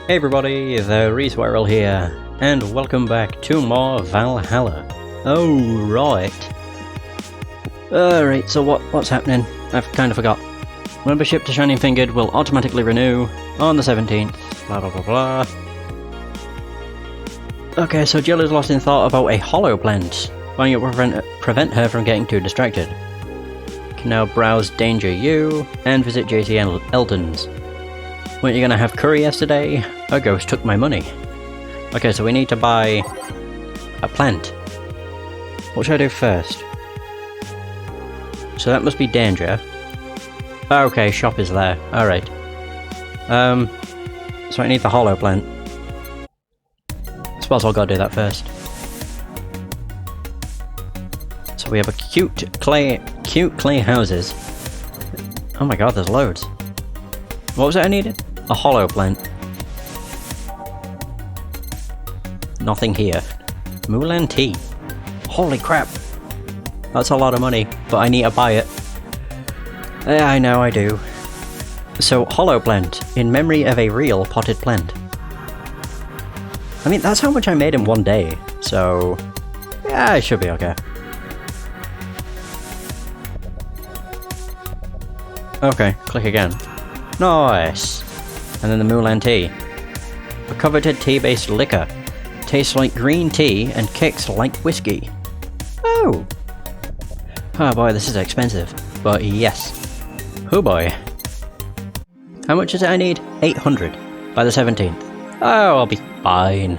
Hey everybody, the Reswirl here, and welcome back to more Valhalla. Oh, right. Alright, so what's happening? I've kind of forgot. Membership to Shining Fingered will automatically renew on the 17th, blah blah blah blah. Okay, so Jill is lost in thought about a hollow plant. Why don't you prevent her from getting too distracted? Can now browse Danger U and visit JC Eldon's. Weren't you gonna have curry yesterday? A ghost took my money. Okay, so we need to buy a plant. What should I do first? So that must be Danger. Okay, shop is there. Alright. So I need the hollow plant. I suppose I'll go do that first. So we have a cute clay houses. Oh my god, there's loads. What was it I needed? A hollow plant. Nothing here. Mulan tea. Holy crap! That's a lot of money, but I need to buy it. I know I do. So, hollow plant, in memory of a real potted plant. I mean, that's how much I made in one day, so... yeah, it should be okay. Okay, click again. Nice! And then the Mulan tea. A coveted tea-based liquor. Tastes like green tea and kicks like whiskey. Oh! Oh boy, this is expensive. But yes. Oh boy. How much is it I need? 800 by the 17th. Oh, I'll be fine.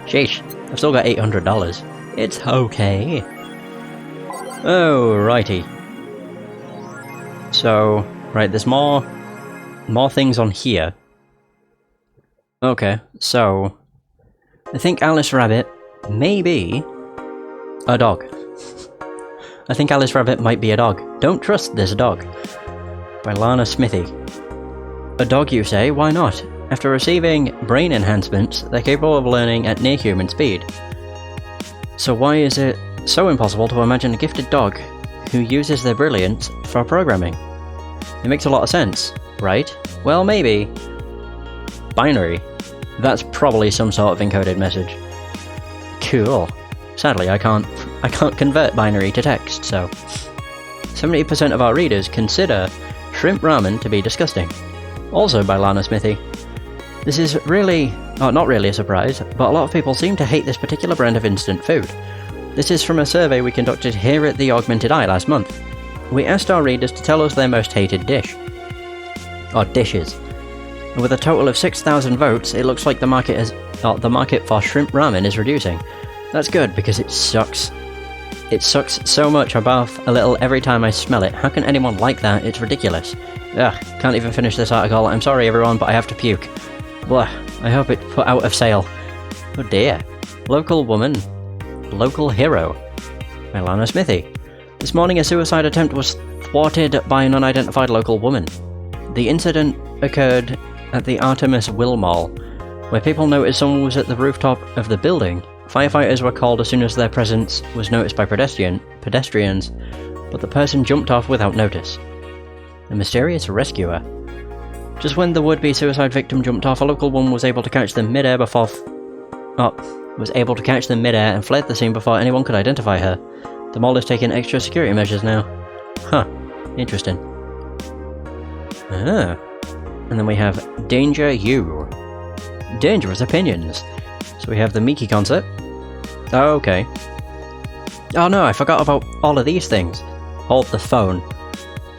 Sheesh, I've still got $800. It's okay. Alrighty. So, right, there's more things on here. Okay, so I think Alice Rabbit may be a dog. I think Alice Rabbit might be a dog. Don't trust this dog. By Lana Smithy. A dog, you say? Why not? After receiving brain enhancements, they're capable of learning at near human speed. So why is it so impossible to imagine a gifted dog who uses their brilliance for programming? It makes a lot of sense, right? Well, maybe. Binary. That's probably some sort of encoded message. Cool. Sadly, I can't convert binary to text, so... 70% of our readers consider shrimp ramen to be disgusting. Also by Lana Smithy. This is really... oh, not really a surprise, but a lot of people seem to hate this particular brand of instant food. This is from a survey we conducted here at the Augmented Eye last month. We asked our readers to tell us their most hated dish. Or dishes. And with a total of 6,000 votes, it looks like the market for shrimp ramen is reducing. That's good, because it sucks. It sucks so much I barf a little every time I smell it. How can anyone like that? It's ridiculous. Ugh, can't even finish this article. I'm sorry everyone, but I have to puke. Blah, I hope it put out of sale. Oh dear. Local woman. Local hero. By Lana Smithy. This morning a suicide attempt was thwarted by an unidentified local woman. The incident occurred at the Artemis Will Mall, where people noticed someone was at the rooftop of the building. Firefighters were called as soon as their presence was noticed by pedestrians, but the person jumped off without notice. A mysterious rescuer. Just when the would-be suicide victim jumped off, a local woman was able to catch them midair and fled the scene before anyone could identify her. The mall is taking extra security measures now. Huh. Interesting. Ah. And then we have Danger U. Dangerous opinions. So we have the Miki concert. Oh, okay. Oh no, I forgot about all of these things. Hold the phone.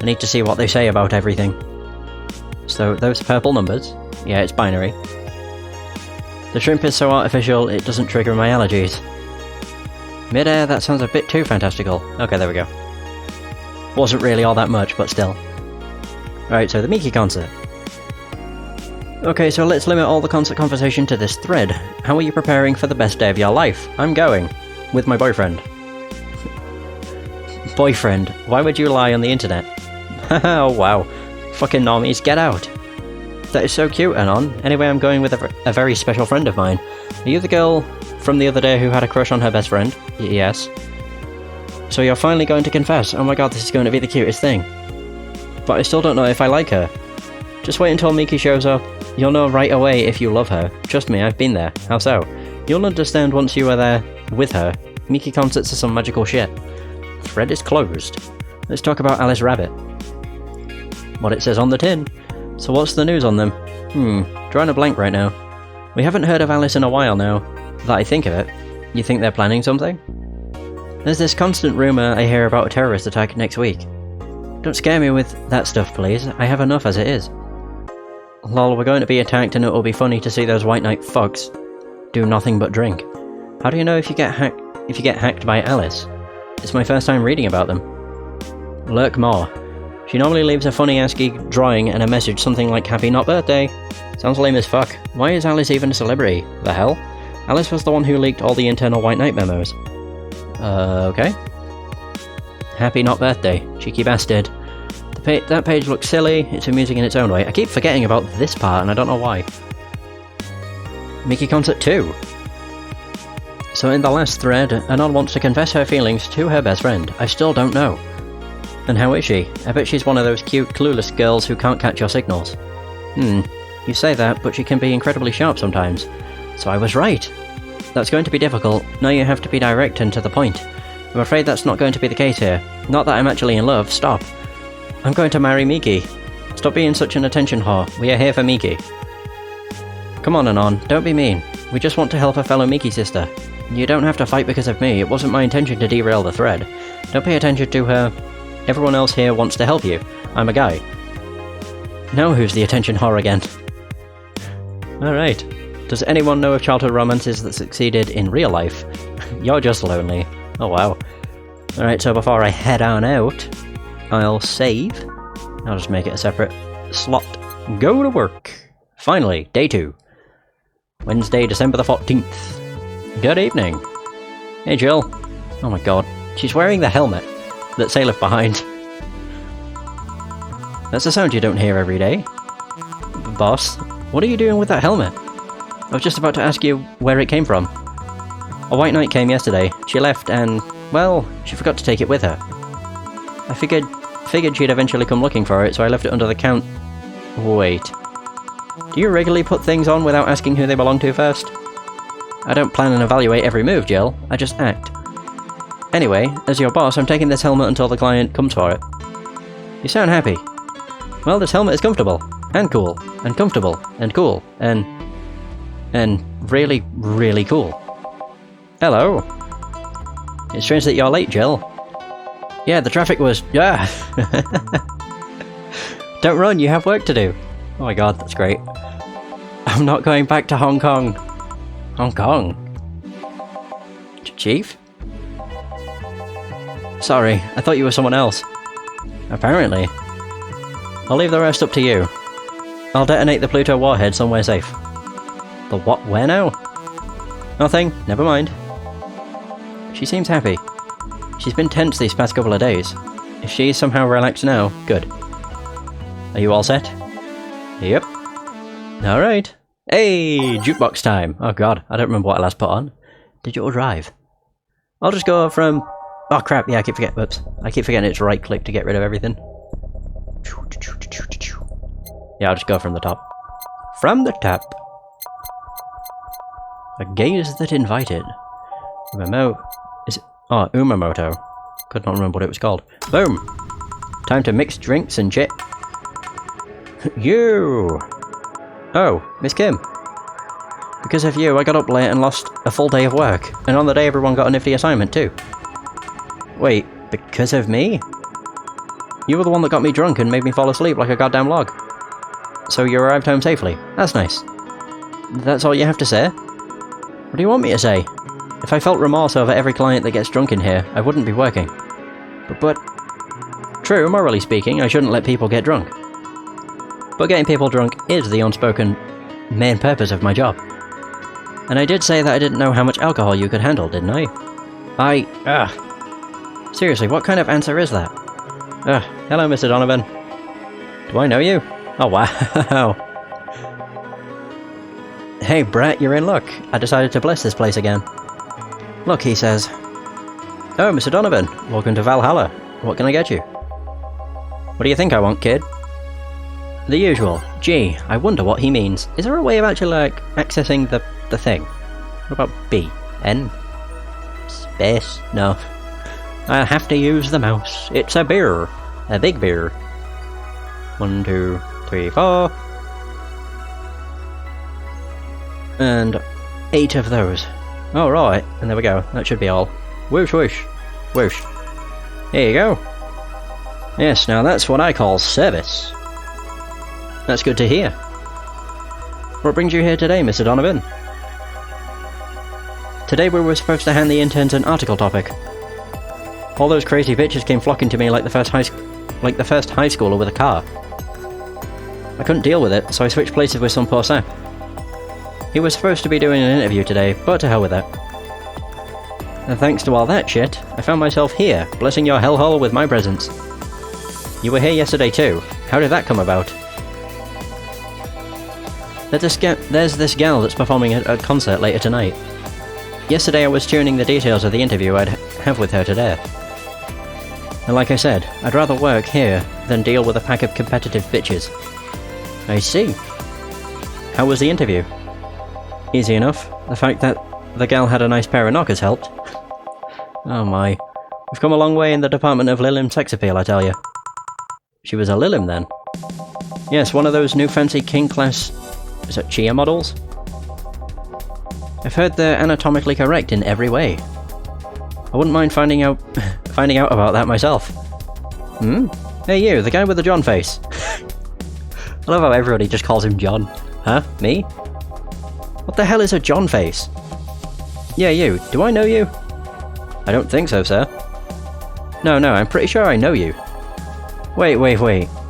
I need to see what they say about everything. So, those purple numbers. Yeah, it's binary. The shrimp is so artificial, it doesn't trigger my allergies. Mid-air, that sounds a bit too fantastical. Okay, there we go. Wasn't really all that much, but still. Right, so the Miki concert. Okay, so let's limit all the concert conversation to this thread. How are you preparing for the best day of your life? I'm going. With my boyfriend. Boyfriend? Why would you lie on the internet? Oh wow. Fucking normies, get out. That is so cute, Anon. Anyway, I'm going with a very special friend of mine. Are you the girl from the other day who had a crush on her best friend? Yes. So you're finally going to confess. Oh my god, this is going to be the cutest thing. But I still don't know if I like her. Just wait until Miki shows up. You'll know right away if you love her. Trust me, I've been there. How so? You'll understand once you are there with her. Miki concerts are some magical shit. Thread is closed. Let's talk about Alice Rabbit. What it says on the tin. So what's the news on them? Drawing a blank right now. We haven't heard of Alice in a while now, that I think of it. You think they're planning something? There's this constant rumour I hear about a terrorist attack next week. Don't scare me with that stuff, please. I have enough as it is. Lol, we're going to be attacked and it will be funny to see those White Knight fucks do nothing but drink. How do you know if you get hacked by Alice? It's my first time reading about them. Lurk more. She normally leaves a funny ASCII drawing and a message something like Happy Not Birthday. Sounds lame as fuck. Why is Alice even a celebrity? The hell? Alice was the one who leaked all the internal White Knight memos. Okay. Happy Not Birthday. Cheeky bastard. That page looks silly. It's amusing in its own way. I keep forgetting about this part and I don't know why. Miki Concert 2. So in the last thread, Anon wants to confess her feelings to her best friend. I still don't know. And how is she? I bet she's one of those cute, clueless girls who can't catch your signals. You say that, but she can be incredibly sharp sometimes. So I was right. That's going to be difficult. Now you have to be direct and to the point. I'm afraid that's not going to be the case here. Not that I'm actually in love, stop. I'm going to marry Miki. Stop being such an attention whore. We are here for Miki. Come on, Anon, don't be mean. We just want to help a fellow Miki sister. You don't have to fight because of me. It wasn't my intention to derail the thread. Don't pay attention to her. Everyone else here wants to help you. I'm a guy. Now who's the attention whore again? Alright. Does anyone know of childhood romances that succeeded in real life? You're just lonely. Oh wow. Alright, so before I head on out, I'll save. I'll just make it a separate slot. Go to work. Finally, day 2. Wednesday, December the 14th. Good evening. Hey Jill. Oh my god. She's wearing the helmet that Say left behind. That's a sound you don't hear every day. Boss, what are you doing with that helmet? I was just about to ask you where it came from. A White Knight came yesterday. She left and, well, she forgot to take it with her. I figured she'd eventually come looking for it, so I left it under the count. Wait. Do you regularly put things on without asking who they belong to first? I don't plan and evaluate every move, Jill. I just act. Anyway, as your boss, I'm taking this helmet until the client comes for it. You sound happy. Well, this helmet is comfortable. And cool. And comfortable. And cool. And really, really cool. Hello. It's strange that you're late, Jill. Yeah, the traffic was... Yeah. Don't run, you have work to do. Oh my god, that's great. I'm not going back to Hong Kong. Hong Kong? Chief? Sorry, I thought you were someone else. Apparently. I'll leave the rest up to you. I'll detonate the Pluto warhead somewhere safe. The what? Where now? Nothing, never mind. She seems happy. She's been tense these past couple of days. If she's somehow relaxed now, good. Are you all set? Yep. Alright. Hey, jukebox time. Oh god, I don't remember what I last put on. Digital drive. I'll just go from... Oh crap, yeah, I keep forgetting... Whoops. I keep forgetting it's right click to get rid of everything. Yeah, I'll just go from the top. From the top. A gaze that invited. Is it... Oh, Umamoto. Could not remember what it was called. Boom! Time to mix drinks and chit. You! Oh, Miss Kim. Because of you, I got up late and lost a full day of work. And on the day everyone got a nifty assignment too. Wait, because of me? You were the one that got me drunk and made me fall asleep like a goddamn log. So you arrived home safely. That's nice. That's all you have to say? What do you want me to say? If I felt remorse over every client that gets drunk in here, I wouldn't be working. But... True, morally speaking, I shouldn't let people get drunk. But getting people drunk is the unspoken main purpose of my job. And I did say that I didn't know how much alcohol you could handle, didn't I? Seriously, what kind of answer is that? Hello, Mr. Donovan. Do I know you? Oh, wow. Hey, Brett, you're in luck. I decided to bless this place again. Look, he says. Oh, Mr. Donovan, welcome to Valhalla. What can I get you? What do you think I want, kid? The usual. Gee, I wonder what he means. Is there a way of actually, like, accessing the thing? What about B? N? Space? No. I'll have to use the mouse. It's a beer. A big beer. 1, 2, 3, 4. And 8 of those. Oh, right. And there we go. That should be all. Whoosh, whoosh. Whoosh. Here you go. Yes, now that's what I call service. That's good to hear. What brings you here today, Mr. Donovan? Today we were supposed to hand the interns an article topic. All those crazy bitches came flocking to me like the first high schooler with a car. I couldn't deal with it, so I switched places with some poor sap. He was supposed to be doing an interview today, but to hell with that. And thanks to all that shit, I found myself here, blessing your hellhole with my presence. You were here yesterday too. How did that come about? There's this gal that's performing at a concert later tonight. Yesterday I was tuning the details of the interview I'd have with her today. And like I said, I'd rather work here than deal with a pack of competitive bitches. I see. How was the interview? Easy enough. The fact that the gal had a nice pair of knockers helped. Oh my. We've come a long way in the department of Lilim sex appeal, I tell you. She was a Lilim then? Yes, one of those new fancy king class... is it Chia models? I've heard they're anatomically correct in every way. I wouldn't mind finding out about that myself. Hmm? Hey you, the guy with the John face. I love how everybody just calls him John. Huh? Me? What the hell is a John face? Yeah, you. Do I know you? I don't think so, sir. No, I'm pretty sure I know you. Wait.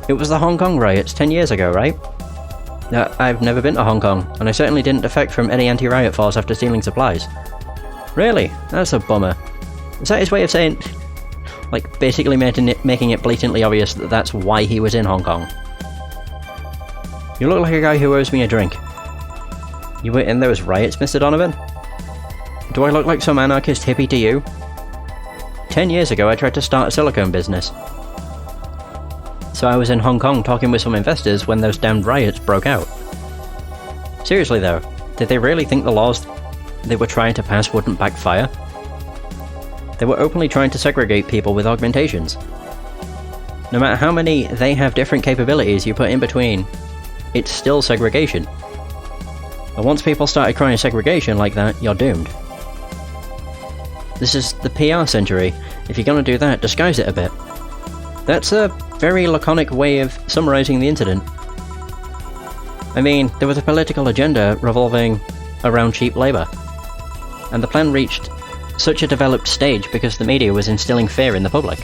It was the Hong Kong riots 10 years ago, right? I've never been to Hong Kong, and I certainly didn't defect from any anti-riot force after stealing supplies. Really? That's a bummer. Is that his way of saying... like, basically making it blatantly obvious that that's why he was in Hong Kong? You look like a guy who owes me a drink. You were in those riots, Mr. Donovan? Do I look like some anarchist hippie to you? 10 years ago I tried to start a silicone business. So I was in Hong Kong talking with some investors when those damned riots broke out. Seriously though, did they really think the laws they were trying to pass wouldn't backfire? They were openly trying to segregate people with augmentations. No matter how many they have different capabilities you put in between, it's still segregation. And once people started crying segregation like that, you're doomed. This is the PR century. If you're gonna do that, disguise it a bit. That's a very laconic way of summarizing the incident. I mean, there was a political agenda revolving around cheap labor. And the plan reached such a developed stage because the media was instilling fear in the public.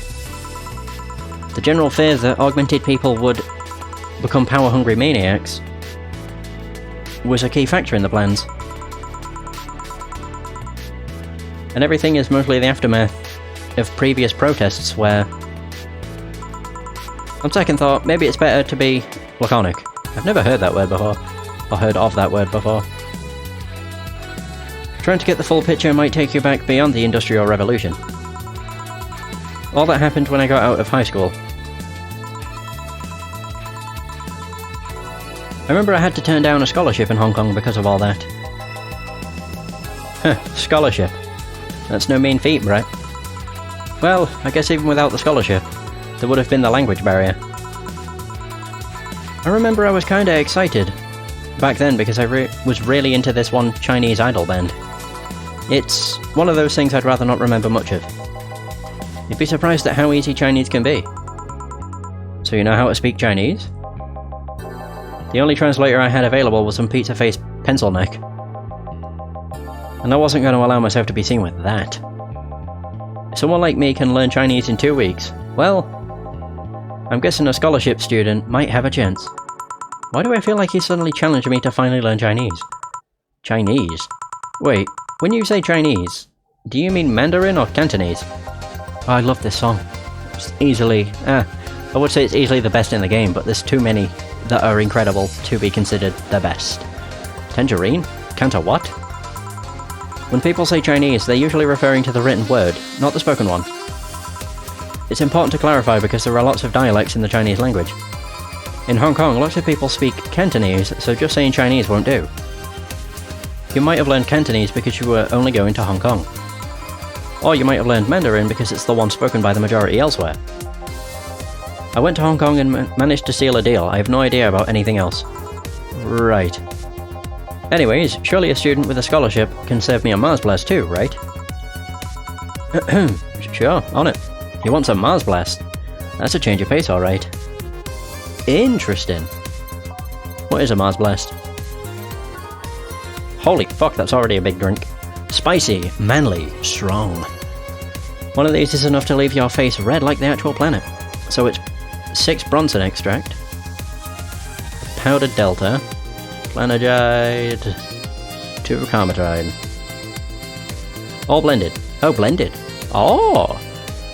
The general fear that augmented people would become power-hungry maniacs was a key factor in the plans. And everything is mostly the aftermath of previous protests where... on second thought, maybe it's better to be laconic. I've never heard that word before, or heard of that word before. Trying to get the full picture might take you back beyond the Industrial Revolution. All that happened when I got out of high school. I remember I had to turn down a scholarship in Hong Kong because of all that. Huh, scholarship. That's no mean feat, Brett. Well, I guess even without the scholarship, there would have been the language barrier. I remember I was kinda excited back then because I was really into this one Chinese idol band. It's one of those things I'd rather not remember much of. You'd be surprised at how easy Chinese can be. So you know how to speak Chinese? The only translator I had available was some pizza-faced pencil neck. And I wasn't going to allow myself to be seen with that. If someone like me can learn Chinese in 2 weeks, well, I'm guessing a scholarship student might have a chance. Why do I feel like he's suddenly challenged me to finally learn Chinese? Chinese? Wait, when you say Chinese, do you mean Mandarin or Cantonese? Oh, I love this song. It's easily... I would say it's easily the best in the game, but there's too many that are incredible to be considered the best. Tangerine? Canto what? When people say Chinese, they're usually referring to the written word, not the spoken one. It's important to clarify because there are lots of dialects in the Chinese language. In Hong Kong, lots of people speak Cantonese, so just saying Chinese won't do. You might have learned Cantonese because you were only going to Hong Kong. Or you might have learned Mandarin because it's the one spoken by the majority elsewhere. I went to Hong Kong and managed to seal a deal. I have no idea about anything else. Right. Anyways, surely a student with a scholarship can serve me a Mars Blast too, right? Sure, on it. You want some Mars Blast? That's a change of pace, alright. Interesting. What is a Mars Blast? Holy fuck, that's already a big drink. Spicy, manly, strong. One of these is enough to leave your face red like the actual planet. So it's 6 Bronson extract, powdered Delta, Planagide, 2 Carmatide. All blended. Oh, blended. Oh!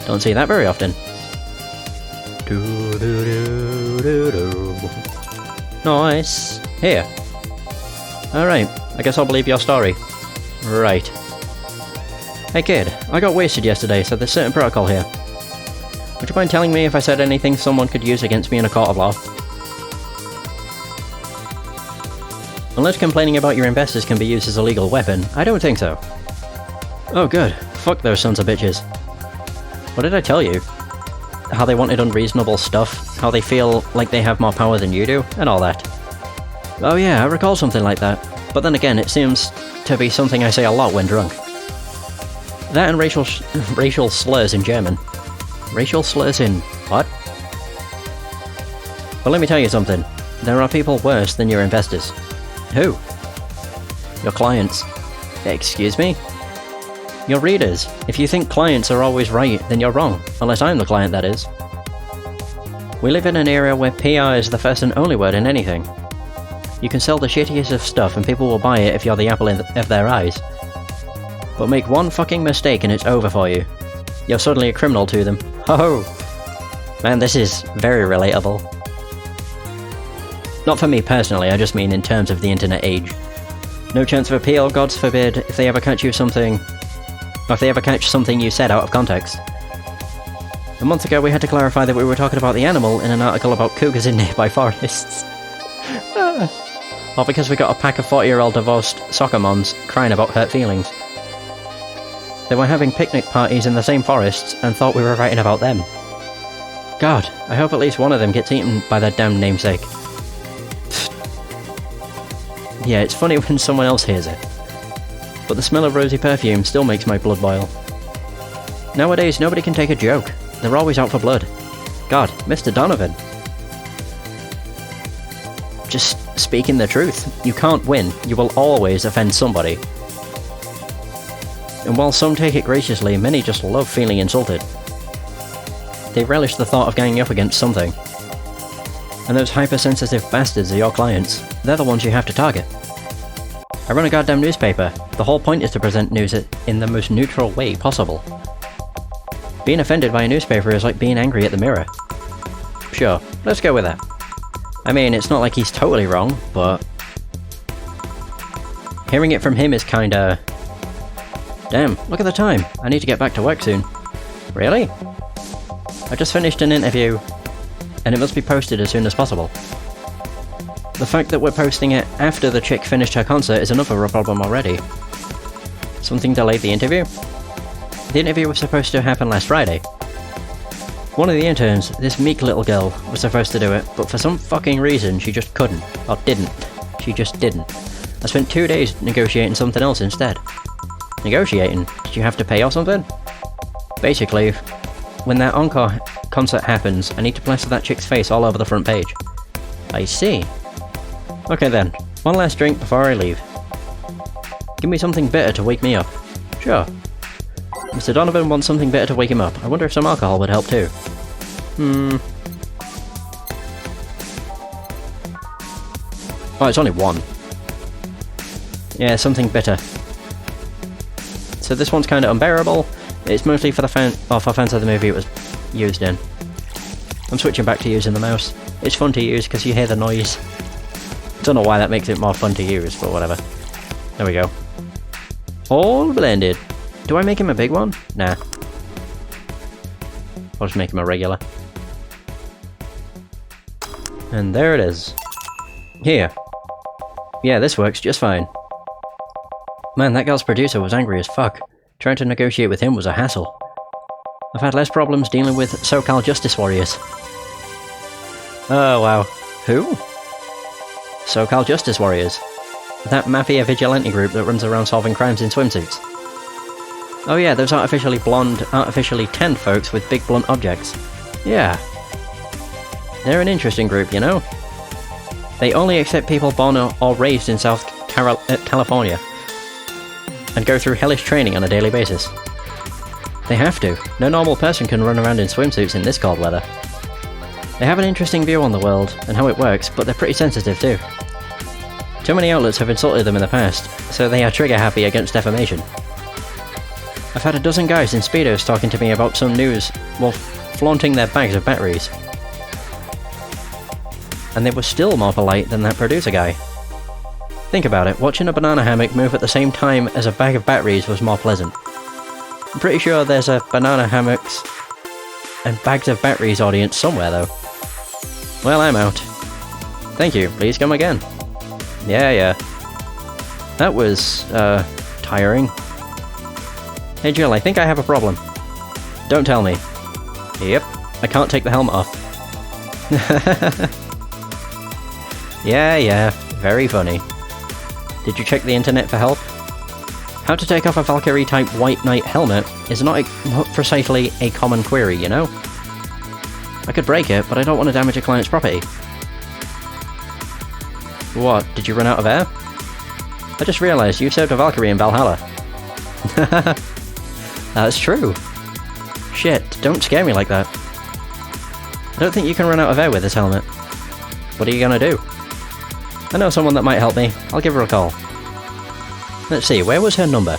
Don't see that very often. Nice. Here. Alright, I guess I'll believe your story. Right. Hey kid, I got wasted yesterday, so there's certain protocol here. Would you mind telling me if I said anything someone could use against me in a court of law? Unless complaining about your investors can be used as a legal weapon, I don't think so. Oh good. Fuck those sons of bitches. What did I tell you? How they wanted unreasonable stuff, how they feel like they have more power than you do, and all that. Oh yeah, I recall something like that. But then again, it seems to be something I say a lot when drunk. That and racial slurs in German. Racial slurs in what? Well, let me tell you something. There are people worse than your investors. Who? Your clients. Excuse me? Your readers. If you think clients are always right, then you're wrong. Unless I'm the client, that is. We live in an era where PR is the first and only word in anything. You can sell the shittiest of stuff and people will buy it if you're the apple of their eyes. But make one fucking mistake and it's over for you. You're suddenly a criminal to them. Ho ho! Man, this is very relatable. Not for me personally, I just mean in terms of the internet age. No chance of appeal, gods forbid, if they ever catch you something... Or if they ever catch something you said out of context. A month ago we had to clarify that we were talking about the animal in an article about cougars in nearby forests. Or because we got a pack of 40-year-old divorced soccer moms crying about hurt feelings. They were having picnic parties in the same forests and thought we were writing about them. God, I hope at least one of them gets eaten by their damned namesake. Yeah, it's funny when someone else hears it. But the smell of rosy perfume still makes my blood boil. Nowadays, nobody can take a joke. They're always out for blood. God, Mr. Donovan. Just speaking the truth. You can't win. You will always offend somebody. And while some take it graciously, many just love feeling insulted. They relish the thought of ganging up against something. And those hypersensitive bastards are your clients. They're the ones you have to target. I run a goddamn newspaper. The whole point is to present news in the most neutral way possible. Being offended by a newspaper is like being angry at the mirror. Sure, let's go with that. I mean, it's not like he's totally wrong, but... hearing it from him is kinda... Damn, look at the time. I need to get back to work soon. Really? I just finished an interview, and it must be posted as soon as possible. The fact that we're posting it after the chick finished her concert is enough of a problem already. Something delayed the interview? The interview was supposed to happen last Friday. One of the interns, this meek little girl, was supposed to do it, but for some fucking reason she just couldn't. Or didn't. She just didn't. I spent 2 days negotiating something else instead. Negotiating? Did you have to pay or something? Basically, when that encore concert happens, I need to plaster that chick's face all over the front page. I see. Okay then, one last drink before I leave. Give me something bitter to wake me up. Sure. Mr. Donovan wants something bitter to wake him up. I wonder if some alcohol would help too. Oh, it's only one. Yeah, something bitter. So this one's kind of unbearable. It's mostly for the fans of the movie it was used in. I'm switching back to using the mouse. It's fun to use because you hear the noise. Don't know why that makes it more fun to use, but whatever. There we go. All blended. Do I make him a big one? Nah. I'll just make him a regular. And there it is. Here. Yeah, this works just fine. Man, that girl's producer was angry as fuck. Trying to negotiate with him was a hassle. I've had less problems dealing with SoCal justice warriors. Oh, wow. Who? SoCal justice warriors. That mafia vigilante group that runs around solving crimes in swimsuits. Oh yeah, those artificially blonde, artificially tanned folks with big blunt objects. Yeah. They're an interesting group, you know? They only accept people born or raised in California. And go through hellish training on a daily basis. They have to. No normal person can run around in swimsuits in this cold weather. They have an interesting view on the world and how it works, but they're pretty sensitive too. Too many outlets have insulted them in the past, so they are trigger happy against defamation. I've had a dozen guys in Speedos talking to me about some news while flaunting their bags of batteries. And they were still more polite than that producer guy. Think about it, watching a banana hammock move at the same time as a bag of batteries was more pleasant. I'm pretty sure there's a banana hammocks and bags of batteries audience somewhere though. Well, I'm out. Thank you, please come again. Yeah. That was, tiring. Hey Jill, I think I have a problem. Don't tell me. Yep, I can't take the helmet off. Yeah, very funny. Did you check the internet for help? How to take off a Valkyrie-type White Knight helmet is not precisely a common query, you know? I could break it, but I don't want to damage a client's property. What, did you run out of air? I just realised you served a Valkyrie in Valhalla. That's true. Shit, don't scare me like that. I don't think you can run out of air with this helmet. What are you gonna do? I know someone that might help me. I'll give her a call. Let's see, where was her number?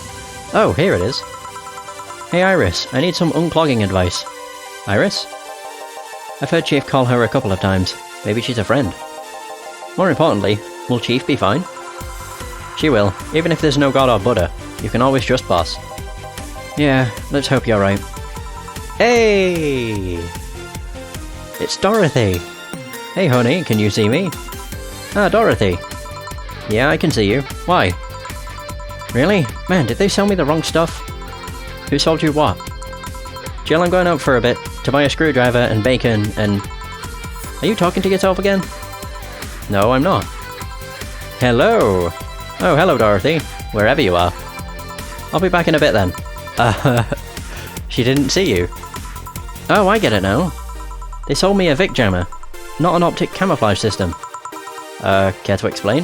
Oh, here it is. Hey Iris, I need some unclogging advice. Iris? I've heard Chief call her a couple of times. Maybe she's a friend. More importantly, will Chief be fine? She will. Even if there's no God or Buddha, you can always trust Boss. Yeah, let's hope you're right. Hey! It's Dorothy! Hey honey, can you see me? Ah, Dorothy. Yeah, I can see you. Why? Really? Man, did they sell me the wrong stuff? Who sold you what? Jill, I'm going out for a bit, to buy a screwdriver and bacon and... Are you talking to yourself again? No, I'm not. Hello! Oh, hello Dorothy, wherever you are. I'll be back in a bit then. She didn't see you. Oh, I get it now. They sold me a Vic jammer, not an optic camouflage system. Care to explain?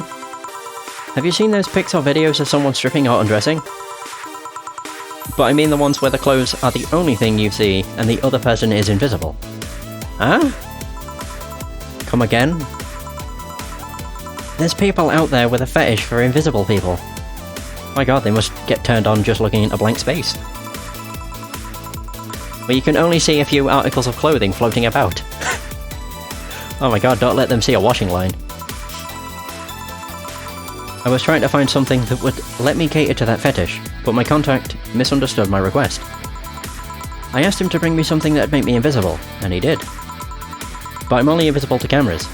Have you seen those pics or videos of someone stripping or undressing? But I mean the ones where the clothes are the only thing you see and the other person is invisible. Huh? Come again? There's people out there with a fetish for invisible people. My god, they must get turned on just looking into blank space. Where you can only see a few articles of clothing floating about. Oh my god, don't let them see a washing line. I was trying to find something that would let me cater to that fetish, but my contact misunderstood my request. I asked him to bring me something that'd make me invisible, and he did. But I'm only invisible to cameras.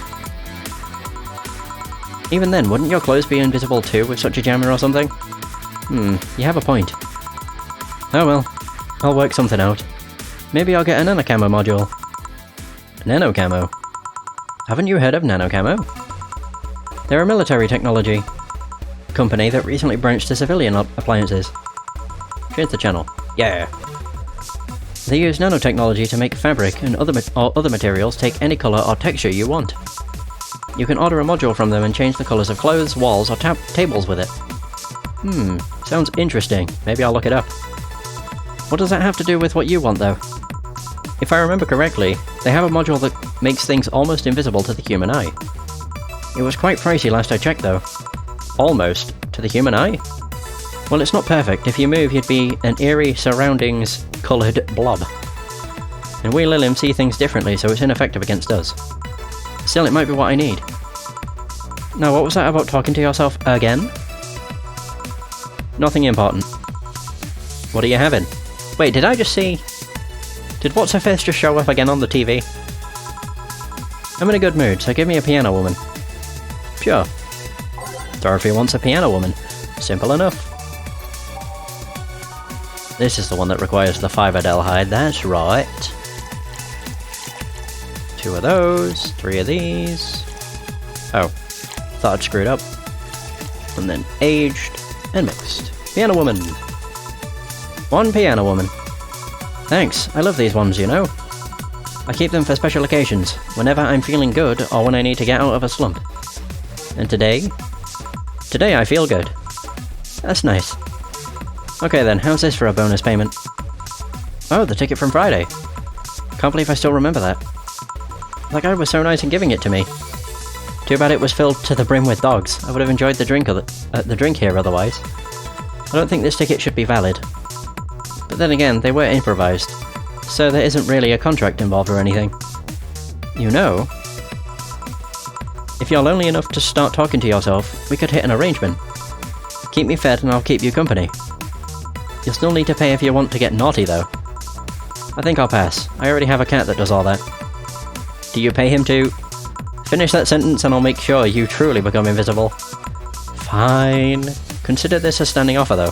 Even then, wouldn't your clothes be invisible too with such a jammer or something? You have a point. Oh well, I'll work something out. Maybe I'll get a nanocamo module. Nanocamo? Haven't you heard of nanocamo? They're a military technology company that recently branched to civilian appliances. Change the channel. Yeah. They use nanotechnology to make fabric and other materials take any colour or texture you want. You can order a module from them and change the colours of clothes, walls, or tables with it. Sounds interesting. Maybe I'll look it up. What does that have to do with what you want, though? If I remember correctly, they have a module that makes things almost invisible to the human eye. It was quite pricey last I checked, though. Almost to the human eye? Well, it's not perfect. If you move, you'd be an eerie surroundings coloured blob. And we Lilim see things differently, so it's ineffective against us. Still, it might be what I need. Now, what was that about talking to yourself again? Nothing important. What are you having? Wait, did I just see... Did What's Her Face just show up again on the TV? I'm in a good mood, so give me a piano woman. Sure. Dorothy wants a piano woman. Simple enough. This is the one that requires the 5 Adelhide, that's right. 2 of those, 3 of these. Oh, thought I'd screwed up. And then aged and mixed. Piano woman. 1 piano woman. Thanks, I love these ones, you know. I keep them for special occasions, whenever I'm feeling good or when I need to get out of a slump. And today? Today I feel good. That's nice. Okay then, how's this for a bonus payment? Oh, the ticket from Friday. Can't believe I still remember that. That guy was so nice in giving it to me. Too bad it was filled to the brim with dogs. I would have enjoyed the drink here otherwise. I don't think this ticket should be valid. But then again, they were improvised, so there isn't really a contract involved or anything. You know, if you're lonely enough to start talking to yourself, we could hit an arrangement. Keep me fed and I'll keep you company. You'll still need to pay if you want to get naughty though. I think I'll pass. I already have a cat that does all that. Do you pay him to... Finish that sentence and I'll make sure you truly become invisible. Fine. Consider this a standing offer though.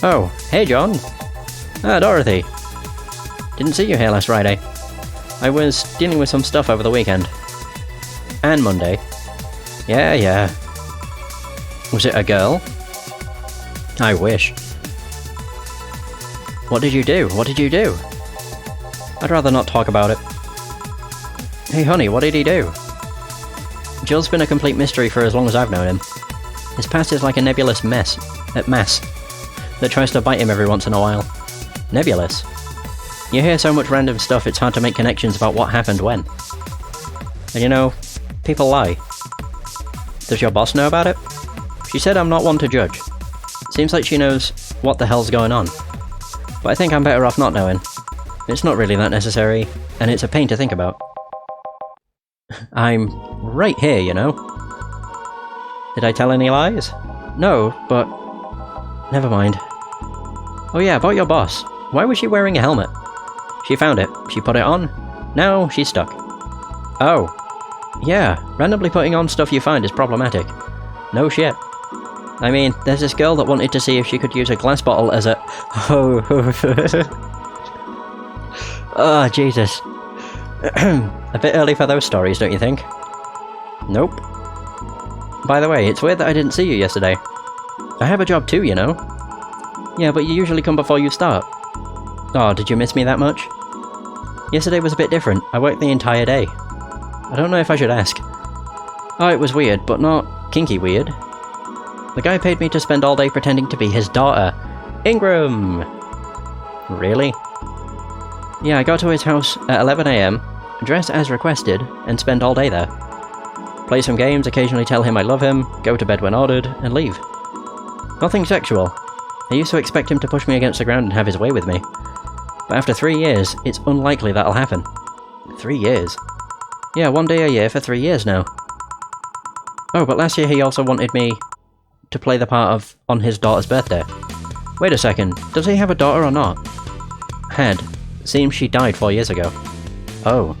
Oh, hey John. Ah, Dorothy. Didn't see you here last Friday. I was dealing with some stuff over the weekend. And Monday. Yeah. Was it a girl? I wish. What did you do? I'd rather not talk about it. Hey honey, what did he do? Jill's been a complete mystery for as long as I've known him. His past is like a nebulous mass that tries to bite him every once in a while. Nebulous? You hear so much random stuff it's hard to make connections about what happened when. And you know, people lie. Does your boss know about it? She said I'm not one to judge. Seems like she knows what the hell's going on. But I think I'm better off not knowing. It's not really that necessary, and it's a pain to think about. I'm right here, you know. Did I tell any lies? No, but... Never mind. Oh yeah, about your boss. Why was she wearing a helmet? She found it. She put it on. Now she's stuck. Oh. Yeah, randomly putting on stuff you find is problematic. No shit. I mean, there's this girl that wanted to see if she could use a glass bottle as a... Oh, oh Jesus. A bit early for those stories, don't you think? Nope. By the way, it's weird that I didn't see you yesterday. I have a job too, you know. Yeah, but you usually come before you start. Oh, did you miss me that much? Yesterday was a bit different. I worked the entire day. I don't know if I should ask. Oh, it was weird, but not kinky weird. The guy paid me to spend all day pretending to be his daughter. Ingram! Really? Yeah, I got to his house at 11 AM, dress as requested, and spend all day there. Play some games, occasionally tell him I love him, go to bed when ordered, and leave. Nothing sexual. I used to expect him to push me against the ground and have his way with me. But after 3 years, it's unlikely that'll happen. 3 years? Yeah, 1 day a year for 3 years now. Oh, but last year he also wanted me to play the part of on his daughter's birthday. Wait a second, does he have a daughter or not? Had. Seems she died 4 years ago. Oh.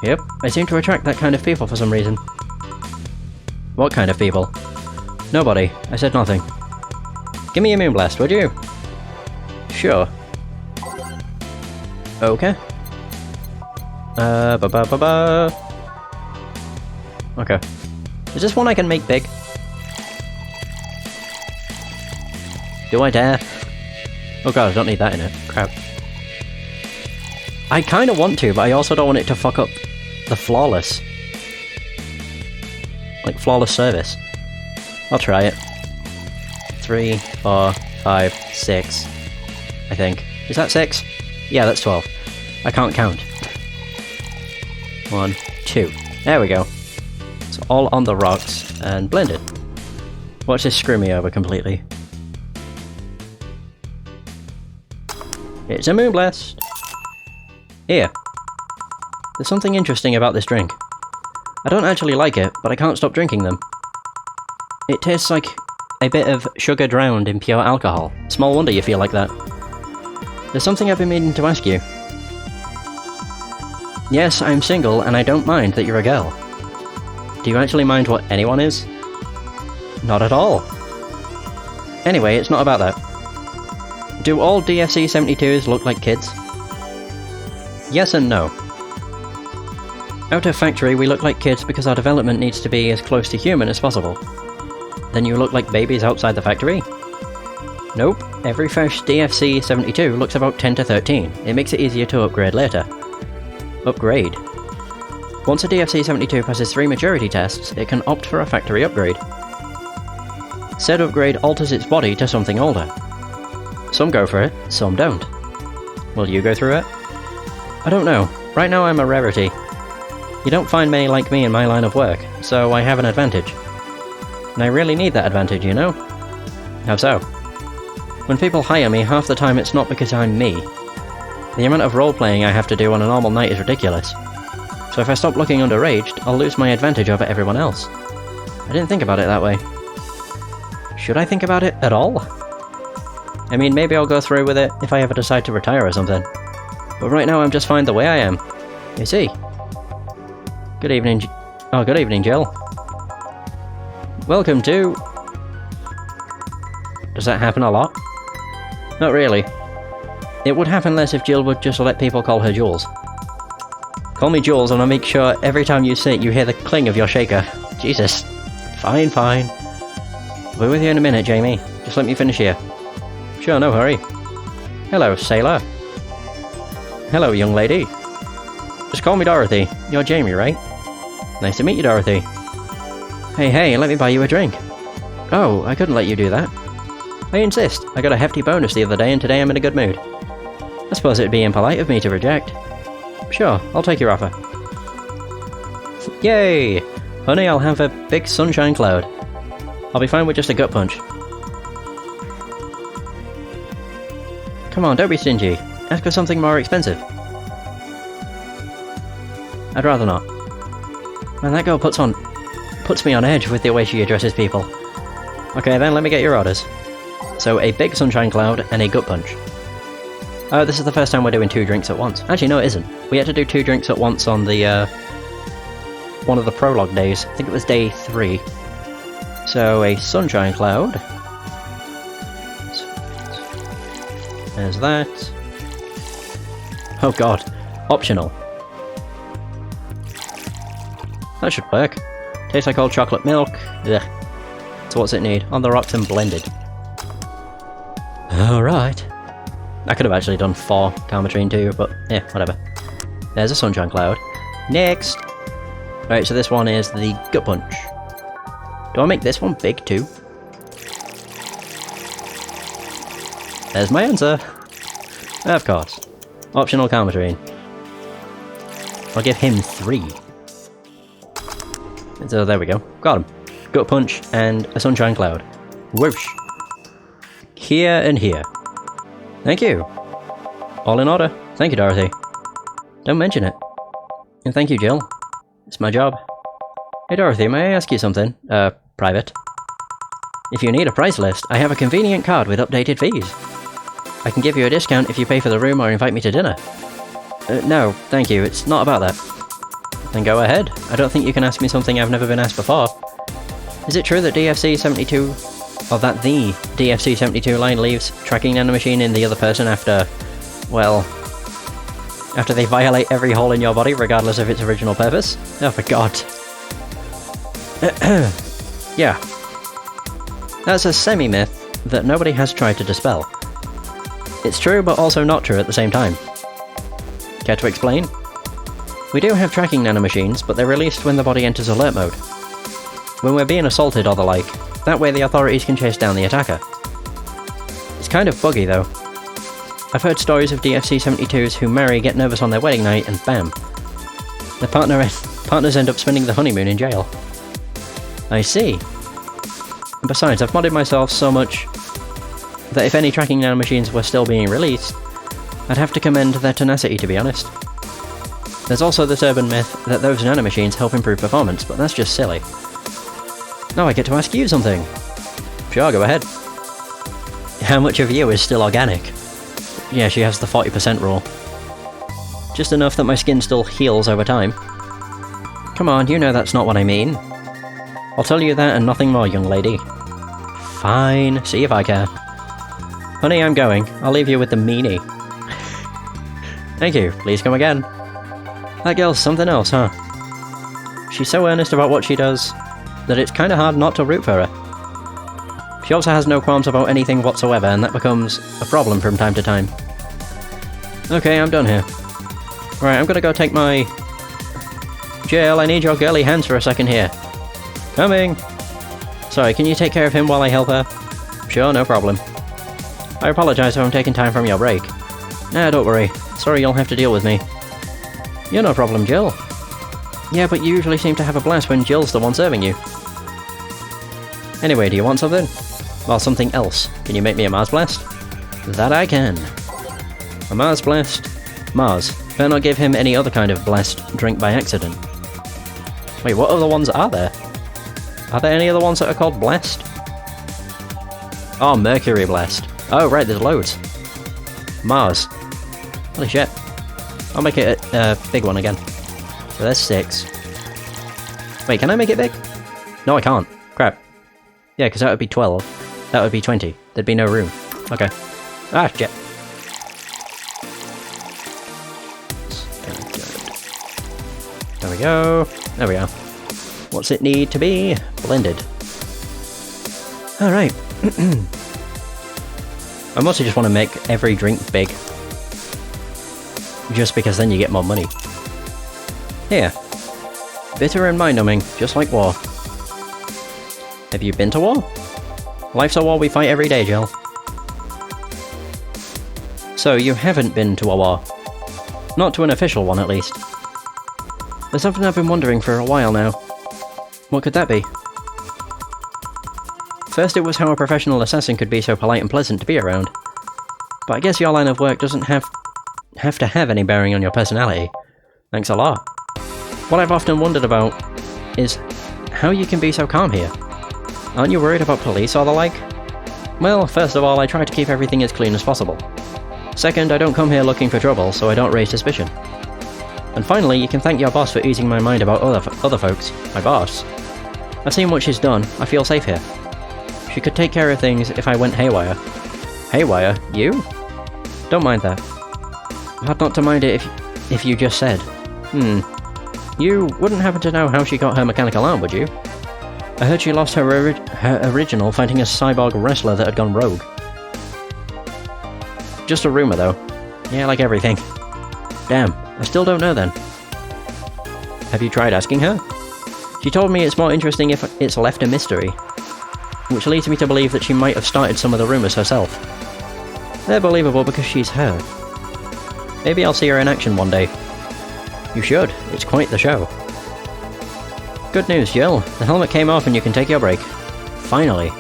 Yep, I seem to attract that kind of people for some reason. What kind of people? Nobody. I said nothing. Give me a moonblast, would you? Sure. Okay. Okay. Is this one I can make big? Do I dare? Oh god, I don't need that in it. Crap. I kinda want to, but I also don't want it to fuck up the flawless. Like, flawless service. I'll try it. 3, 4, 5, 6. I think. Is that 6? Yeah, that's 12. I can't count. 1, 2. There we go. It's all on the rocks and blended. Watch this screw me over completely. It's a moonblast! Here. There's something interesting about this drink. I don't actually like it, but I can't stop drinking them. It tastes like a bit of sugar drowned in pure alcohol. Small wonder you feel like that. There's something I've been meaning to ask you. Yes, I'm single, and I don't mind that you're a girl. Do you actually mind what anyone is? Not at all. Anyway, it's not about that. Do all DFC-72s look like kids? Yes and no. Out of factory, we look like kids because our development needs to be as close to human as possible. Then you look like babies outside the factory? Nope, every fresh DFC-72 looks about 10 to 13. It makes it easier to upgrade later. Upgrade. Once a DFC-72 passes 3 maturity tests, it can opt for a factory upgrade. Said upgrade alters its body to something older. Some go for it, some don't. Will you go through it? I don't know. Right now I'm a rarity. You don't find many like me in my line of work, so I have an advantage. And I really need that advantage, you know? How so? When people hire me, half the time it's not because I'm me. The amount of role-playing I have to do on a normal night is ridiculous. So if I stop looking underaged, I'll lose my advantage over everyone else. I didn't think about it that way. Should I think about it at all? I mean, maybe I'll go through with it if I ever decide to retire or something. But right now I'm just fine the way I am. You see? Good evening, good evening, Jill. Welcome to... Does that happen a lot? Not really. It would happen less if Jill would just let people call her Jules. Call me Jules and I'll make sure every time you sit you hear the cling of your shaker. Jesus. Fine, fine. I'll be with you in a minute, Jamie. Just let me finish here. Sure, no hurry. Hello, sailor. Hello, young lady. Just call me Dorothy. You're Jamie, right? Nice to meet you, Dorothy. Hey, let me buy you a drink. Oh, I couldn't let you do that. I insist. I got a hefty bonus the other day and today I'm in a good mood. I suppose it'd be impolite of me to reject. Sure, I'll take your offer. Yay! Honey, I'll have a big sunshine cloud. I'll be fine with just a gut punch. Come on, don't be stingy. Ask for something more expensive. I'd rather not. Man, that girl puts me on edge with the way she addresses people. Okay then, let me get your orders. So, a big sunshine cloud and a gut punch. Oh, this is the first time we're doing 2 drinks at once. Actually, no it isn't. We had to do 2 drinks at once on the, one of the prologue days. I think it was day 3. So, a sunshine cloud. There's that. Oh god. Optional. That should work. Tastes like old chocolate milk. Ugh. So what's it need? On the rocks and blended. Alright. I could have actually done 4 Karmatrine too, but yeah, whatever. There's a sunshine cloud. Next! Right, so this one is the gut punch. Do I make this one big too? There's my answer! Of course. Optional Karmatrine. I'll give him 3. So there we go. Got him. Gut punch and a sunshine cloud. Whoosh! Here and here. Thank you. All in order. Thank you, Dorothy. Don't mention it. And thank you, Jill. It's my job. Hey Dorothy, may I ask you something? Private. If you need a price list, I have a convenient card with updated fees. I can give you a discount if you pay for the room or invite me to dinner. No, thank you, it's not about that. Then go ahead. I don't think you can ask me something I've never been asked before. Is it true that DFC-72... or that the DFC-72 line leaves tracking nanomachine in the other person after... well... after they violate every hole in your body regardless of its original purpose? Oh, for God. Yeah. That's a semi-myth that nobody has tried to dispel. It's true, but also not true at the same time. Care to explain? We do have tracking nanomachines, but they're released when the body enters alert mode. When we're being assaulted or the like, that way the authorities can chase down the attacker. It's kind of buggy though. I've heard stories of DFC-72s who marry, get nervous on their wedding night, and bam. Their partners end up spending the honeymoon in jail. I see. And besides, I've modded myself so much that if any tracking nanomachines were still being released, I'd have to commend their tenacity, to be honest. There's also this urban myth that those nanomachines help improve performance, but that's just silly. Now I get to ask you something. Sure, go ahead. How much of you is still organic? Yeah, she has the 40% rule. Just enough that my skin still heals over time. Come on, you know that's not what I mean. I'll tell you that and nothing more, young lady. Fine, see if I care. Honey, I'm going. I'll leave you with the meanie. Thank you, please come again. That girl's something else, huh? She's so earnest about what she does that it's kinda hard not to root for her. She also has no qualms about anything whatsoever, and that becomes a problem from time to time. Okay, I'm done here. Right, I'm gonna go take my... Jill, I need your girly hands for a second here. Coming! Sorry, can you take care of him while I help her? Sure, no problem. I apologise if I'm taking time from your break. Nah, don't worry. Sorry you'll have to deal with me. You're no problem, Jill. Yeah, but you usually seem to have a blast when Jill's the one serving you. Anyway, do you want something? Well, something else. Can you make me a Mars Blast? That I can. A Mars Blast? Mars. Better not give him any other kind of blast drink by accident. Wait, what other ones are there? Are there any other ones that are called Blast? Oh, Mercury Blast. Oh, right, there's loads. Mars. Holy shit. I'll make it a big one again. So there's 6. Wait, can I make it big? No, I can't. Crap. Yeah, because that would be 12. That would be 20. There'd be no room. Okay. Ah, shit. There we go. There we are. What's it need to be? Blended. Alright. I mostly just want to make every drink big. Just because then you get more money. Here. Bitter and mind-numbing, just like war. Have you been to war? Life's a war we fight every day, Jill. So, you haven't been to a war. Not to an official one, at least. There's something I've been wondering for a while now. What could that be? First it was how a professional assassin could be so polite and pleasant to be around. But I guess your line of work doesn't have to have any bearing on your personality. Thanks a lot. What I've often wondered about is how you can be so calm here. Aren't you worried about police or the like? Well, first of all, I try to keep everything as clean as possible. Second, I don't come here looking for trouble, so I don't raise suspicion. And finally, you can thank your boss for easing my mind about other folks. My boss. I've seen what she's done. I feel safe here. She could take care of things if I went haywire. Haywire? You? Don't mind that. Hard not to mind it if you just said. You wouldn't happen to know how she got her mechanical arm, would you? I heard she lost her original fighting a cyborg wrestler that had gone rogue. Just a rumour, though. Yeah, like everything. Damn, I still don't know then. Have you tried asking her? She told me it's more interesting if it's left a mystery. Which leads me to believe that she might have started some of the rumours herself. They're believable because she's her. Maybe I'll see her in action one day. You should, it's quite the show. Good news, Jill. The helmet came off and you can take your break. Finally.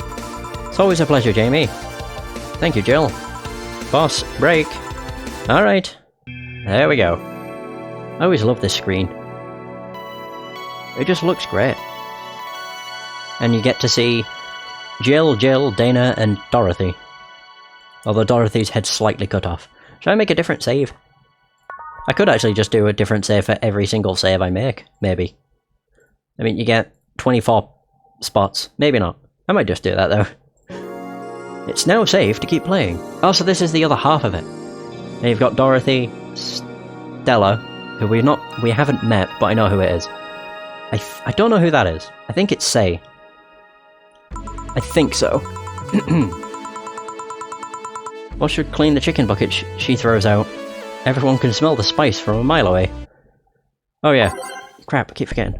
It's always a pleasure, Jamie. Thank you, Jill. Boss, break. Alright. There we go. I always love this screen. It just looks great. And you get to see Jill, Dana, and Dorothy. Although Dorothy's head's slightly cut off. Should I make a different save? I could actually just do a different save for every single save I make, maybe. I mean, you get 24 spots. Maybe not. I might just do that, though. It's now safe to keep playing. Oh, so this is the other half of it. And you've got Dorothy, Stella, who we haven't met, but I know who it is. I don't know who that is. I think it's Say. I think so. What should clean the chicken bucket she throws out? Everyone can smell the spice from a mile away. Oh yeah. Crap, I keep forgetting.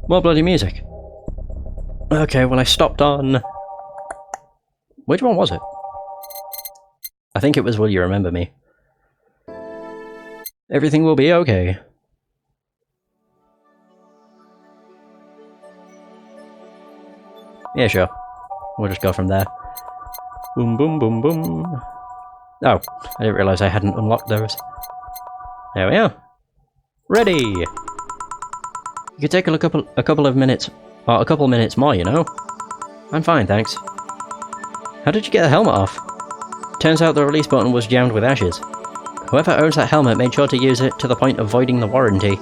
More bloody music. Okay, well I stopped on... Which one was it? I think it was Will You Remember Me. Everything will be okay. Yeah, sure. We'll just go from there. Boom, boom, boom, boom. Oh, I didn't realise I hadn't unlocked those. There we are. Ready! You could take a couple of minutes, or a couple minutes more, you know? I'm fine, thanks. How did you get the helmet off? Turns out the release button was jammed with ashes. Whoever owns that helmet made sure to use it to the point of voiding the warranty.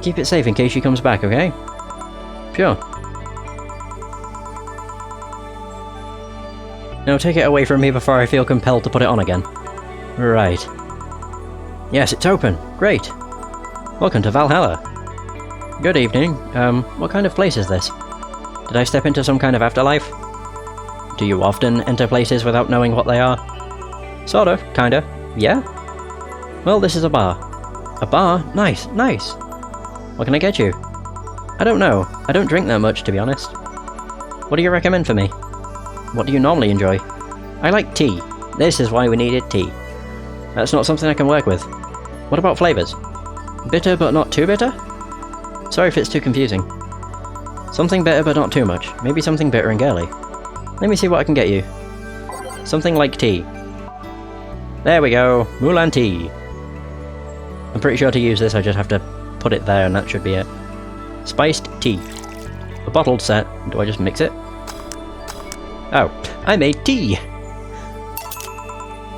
Keep it safe in case she comes back, okay? Sure. Now take it away from me before I feel compelled to put it on again. Right. Yes, it's open. Great. Welcome to Valhalla. Good evening. What kind of place is this? Did I step into some kind of afterlife? Do you often enter places without knowing what they are? Sort of, kinda. Yeah? Well, this is a bar. A bar? Nice, nice. What can I get you? I don't know. I don't drink that much, to be honest. What do you recommend for me? What do you normally enjoy? I like tea. This is why we needed tea. That's not something I can work with. What about flavours? Bitter but not too bitter? Sorry if it's too confusing. Something bitter but not too much. Maybe something bitter and girly. Let me see what I can get you. Something like tea. There we go. Mulan tea. I'm pretty sure to use this I just have to put it there and that should be it. Spiced tea. A bottled set. Do I just mix it? Oh, I made tea!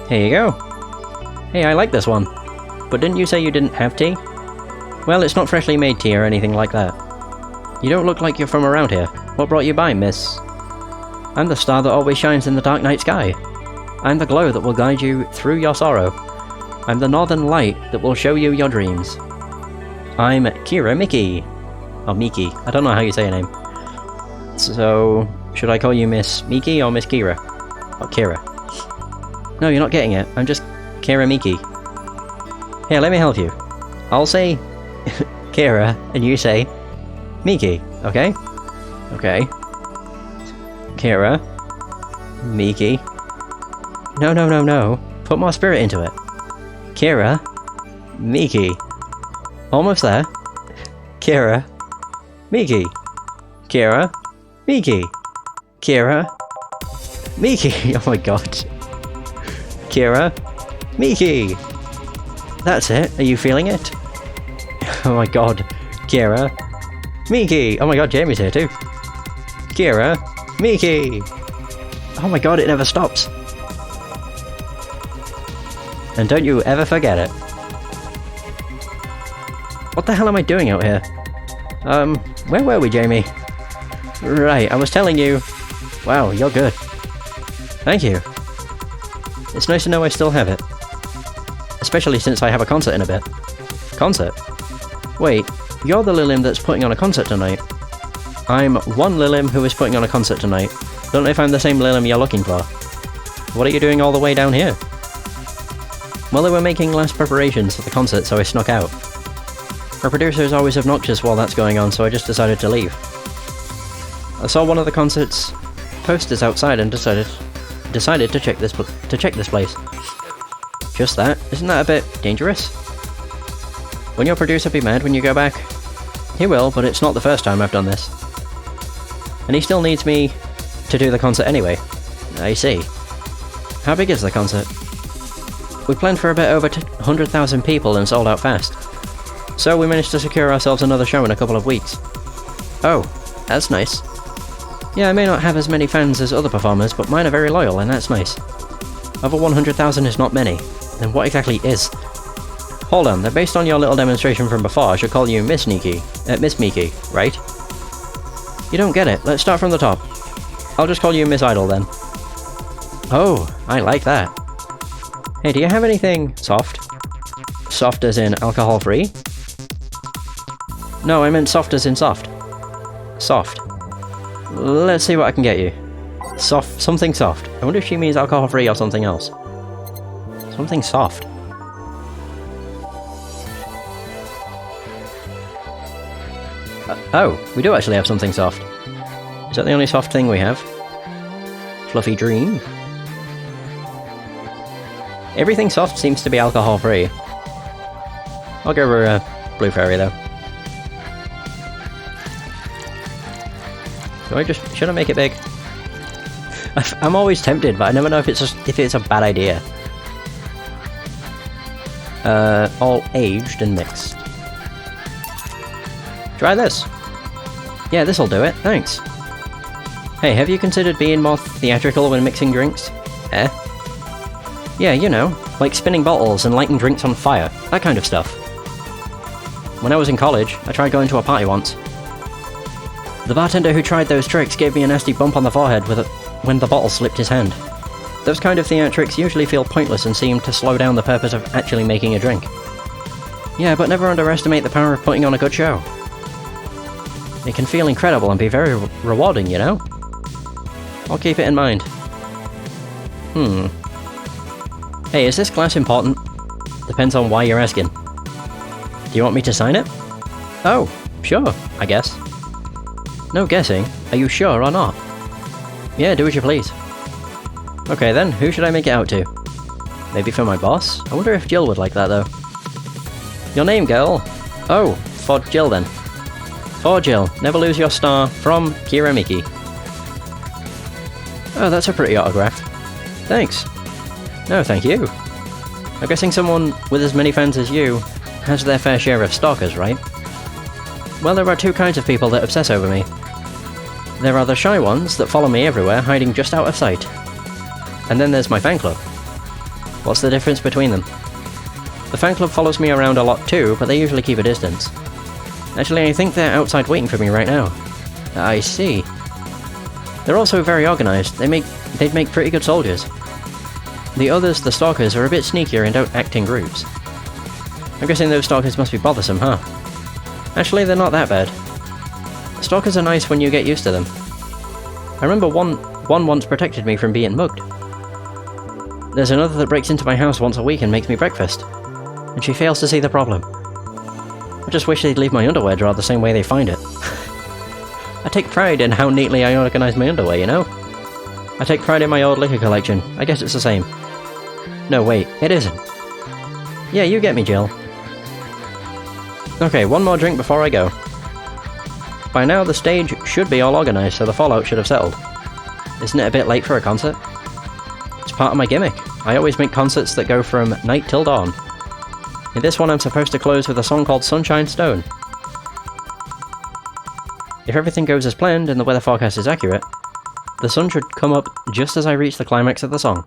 Here you go. Hey, I like this one. But didn't you say you didn't have tea? Well, it's not freshly made tea or anything like that. You don't look like you're from around here. What brought you by, miss? I'm the star that always shines in the dark night sky. I'm the glow that will guide you through your sorrow. I'm the northern light that will show you your dreams. I'm Kira Miki. Or Miki. I don't know how you say your name. So, should I call you Miss Miki or Miss Kira? Or Kira? No, you're not getting it. I'm just Kira Miki. Here, let me help you. I'll say Kira, and you say Miki, okay? Okay. Kira. Miki. No, no, no, no. Put more spirit into it. Kira. Miki. Almost there. Kira. Miki. Kira. Miki. Kira. Miki. Oh my god. Kira. Miki. That's it. Are you feeling it? Oh my god. Kira. Miki. Oh my god, Jamie's here too. Kira. Miki. Oh my god, it never stops. And don't you ever forget it. What the hell am I doing out here? Where were we, Jamie? Right, I was telling you... Wow, you're good. Thank you. It's nice to know I still have it. Especially since I have a concert in a bit. Concert? Wait, you're the Lilim that's putting on a concert tonight. I'm one Lilim who is putting on a concert tonight. Don't know if I'm the same Lilim you're looking for. What are you doing all the way down here? Well, they were making last preparations for the concert, so I snuck out. Our producer is always obnoxious while that's going on, so I just decided to leave. I saw one of the concert's posters outside and decided to check this place. Just that? Isn't that a bit dangerous? Won't your producer be mad when you go back? He will, but it's not the first time I've done this. And he still needs me to do the concert anyway. I see. How big is the concert? We planned for a bit over 100,000 people and sold out fast. So we managed to secure ourselves another show in a couple of weeks. Oh, that's nice. Yeah, I may not have as many fans as other performers, but mine are very loyal and that's nice. Over 100,000 is not many. Then what exactly is? Hold on, they're based on your little demonstration from before. I should call you Miss Miki, right? You don't get it. Let's start from the top. I'll just call you Miss Idol then. Oh, I like that. Hey, do you have anything soft? Soft as in alcohol-free? No, I meant soft as in soft. Soft. Let's see what I can get you. Soft, something soft. I wonder if she means alcohol-free or something else. Something soft. Oh, we do actually have something soft. Is that the only soft thing we have? Fluffy Dream? Everything soft seems to be alcohol-free. I'll give her a Blue Fairy though. Should I make it big? I'm always tempted, but I never know if it's a bad idea. All aged and mixed. Try this. Yeah, this'll do it, thanks. Hey, have you considered being more theatrical when mixing drinks? Eh? Yeah, you know, Like spinning bottles and lighting drinks on fire, that kind of stuff. When I was in college, I tried going to a party once. The bartender who tried those tricks gave me a nasty bump on the forehead when the bottle slipped his hand. Those kind of theatrics usually feel pointless and seem to slow down the purpose of actually making a drink. Yeah, but never underestimate the power of putting on a good show. It can feel incredible and be very rewarding, you know? I'll keep it in mind. Hey, is this glass important? Depends on why you're asking. Do you want me to sign it? Oh, sure, I guess. No guessing. Are you sure or not? Yeah, do as you please. Okay then, who should I make it out to? Maybe for my boss? I wonder if Jill would like that though. Your name, girl? Oh, for Jill then. For Jill, never lose your star, from Kira Miki. Oh, that's a pretty autograph. Thanks. No, thank you. I'm guessing someone with as many fans as you has their fair share of stalkers, right? Well, there are two kinds of people that obsess over me. There are the shy ones that follow me everywhere, hiding just out of sight. And then there's my fan club. What's the difference between them? The fan club follows me around a lot too, but they usually keep a distance. Actually, I think they're outside waiting for me right now. I see. They're also very organised. They'd make pretty good soldiers. The others, the stalkers, are a bit sneakier and don't act in groups. I'm guessing those stalkers must be bothersome, huh? Actually, they're not that bad. Stalkers are nice when you get used to them. I remember one once protected me from being mugged. There's another that breaks into my house once a week and makes me breakfast. And she fails to see the problem. I just wish they'd leave my underwear drawer the same way they find it. I take pride in how neatly I organise my underwear, you know? I take pride in my old liquor collection. I guess it's the same. No, wait, it isn't. Yeah, you get me, Jill. Okay, one more drink before I go. By now, the stage should be all organised, so the fallout should have settled. Isn't it a bit late for a concert? It's part of my gimmick. I always make concerts that go from night till dawn. In this one, I'm supposed to close with a song called Sunshine Stone. If everything goes as planned and the weather forecast is accurate, the sun should come up just as I reach the climax of the song.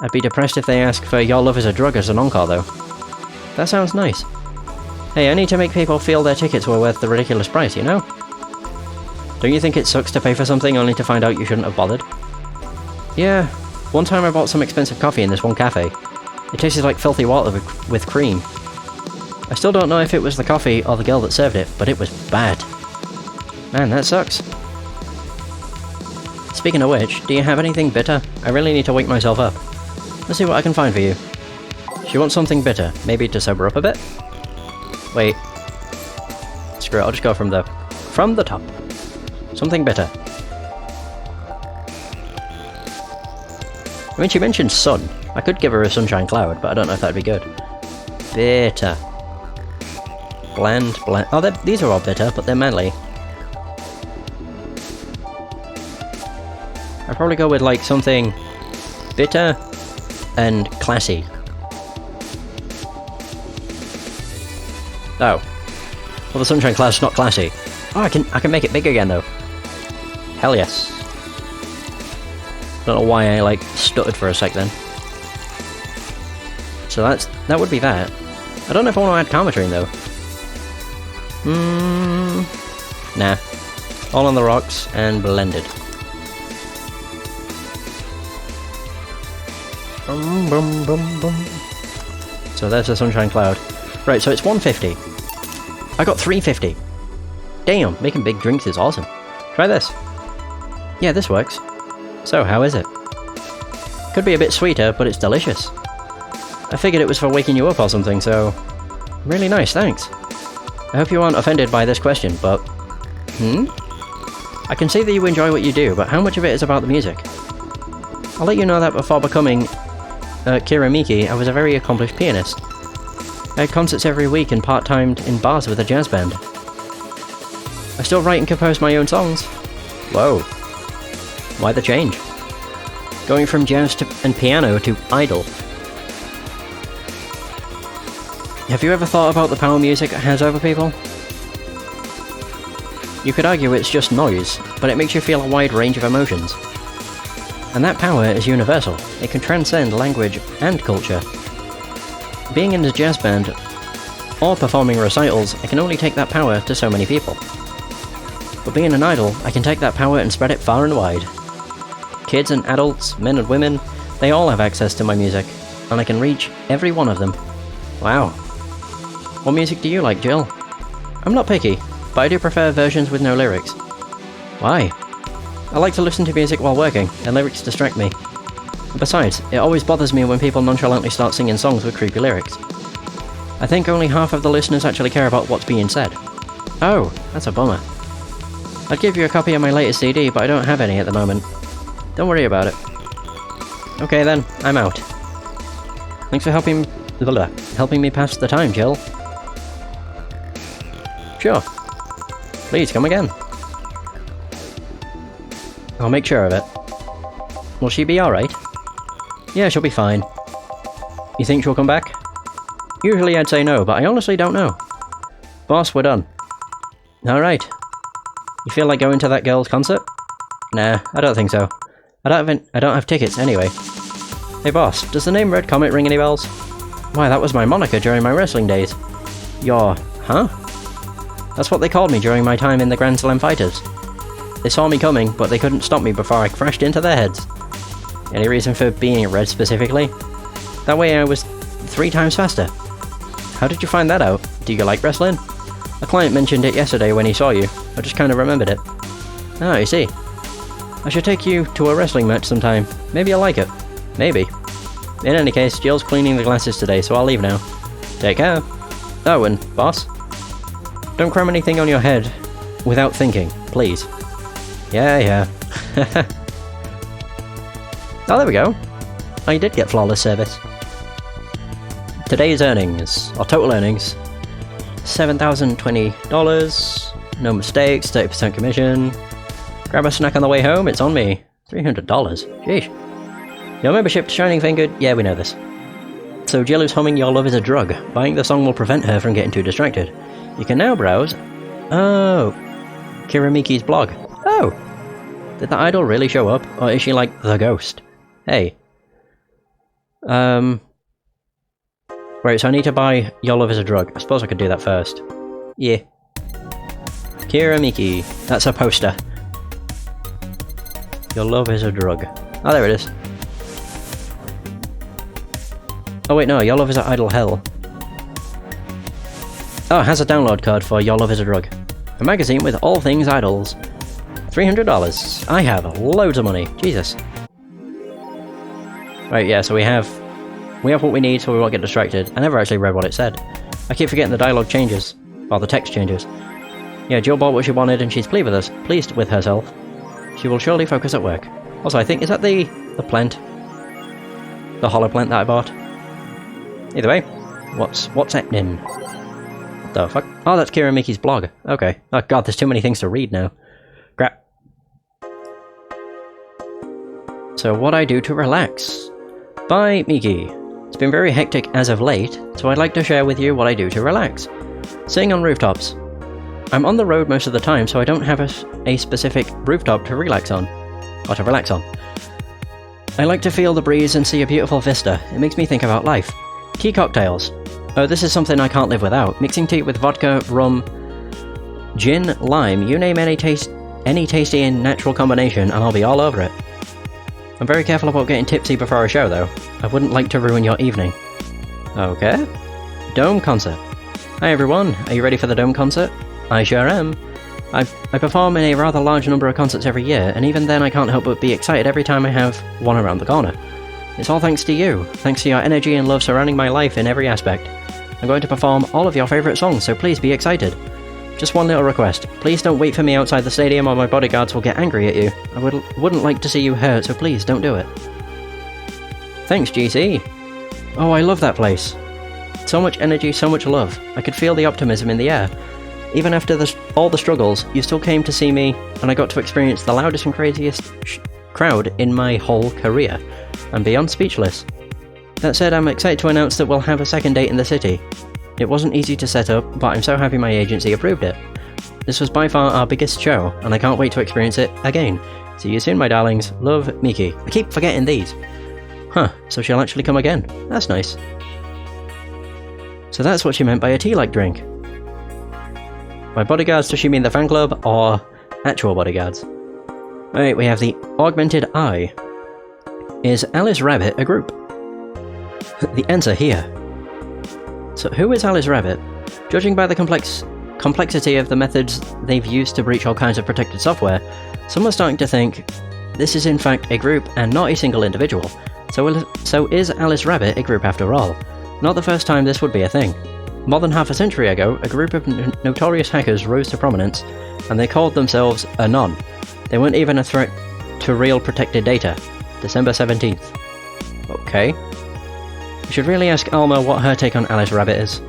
I'd be depressed if they ask for Your Love Is a Drug as an encore though. That sounds nice. Hey, I need to make people feel their tickets were worth the ridiculous price, you know? Don't you think it sucks to pay for something only to find out you shouldn't have bothered? Yeah, one time I bought some expensive coffee in this one cafe. It tasted like filthy water with cream. I still don't know if it was the coffee or the girl that served it, but it was bad. Man, that sucks. Speaking of which, do you have anything bitter? I really need to wake myself up. Let's see what I can find for you. She wants something bitter, maybe to sober up a bit? Wait. Screw it, I'll just go from the top. Something bitter. I mean, she mentioned sun. I could give her a sunshine cloud, but I don't know if that'd be good. Bitter. Bland. Oh, these are all bitter, but they're manly. I'd probably go with, like, something bitter and classy. Oh. Well, the sunshine cloud's not classy. Oh, I can make it big again, though. Hell yes. Don't know why I, like, stuttered for a sec then. So that would be that. I don't know if I want to add Karmatrin, though. Nah. All on the rocks and blended. So there's the sunshine cloud. Right, so it's 150. I got 350. Damn, making big drinks is awesome. Try this. Yeah, this works. So, how is it? Could be a bit sweeter, but it's delicious. I figured it was for waking you up or something, so... Really nice, thanks. I hope you aren't offended by this question, but... I can see that you enjoy what you do, but how much of it is about the music? I'll let you know that before becoming Kira Miki, I was a very accomplished pianist. I had concerts every week and part-timed in bars with a jazz band. I still write and compose my own songs. Whoa. Why the change? Going from jazz and piano to idol. Have you ever thought about the power music has over people? You could argue it's just noise, but it makes you feel a wide range of emotions. And that power is universal. It can transcend language and culture. Being in a jazz band or performing recitals, I can only take that power to so many people. But being an idol, I can take that power and spread it far and wide. Kids and adults, men and women, they all have access to my music, and I can reach every one of them. Wow. What music do you like, Jill? I'm not picky, but I do prefer versions with no lyrics. Why? I like to listen to music while working, and lyrics distract me. Besides, it always bothers me when people nonchalantly start singing songs with creepy lyrics. I think only half of the listeners actually care about what's being said. Oh, that's a bummer. I'd give you a copy of my latest CD, but I don't have any at the moment. Don't worry about it. Okay then, I'm out. Thanks for helping me pass the time, Jill. Sure. Please, come again. I'll make sure of it. Will she be alright? Yeah, she'll be fine. You think she'll come back? Usually I'd say no, but I honestly don't know. Boss, we're done. Alright. You feel like going to that girl's concert? Nah, I don't think so. I don't have tickets anyway. Hey boss, does the name Red Comet ring any bells? Why, that was my moniker during my wrestling days. Huh? That's what they called me during my time in the Grand Slam Fighters. They saw me coming, but they couldn't stop me before I crashed into their heads. Any reason for being red specifically? That way I was 3 times faster. How did you find that out? Do you like wrestling? A client mentioned it yesterday when he saw you. I just kind of remembered it. Ah, I see. I should take you to a wrestling match sometime. Maybe you'll like it. Maybe. In any case, Jill's cleaning the glasses today, so I'll leave now. Take care. Oh, and boss? Don't cram anything on your head without thinking, please. Yeah. Oh, there we go. I did get flawless service. Today's earnings, or total earnings, $7,020. No mistakes, 30% commission. Grab a snack on the way home, it's on me. $300. Sheesh. Your membership to Shining Fingered? Yeah, we know this. So Jill is humming Your Love Is a Drug. Buying the song will prevent her from getting too distracted. You can now browse... Oh. Kiramiki's blog. Oh! Did the idol really show up, or is she like the ghost? Hey. Right, so I need to buy Your Love Is a Drug. I suppose I could do that first. Yeah. Kiramiki. That's a poster. Your Love Is a Drug. Oh, there it is. Oh wait, no, Your Love Is a Idol Hell. Oh, it has a download code for Your Love Is a Drug. A magazine with all things idols. $300. I have loads of money. Jesus. Right, yeah, so we have what we need so we won't get distracted. I never actually read what it said. I keep forgetting the dialogue changes. Or the text changes. Yeah, Jill bought what she wanted and she's pleased with herself. She will surely focus at work. Also, I think, is that the plant? The hollow plant that I bought? Either way, what's happening? What the fuck? Oh, that's Kiramiki's blog. Okay. Oh god, there's too many things to read now. Crap. So, what I do to relax. By Miki. It's been very hectic as of late, so I'd like to share with you what I do to relax. Sitting on rooftops. I'm on the road most of the time, so I don't have a specific rooftop to relax on. Or to relax on. I like to feel the breeze and see a beautiful vista. It makes me think about life. Tea cocktails. Oh, this is something I can't live without. Mixing tea with vodka, rum, gin, lime, you name any tasty and natural combination and I'll be all over it. I'm very careful about getting tipsy before a show though. I wouldn't like to ruin your evening. Okay. Dome concert. Hi everyone, are you ready for the Dome concert? I sure am. I perform in a rather large number of concerts every year, and even then I can't help but be excited every time I have one around the corner. It's all thanks to you, thanks to your energy and love surrounding my life in every aspect. I'm going to perform all of your favourite songs, so please be excited. Just one little request, please don't wait for me outside the stadium or my bodyguards will get angry at you. I wouldn't like to see you hurt, so please don't do it. Thanks, GC. Oh, I love that place. So much energy, so much love. I could feel the optimism in the air. Even after all the struggles, you still came to see me, and I got to experience the loudest and craziest crowd in my whole career. I'm beyond speechless. That said, I'm excited to announce that we'll have a second date in the city. It wasn't easy to set up, but I'm so happy my agency approved it. This was by far our biggest show, and I can't wait to experience it again. See you soon, my darlings. Love, Miki. I keep forgetting these. Huh, so she'll actually come again. That's nice. So that's what she meant by a tea-like drink. By bodyguards, does she mean the fan club, or actual bodyguards? Alright, we have the Augmented Eye. Is Alice Rabbit a group? The answer here. So who is Alice Rabbit? Judging by the complexity of the methods they've used to breach all kinds of protected software, some are starting to think this is in fact a group and not a single individual. So is Alice Rabbit a group after all? Not the first time this would be a thing. More than half a century ago, a group of notorious hackers rose to prominence, and they called themselves Anon. They weren't even a threat to real protected data. December 17th. Okay. We should really ask Alma what her take on Alice Rabbit is.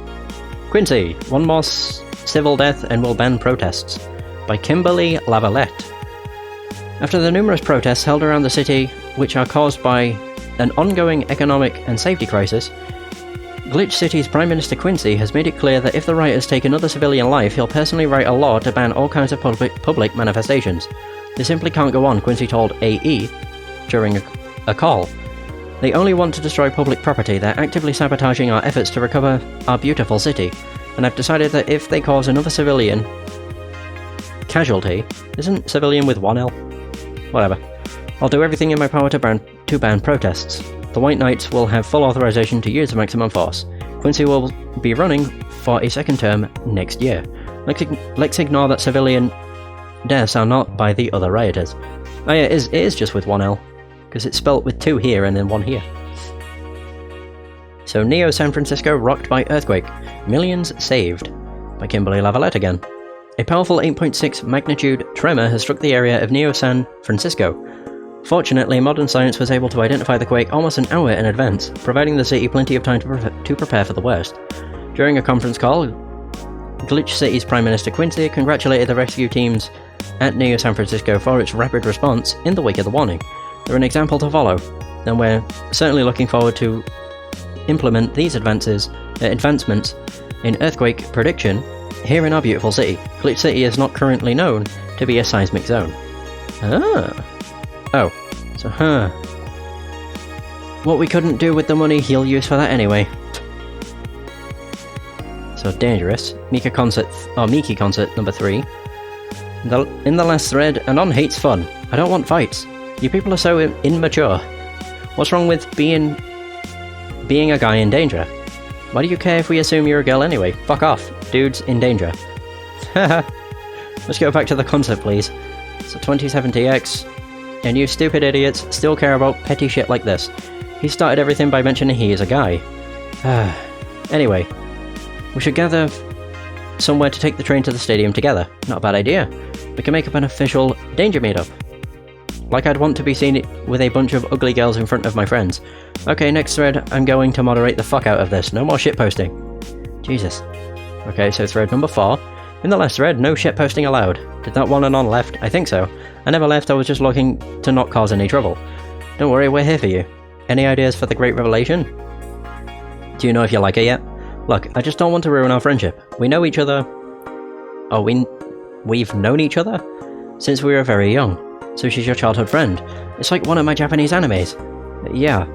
Quincy, one more civil death and will ban protests. By Kimberly Lavalette. After the numerous protests held around the city, which are caused by an ongoing economic and safety crisis, Glitch City's Prime Minister Quincy has made it clear that if the rioters take another civilian life, he'll personally write a law to ban all kinds of public manifestations. They simply can't go on, Quincy told AE during a call. They only want to destroy public property. They're actively sabotaging our efforts to recover our beautiful city, and I've decided that if they cause another civilian casualty, isn't civilian with one L? Whatever. I'll do everything in my power to ban protests. The White Knights will have full authorization to use the maximum force. Quincy will be running for a second term next year. Let's ignore that civilian deaths are not by the other rioters. Oh yeah, it is just with one L, because it's spelt with two here and then one here. So Neo San Francisco rocked by earthquake. Millions saved. By Kimberly Lavalette again. A powerful 8.6 magnitude tremor has struck the area of Neo San Francisco. Fortunately, modern science was able to identify the quake almost an hour in advance, providing the city plenty of time to prepare for the worst. During a conference call, Glitch City's Prime Minister Quincy congratulated the rescue teams at Neo San Francisco for its rapid response in the wake of the warning. They're an example to follow, and we're certainly looking forward to implement these advancements in earthquake prediction here in our beautiful city. Glitch City is not currently known to be a seismic zone. Oh, so what we couldn't do with the money, he'll use for that anyway. So dangerous. Miki concert number 3. In the last thread, Anon hates fun. I don't want fights. You people are so immature. What's wrong with being a guy in danger? Why do you care if we assume you're a girl anyway? Fuck off. Dude's in danger. Haha. Let's go back to the concept, please. So 2070X. And you stupid idiots still care about petty shit like this. He started everything by mentioning he is a guy. Anyway, we should gather somewhere to take the train to the stadium together. Not a bad idea. We can make up an official danger meetup. Like I'd want to be seen with a bunch of ugly girls in front of my friends. Okay, next thread, I'm going to moderate the fuck out of this. No more shitposting. Jesus. Okay, so thread number 4. In the last thread, no shitposting allowed. Did that one Anon left? I think so. I never left, I was just looking to not cause any trouble. Don't worry, we're here for you. Any ideas for the Great Revelation? Do you know if you like it yet? Look, I just don't want to ruin our friendship. We know each other... Oh, we've known each other? Since we were very young. So she's your childhood friend. It's like one of my Japanese animes. Yeah.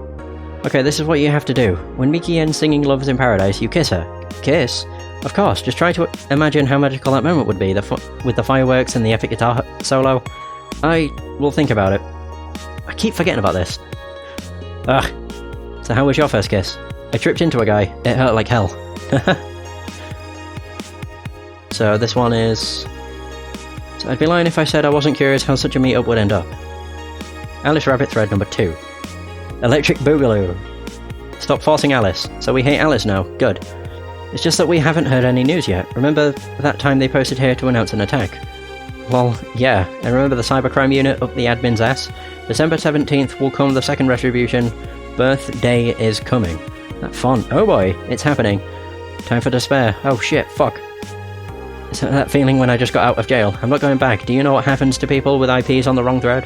Okay, this is what you have to do. When Miki ends singing Love's in Paradise, you kiss her. Kiss? Of course, just try to imagine how magical that moment would be, with the fireworks and the epic guitar solo. I will think about it. I keep forgetting about this. Ugh. So how was your first kiss? I tripped into a guy. It hurt like hell. So this one is... So I'd be lying if I said I wasn't curious how such a meetup would end up. Alice Rabbit thread number 2. Electric Boogaloo. Stop forcing Alice. So we hate Alice now. Good. It's just that we haven't heard any news yet. Remember that time they posted here to announce an attack? Well, yeah, and remember the cybercrime unit up the admin's ass? December 17th will come the second retribution. Birthday is coming. That font. Oh boy, it's happening. Time for despair. Oh shit, fuck. Is that feeling when I just got out of jail? I'm not going back. Do you know what happens to people with IPs on the wrong thread?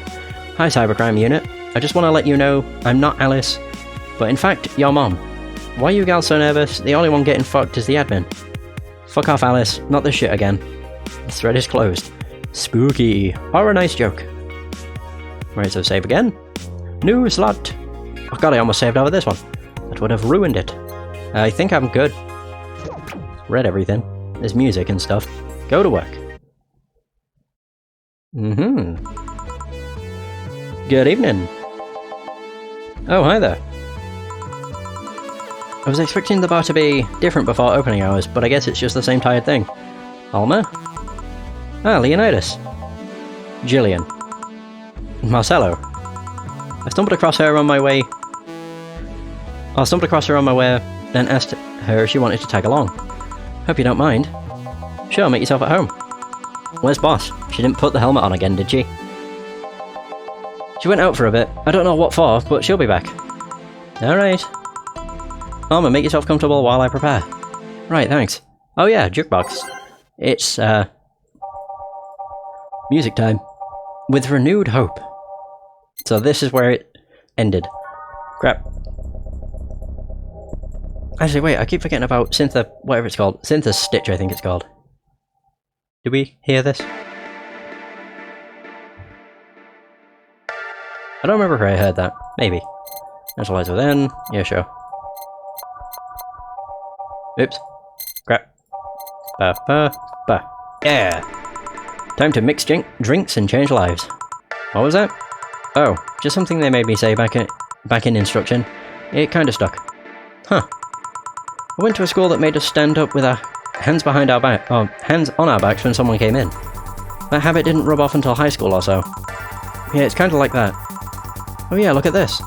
Hi cybercrime unit. I just want to let you know I'm not Alice, but in fact, your mom. Why are you gals so nervous? The only one getting fucked is the admin. Fuck off, Alice. Not this shit again. The thread is closed. Spooky. Or a nice joke. Right, so save again. New slot. Oh god, I almost saved over this one. That would have ruined it. I think I'm good. Read everything. There's music and stuff. Go to work. Good evening. Oh, hi there. I was expecting the bar to be different before opening hours, but I guess it's just the same tired thing. Alma? Ah, Leonidas. Jillian. Marcello. I stumbled across her on my way, then asked her if she wanted to tag along. Hope you don't mind. Sure, make yourself at home. Where's Boss? She didn't put the helmet on again, did she? She went out for a bit. I don't know what for, but she'll be back. Alright. Alma, make yourself comfortable while I prepare. Right, thanks. Oh yeah, jukebox. It's, music time. With renewed hope. So this is where it ended. Crap. Actually, wait, I keep forgetting about whatever it's called. Syntha Stitch, I think it's called. Did we hear this? I don't remember if I heard that. Maybe. Naturalize within. Yeah, sure. Oops. Crap. Yeah! Time to mix drinks and change lives. What was that? Oh, just something they made me say back in instruction. It kinda stuck. Huh. I went to a school that made us stand up with our hands behind our back, or hands on our backs when someone came in. That habit didn't rub off until high school or so. Yeah, it's kinda like that. Oh yeah, look at this.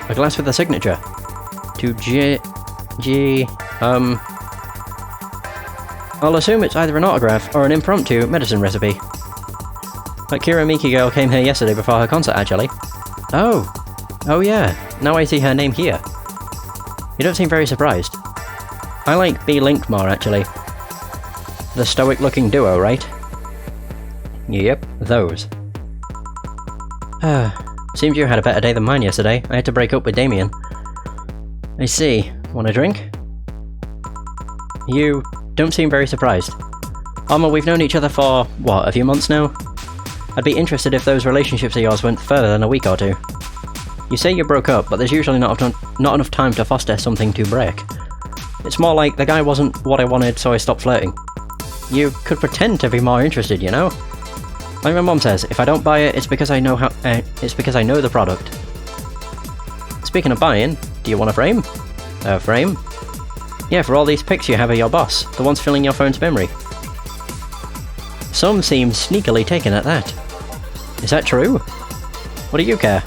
A glass with a signature. To I'll assume it's either an autograph or an impromptu medicine recipe. That Kira Miki girl came here yesterday before her concert, actually. Oh. Oh yeah, now I see her name here. You don't seem very surprised. I like B-Link more, actually. The stoic-looking duo, right? Yep, those. Seems you had a better day than mine yesterday. I had to break up with Damien. I see. Want a drink? You don't seem very surprised. Alma, we've known each other for, what, a few months now? I'd be interested if those relationships of yours went further than a week or two. You say you broke up, but there's usually not enough time to foster something to break. It's more like the guy wasn't what I wanted, so I stopped flirting. You could pretend to be more interested, you know? Like my mom says, if I don't buy it, it's because I know the product. Speaking of buying, do you want a frame? A frame? Yeah, for all these pics you have of your boss, the ones filling your phone's memory. Some seem sneakily taken at that. Is that true? What do you care?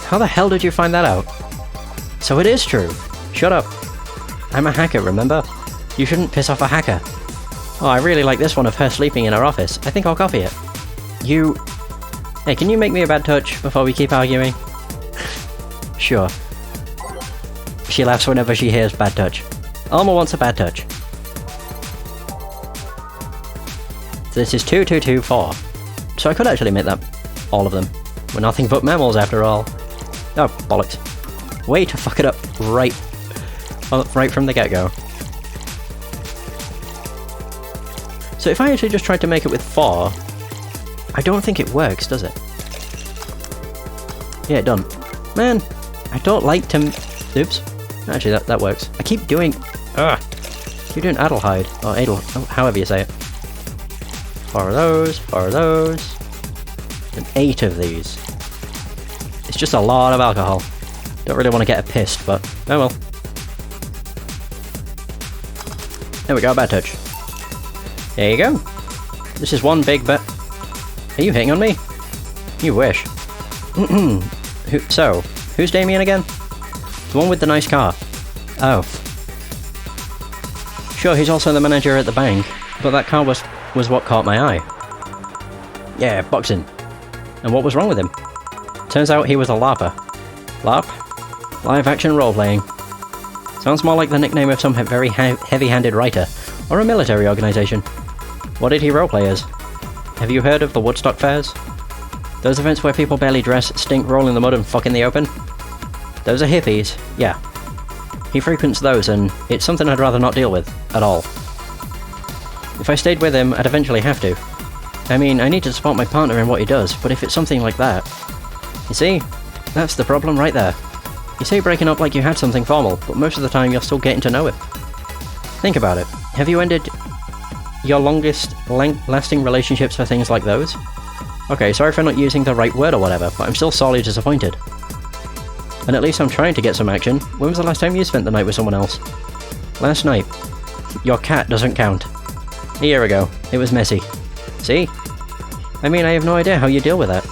How the hell did you find that out? So it is true. Shut up. I'm a hacker, remember? You shouldn't piss off a hacker. Oh, I really like this one of her sleeping in her office. I think I'll copy it. You... Hey, can you make me a bad touch before we keep arguing? Sure. She laughs whenever she hears bad touch. Alma wants a bad touch. So this is 2224. So I could actually make that all of them. We're nothing but mammals after all. Oh, bollocks. Way to fuck it up right from the get-go. So if I actually just tried to make it with 4, I don't think it works, does it? Yeah, done. Man, I don't like to... Oops. Actually, that works. I keep doing... Ugh. Keep doing Adelheid, or Adel... however you say it. 4 of those, 4 of those... and 8 of these. It's just a lot of alcohol. Don't really want to get her pissed, but oh well. There we go, bad touch. There you go. This is one big bet. Are you hitting on me? You wish. So, who's Damien again? The one with the nice car. Oh. Sure, he's also the manager at the bank, but that car was what caught my eye. Yeah, boxing. And what was wrong with him? Turns out he was a LARPer. LARP? Live action role-playing. Sounds more like the nickname of some very heavy-handed writer, or a military organisation. What did he roleplay as? Have you heard of the Woodstock fairs? Those events where people barely dress, stink, roll in the mud and fuck in the open? Those are hippies, yeah. He frequents those and it's something I'd rather not deal with, at all. If I stayed with him, I'd eventually have to. I mean, I need to support my partner in what he does, but if it's something like that... You see? That's the problem right there. You say breaking up like you had something formal, but most of the time you're still getting to know him. Think about it. Have you ended your longest lasting relationships for things like those? Okay, sorry for not using the right word or whatever, but I'm still sorely disappointed. And at least I'm trying to get some action. When was the last time you spent the night with someone else? Last night. Your cat doesn't count. A year ago. It was messy. See? I mean, I have no idea how you deal with that.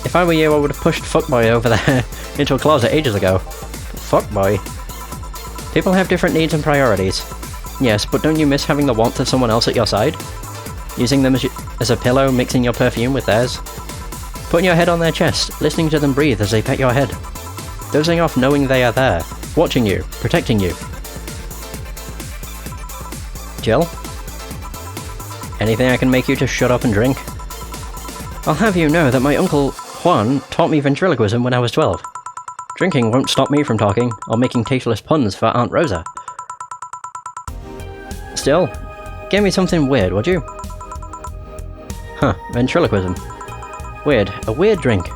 If I were you, I would have pushed fuckboy over there into a closet ages ago. Fuckboy? People have different needs and priorities. Yes, but don't you miss having the warmth of someone else at your side? Using them as a pillow, mixing your perfume with theirs? Putting your head on their chest, listening to them breathe as they pet your head. Dozing off knowing they are there, watching you, protecting you. Jill? Anything I can make you to shut up and drink? I'll have you know that my uncle Juan taught me ventriloquism when I was 12. Drinking won't stop me from talking, or making tasteless puns for Aunt Rosa. Still, give me something weird, would you? Huh, ventriloquism. Weird. A weird drink.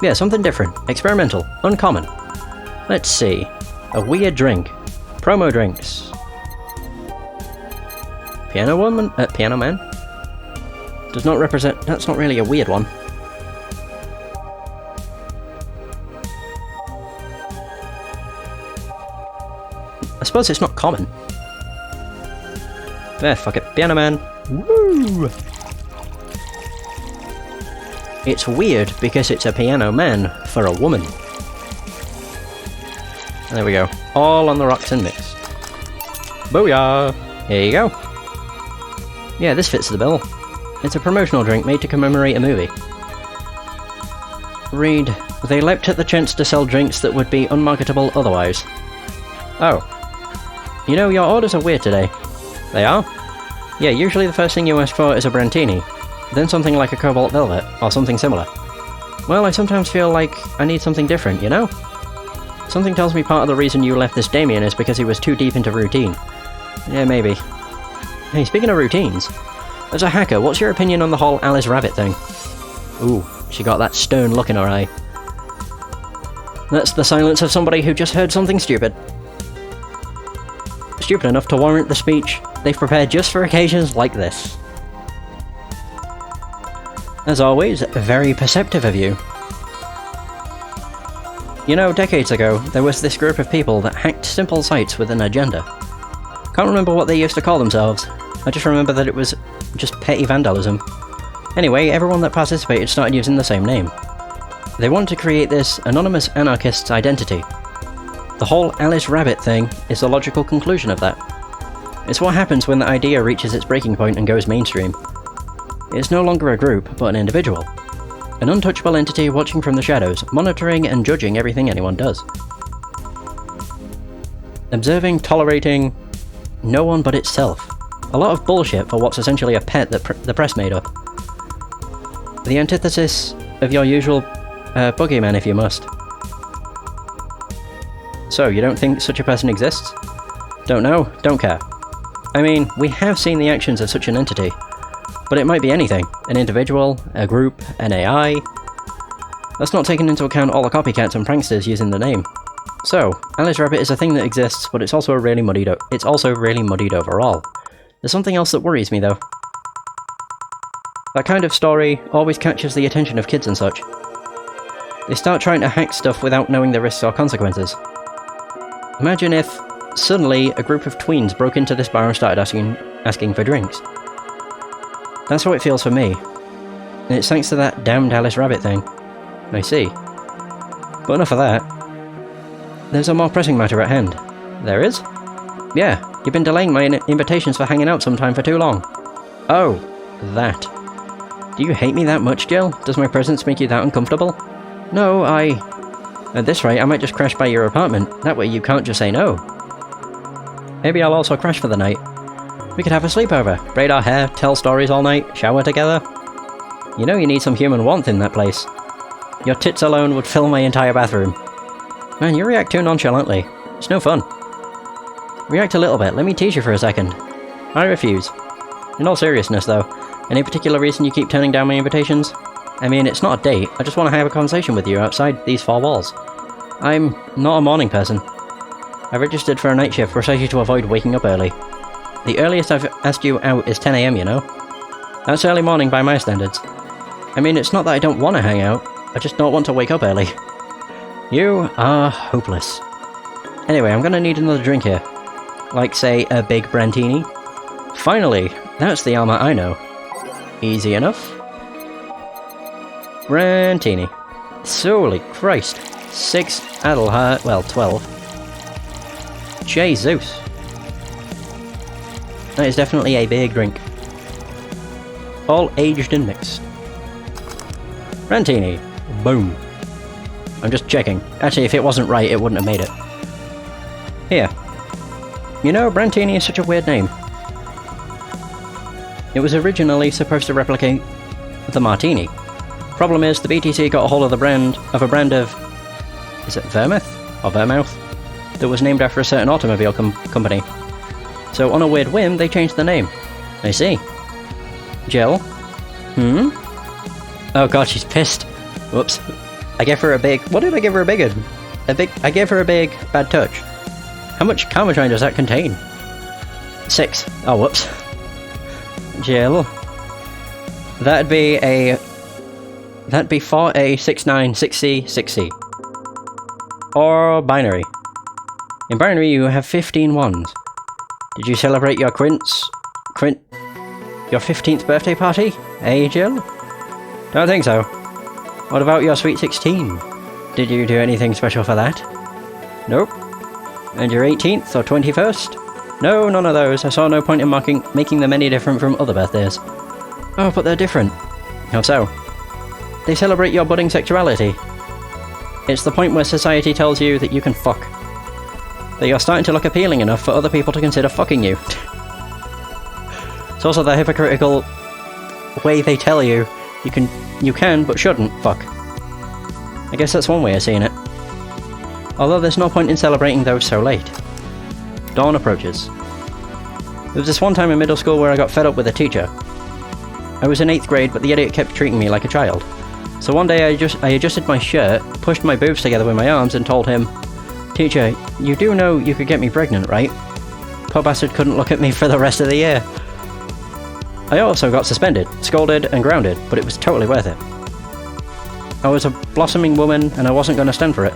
Yeah, something different. Experimental. Uncommon. Let's see. A weird drink. Promo drinks. Piano woman? Piano man? Does not represent... That's not really a weird one. I suppose it's not common. There, fuck it. Piano man. Woo! It's weird because it's a piano man for a woman. There we go. All on the rocks and mixed. Booyah! Here you go. Yeah, this fits the bill. It's a promotional drink made to commemorate a movie. Read, they leapt at the chance to sell drinks that would be unmarketable otherwise. Oh. You know, your orders are weird today. They are? Yeah, usually the first thing you ask for is a Brantini, then something like a Cobalt Velvet, or something similar. Well, I sometimes feel like I need something different, you know? Something tells me part of the reason you left this Damien is because he was too deep into routine. Yeah, maybe. Hey, speaking of routines, as a hacker, what's your opinion on the whole Alice Rabbit thing? Ooh, she got that stern look in her eye. That's the silence of somebody who just heard something stupid. Stupid enough to warrant the speech they've prepared just for occasions like this. As always, very perceptive of you. You know, decades ago, there was this group of people that hacked simple sites with an agenda. Can't remember what they used to call themselves. I just remember that it was just petty vandalism. Anyway, everyone that participated started using the same name. They wanted to create this anonymous anarchist's identity. The whole Alice Rabbit thing is the logical conclusion of that. It's what happens when the idea reaches its breaking point and goes mainstream. It's no longer a group, but an individual. An untouchable entity watching from the shadows, monitoring and judging everything anyone does. Observing, tolerating no one but itself. A lot of bullshit for what's essentially a pet that the press made up. The antithesis of your usual boogeyman if you must. So, you don't think such a person exists? Don't know? Don't care. I mean, we have seen the actions of such an entity. But it might be anything. An individual, a group, an AI. That's not taking into account all the copycats and pranksters using the name. So, Alice Rabbit is a thing that exists, but it's also really muddied overall. There's something else that worries me though. That kind of story always catches the attention of kids and such. They start trying to hack stuff without knowing the risks or consequences. Imagine if, suddenly, a group of tweens broke into this bar and started asking for drinks. That's how it feels for me. And it's thanks to that damned Alice Rabbit thing. I see. But enough of that. There's a more pressing matter at hand. There is? Yeah, you've been delaying my invitations for hanging out sometime for too long. Oh, that. Do you hate me that much, Jill? Does my presence make you that uncomfortable? No, At this rate, I might just crash by your apartment. That way you can't just say no. Maybe I'll also crash for the night. We could have a sleepover, braid our hair, tell stories all night, shower together. You know you need some human warmth in that place. Your tits alone would fill my entire bathroom. Man, you react too nonchalantly. It's no fun. React a little bit, let me tease you for a second. I refuse. In all seriousness though, any particular reason you keep turning down my invitations? I mean, it's not a date. I just want to have a conversation with you outside these four walls. I'm not a morning person. I registered for a night shift precisely to avoid waking up early. The earliest I've asked you out is 10 AM, you know? That's early morning by my standards. I mean, it's not that I don't want to hang out, I just don't want to wake up early. You are hopeless. Anyway, I'm gonna need another drink here. Like, say, a big Brantini. Finally, that's the Alma I know. Easy enough. Brantini. Holy Christ. 6 Adelhart, well, 12. Jesus. That is definitely a big drink. All aged and mixed. Brantini. Boom. I'm just checking. Actually, if it wasn't right, it wouldn't have made it. Here. You know, Brantini is such a weird name. It was originally supposed to replicate the Martini. Problem is, the BTC got a hold of a brand of... Is it Vermouth? Or Vermouth? That was named after a certain automobile company. So on a weird whim, they changed the name. I see. Jill? Oh god, she's pissed. Whoops. I gave her a big... What did I give her a big one? I gave her a big bad touch. How much Calmatrine does that contain? 6. Oh, whoops. Jill. That'd be 4A, 69, 6C, 6C. Or binary. In binary, you have 15 ones. Did you celebrate your your 15th birthday party? Eh, Jill? Don't think so. What about your sweet 16? Did you do anything special for that? Nope. And your 18th or 21st? No, none of those. I saw no point in making them any different from other birthdays. Oh, but they're different. How so? They celebrate your budding sexuality. It's the point where society tells you that you can fuck. That you're starting to look appealing enough for other people to consider fucking you. It's also the hypocritical way they tell you you can but shouldn't fuck. I guess that's one way of seeing it. Although there's no point in celebrating those so late. Dawn approaches. There was this one time in middle school where I got fed up with a teacher. I was in 8th grade, but the idiot kept treating me like a child. So one day I adjusted my shirt, pushed my boobs together with my arms and told him, "Teacher, you do know you could get me pregnant, right?" Poor bastard couldn't look at me for the rest of the year. I also got suspended, scolded and grounded, but it was totally worth it. I was a blossoming woman and I wasn't going to stand for it.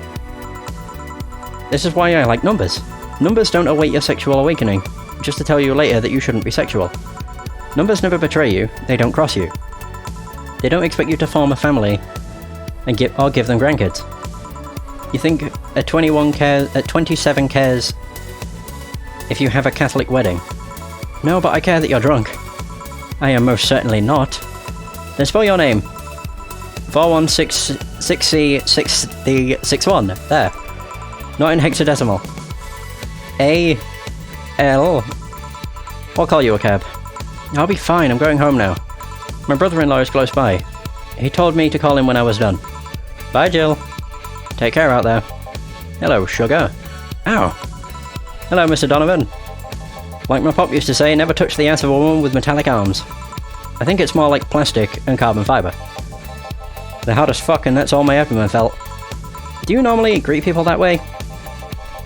This is why I like numbers. Numbers don't await your sexual awakening, just to tell you later that you shouldn't be sexual. Numbers never betray you, they don't cross you. They don't expect you to form a family and give them grandkids. You think at 27 cares if you have a Catholic wedding? No, but I care that you're drunk. I am most certainly not. Then spell your name. 4166C6D61. There. Not in hexadecimal. A-L. I'll call you a cab. I'll be fine, I'm going home now. My brother-in-law is close by. He told me to call him when I was done. Bye, Jill. Take care out there. Hello, sugar. Ow. Hello, Mr. Donovan. Like my pop used to say, never touch the ass of a woman with metallic arms. I think it's more like plastic and carbon fibre. They're hard as fuck and that's all my abdomen felt. Do you normally greet people that way?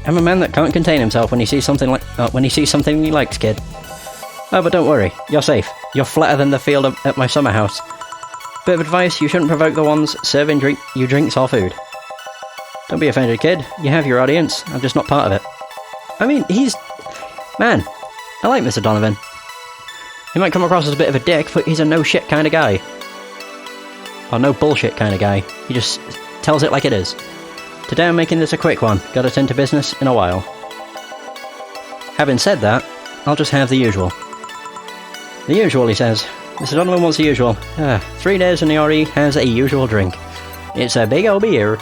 I'm a man that can't contain himself when he sees something he likes, kid. Oh, but don't worry, you're safe. You're flatter than the field at my summer house. Bit of advice, you shouldn't provoke the ones serving you drinks or food. Don't be offended, kid. You have your audience. I'm just not part of it. I mean, man, I like Mr. Donovan. He might come across as a bit of a dick, but he's a no-shit kind of guy. Or no bullshit kind of guy. He just tells it like it is. Today I'm making this a quick one. Gotta tend to business in a while. Having said that, I'll just have the usual. The usual, he says. Mr. Donovan wants the usual. 3 days and he already has a usual drink. It's a big old beer.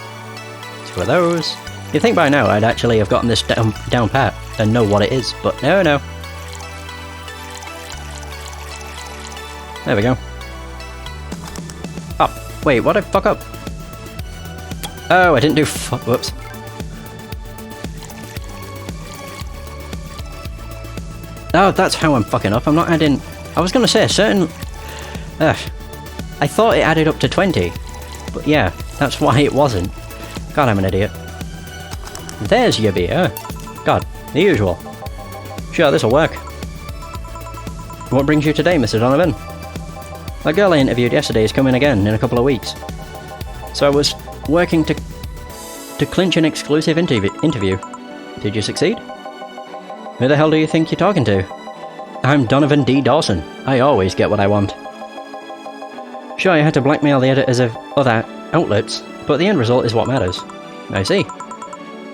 It's one of those. You'd think by now I'd actually have gotten this down pat and know what it is, but no. There we go. Oh, wait, what did I fuck up? Oh, I didn't do whoops. Oh, that's how I'm fucking up. I'm not adding... I was gonna say a certain... I thought it added up to 20. But yeah, that's why it wasn't. God, I'm an idiot. There's your beer. God, the usual. Sure, this'll work. What brings you today, Mr. Donovan? That girl I interviewed yesterday is coming again in a couple of weeks. So I was working to clinch an exclusive interview. Did you succeed? Who the hell do you think you're talking to? I'm Donovan D. Dawson. I always get what I want. Sure, I had to blackmail the editors of other outlets, but the end result is what matters. I see.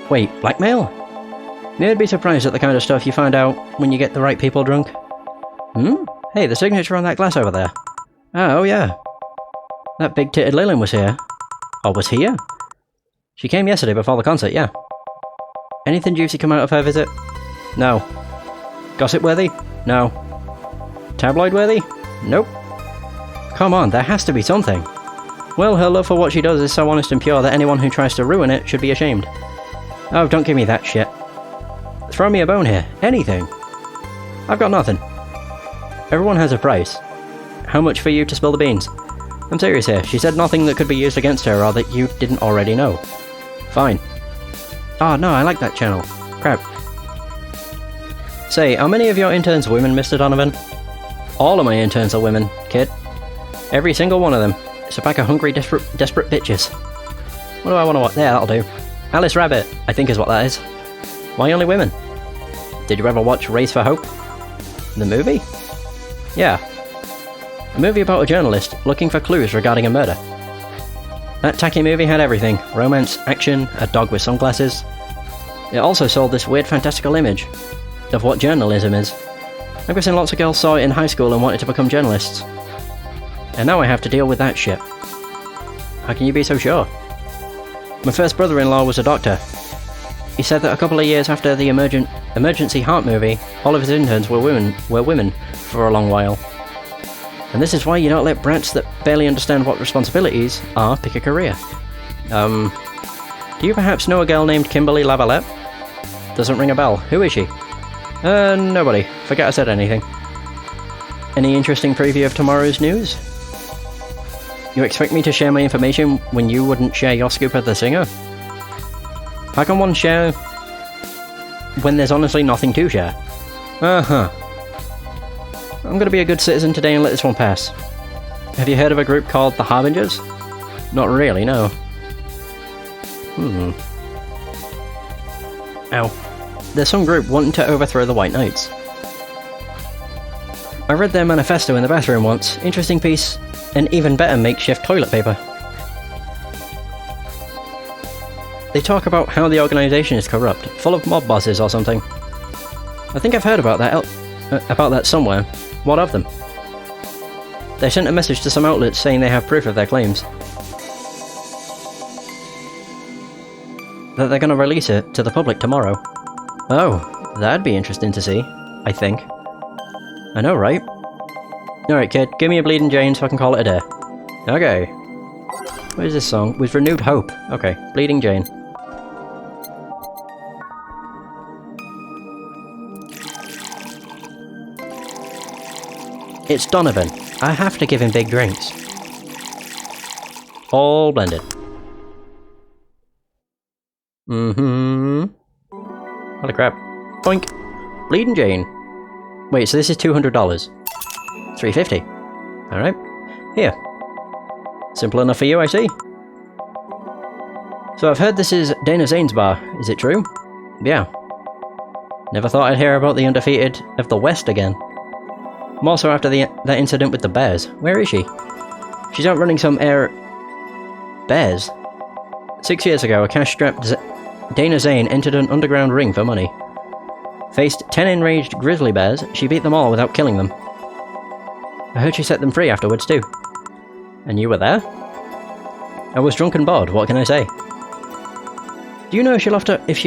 Wait, blackmail? You'd be surprised at the kind of stuff you find out when you get the right people drunk. Hey, the signature on that glass over there. Oh, yeah. That big-titted Lillian was here. Or was here? She came yesterday before the concert, yeah. Anything juicy come out of her visit? No. Gossip-worthy? No. Tabloid-worthy? Nope. Come on, there has to be something. Well, her love for what she does is so honest and pure that anyone who tries to ruin it should be ashamed. Oh, don't give me that shit. Throw me a bone here. Anything. I've got nothing. Everyone has a price. How much for you to spill the beans? I'm serious here. She said nothing that could be used against her or that you didn't already know. Fine. Oh, no, I like that channel. Crap. Say, are many of your interns women, Mr. Donovan? All of my interns are women, kid. Every single one of them. It's a pack of hungry, desperate bitches. What do I want to watch? There, that'll do. Alice Rabbit, I think is what that is. Why only women? Did you ever watch Race for Hope? The movie? Yeah. A movie about a journalist looking for clues regarding a murder. That tacky movie had everything. Romance, action, a dog with sunglasses. It also sold this weird fantastical image of what journalism is. I'm guessing lots of girls saw it in high school and wanted to become journalists. And now I have to deal with that shit. How can you be so sure? My first brother-in-law was a doctor. He said that a couple of years after the emergency heart movie, all of his interns were women for a long while. And this is why you don't let brats that barely understand what responsibilities are pick a career. Do you perhaps know a girl named Kimberly Lavalette? Doesn't ring a bell. Who is she? Nobody. Forget I said anything. Any interesting preview of tomorrow's news? You expect me to share my information when you wouldn't share your scoop of the singer? How can one share when there's honestly nothing to share? Uh-huh. I'm gonna be a good citizen today and let this one pass. Have you heard of a group called the Harbingers? Not really, no. Ow. There's some group wanting to overthrow the White Knights. I read their manifesto in the bathroom once. Interesting piece, and even better makeshift toilet paper. They talk about how the organisation is corrupt, full of mob bosses or something. I think I've heard about that somewhere. What of them? They sent a message to some outlets saying they have proof of their claims. That they're going to release it to the public tomorrow. Oh, that'd be interesting to see, I think. I know, right? Alright, kid, give me a Bleeding Jane so I can call it a day. Okay. What is this song? With renewed hope. Okay, Bleeding Jane. It's Donovan. I have to give him big drinks. All blended. Holy crap. Boink. Bleeding Jane. Wait, so this is $200. $350. Alright. Here. Simple enough for you, I see. So I've heard this is Dana Zane's bar. Is it true? Yeah. Never thought I'd hear about the undefeated of the West again. More so after that incident with the bears. Where is she? She's out running some bears. 6 years ago, a cash-strapped Dana Zane entered an underground ring for money. Faced 10 enraged grizzly bears, she beat them all without killing them. I heard she set them free afterwards too. And you were there? I was drunk and bored, what can I say? Do you know if she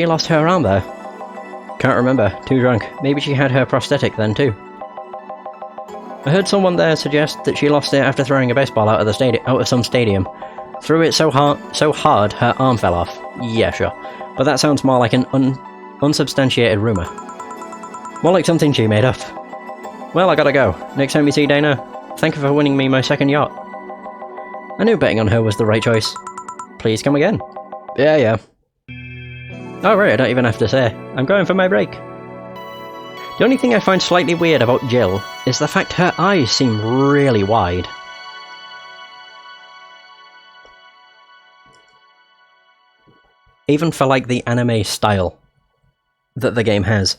lost her arm there? Can't remember, too drunk. Maybe she had her prosthetic then too. I heard someone there suggest that she lost it after throwing a baseball out of some stadium. Threw it so hard her arm fell off. Yeah, sure. But that sounds more like an unsubstantiated rumour. More like something she made up. Well, I gotta go. Next time you see Dana, thank her for winning me my second yacht. I knew betting on her was the right choice. Please come again. Yeah. Oh right, I don't even have to say. I'm going for my break. The only thing I find slightly weird about Jill is the fact her eyes seem really wide. Even for like the anime style that the game has.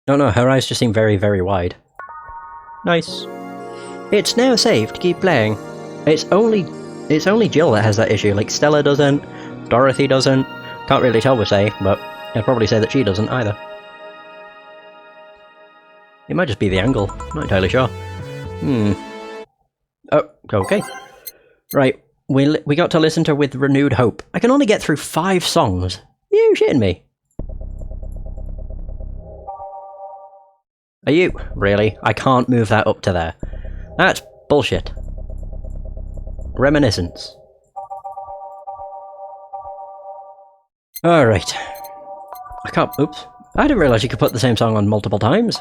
No, her eyes just seem very, very wide. Nice. It's now safe to keep playing. It's only Jill that has that issue. Like Stella doesn't, Dorothy doesn't. Can't really tell with Say, but I'd probably say that she doesn't either. It might just be the angle. Not entirely sure. Oh, okay. Right, we got to listen to With Renewed Hope. I can only get through 5 songs. You shitting me? Are you? Really? I can't move that up to there. That's bullshit. Reminiscence. Alright. I can't... Oops. I didn't realise you could put the same song on multiple times.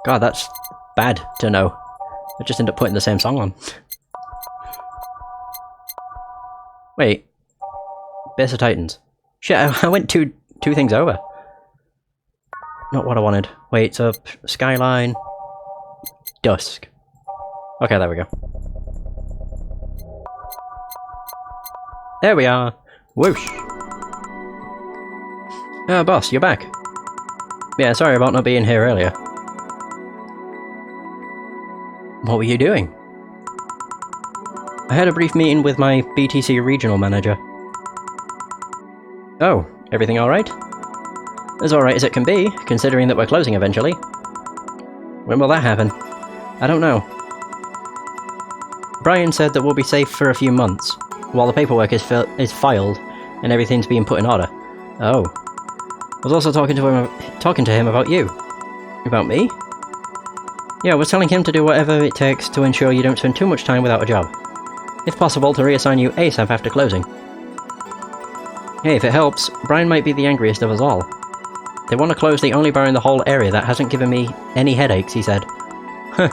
God, that's bad to know. I just end up putting the same song on. Wait. Base of Titans. Shit, I went two things over. Not what I wanted. Wait, so Skyline... Dusk. Okay, there we go. There we are! Whoosh! Ah, boss, you're back. Yeah, sorry about not being here earlier. What were you doing? I had a brief meeting with my BTC regional manager. Oh, everything alright? As alright as it can be, considering that we're closing eventually. When will that happen? I don't know. Brian said that we'll be safe for a few months, while the paperwork is filed and everything's being put in order. Oh. I was also talking to him about you. About me? Yeah, I was telling him to do whatever it takes to ensure you don't spend too much time without a job. If possible, to reassign you ASAP after closing. Hey, if it helps, Brian might be the angriest of us all. They want to close the only bar in the whole area that hasn't given me any headaches, he said. Huh.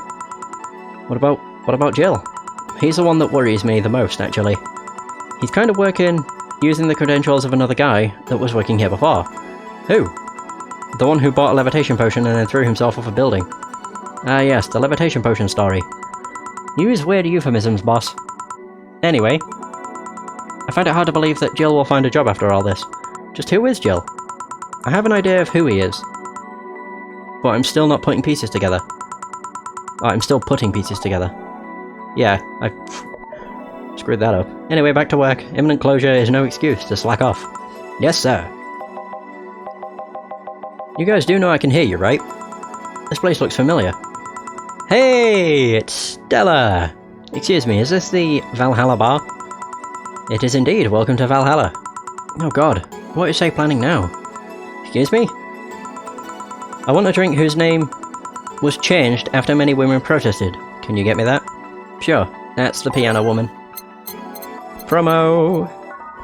What about Jill? He's the one that worries me the most, actually. He's kind of working using the credentials of another guy that was working here before. Who? The one who bought a levitation potion and then threw himself off a building. Ah yes, the levitation potion story. Use weird euphemisms, boss. Anyway, I find it hard to believe that Jill will find a job after all this. Just who is Jill? I have an idea of who he is, but I'm still not putting pieces together. Oh, I'm still putting pieces together. Yeah, I screwed that up. Anyway, back to work. Imminent closure is no excuse to slack off. Yes, sir. You guys do know I can hear you, right? This place looks familiar. Hey, it's Stella! Excuse me, is this the Valhalla bar? It is indeed. Welcome to Valhalla. Oh god, what is Say planning now? Excuse me? I want a drink whose name was changed after many women protested. Can you get me that? Sure, that's the piano woman. Promo!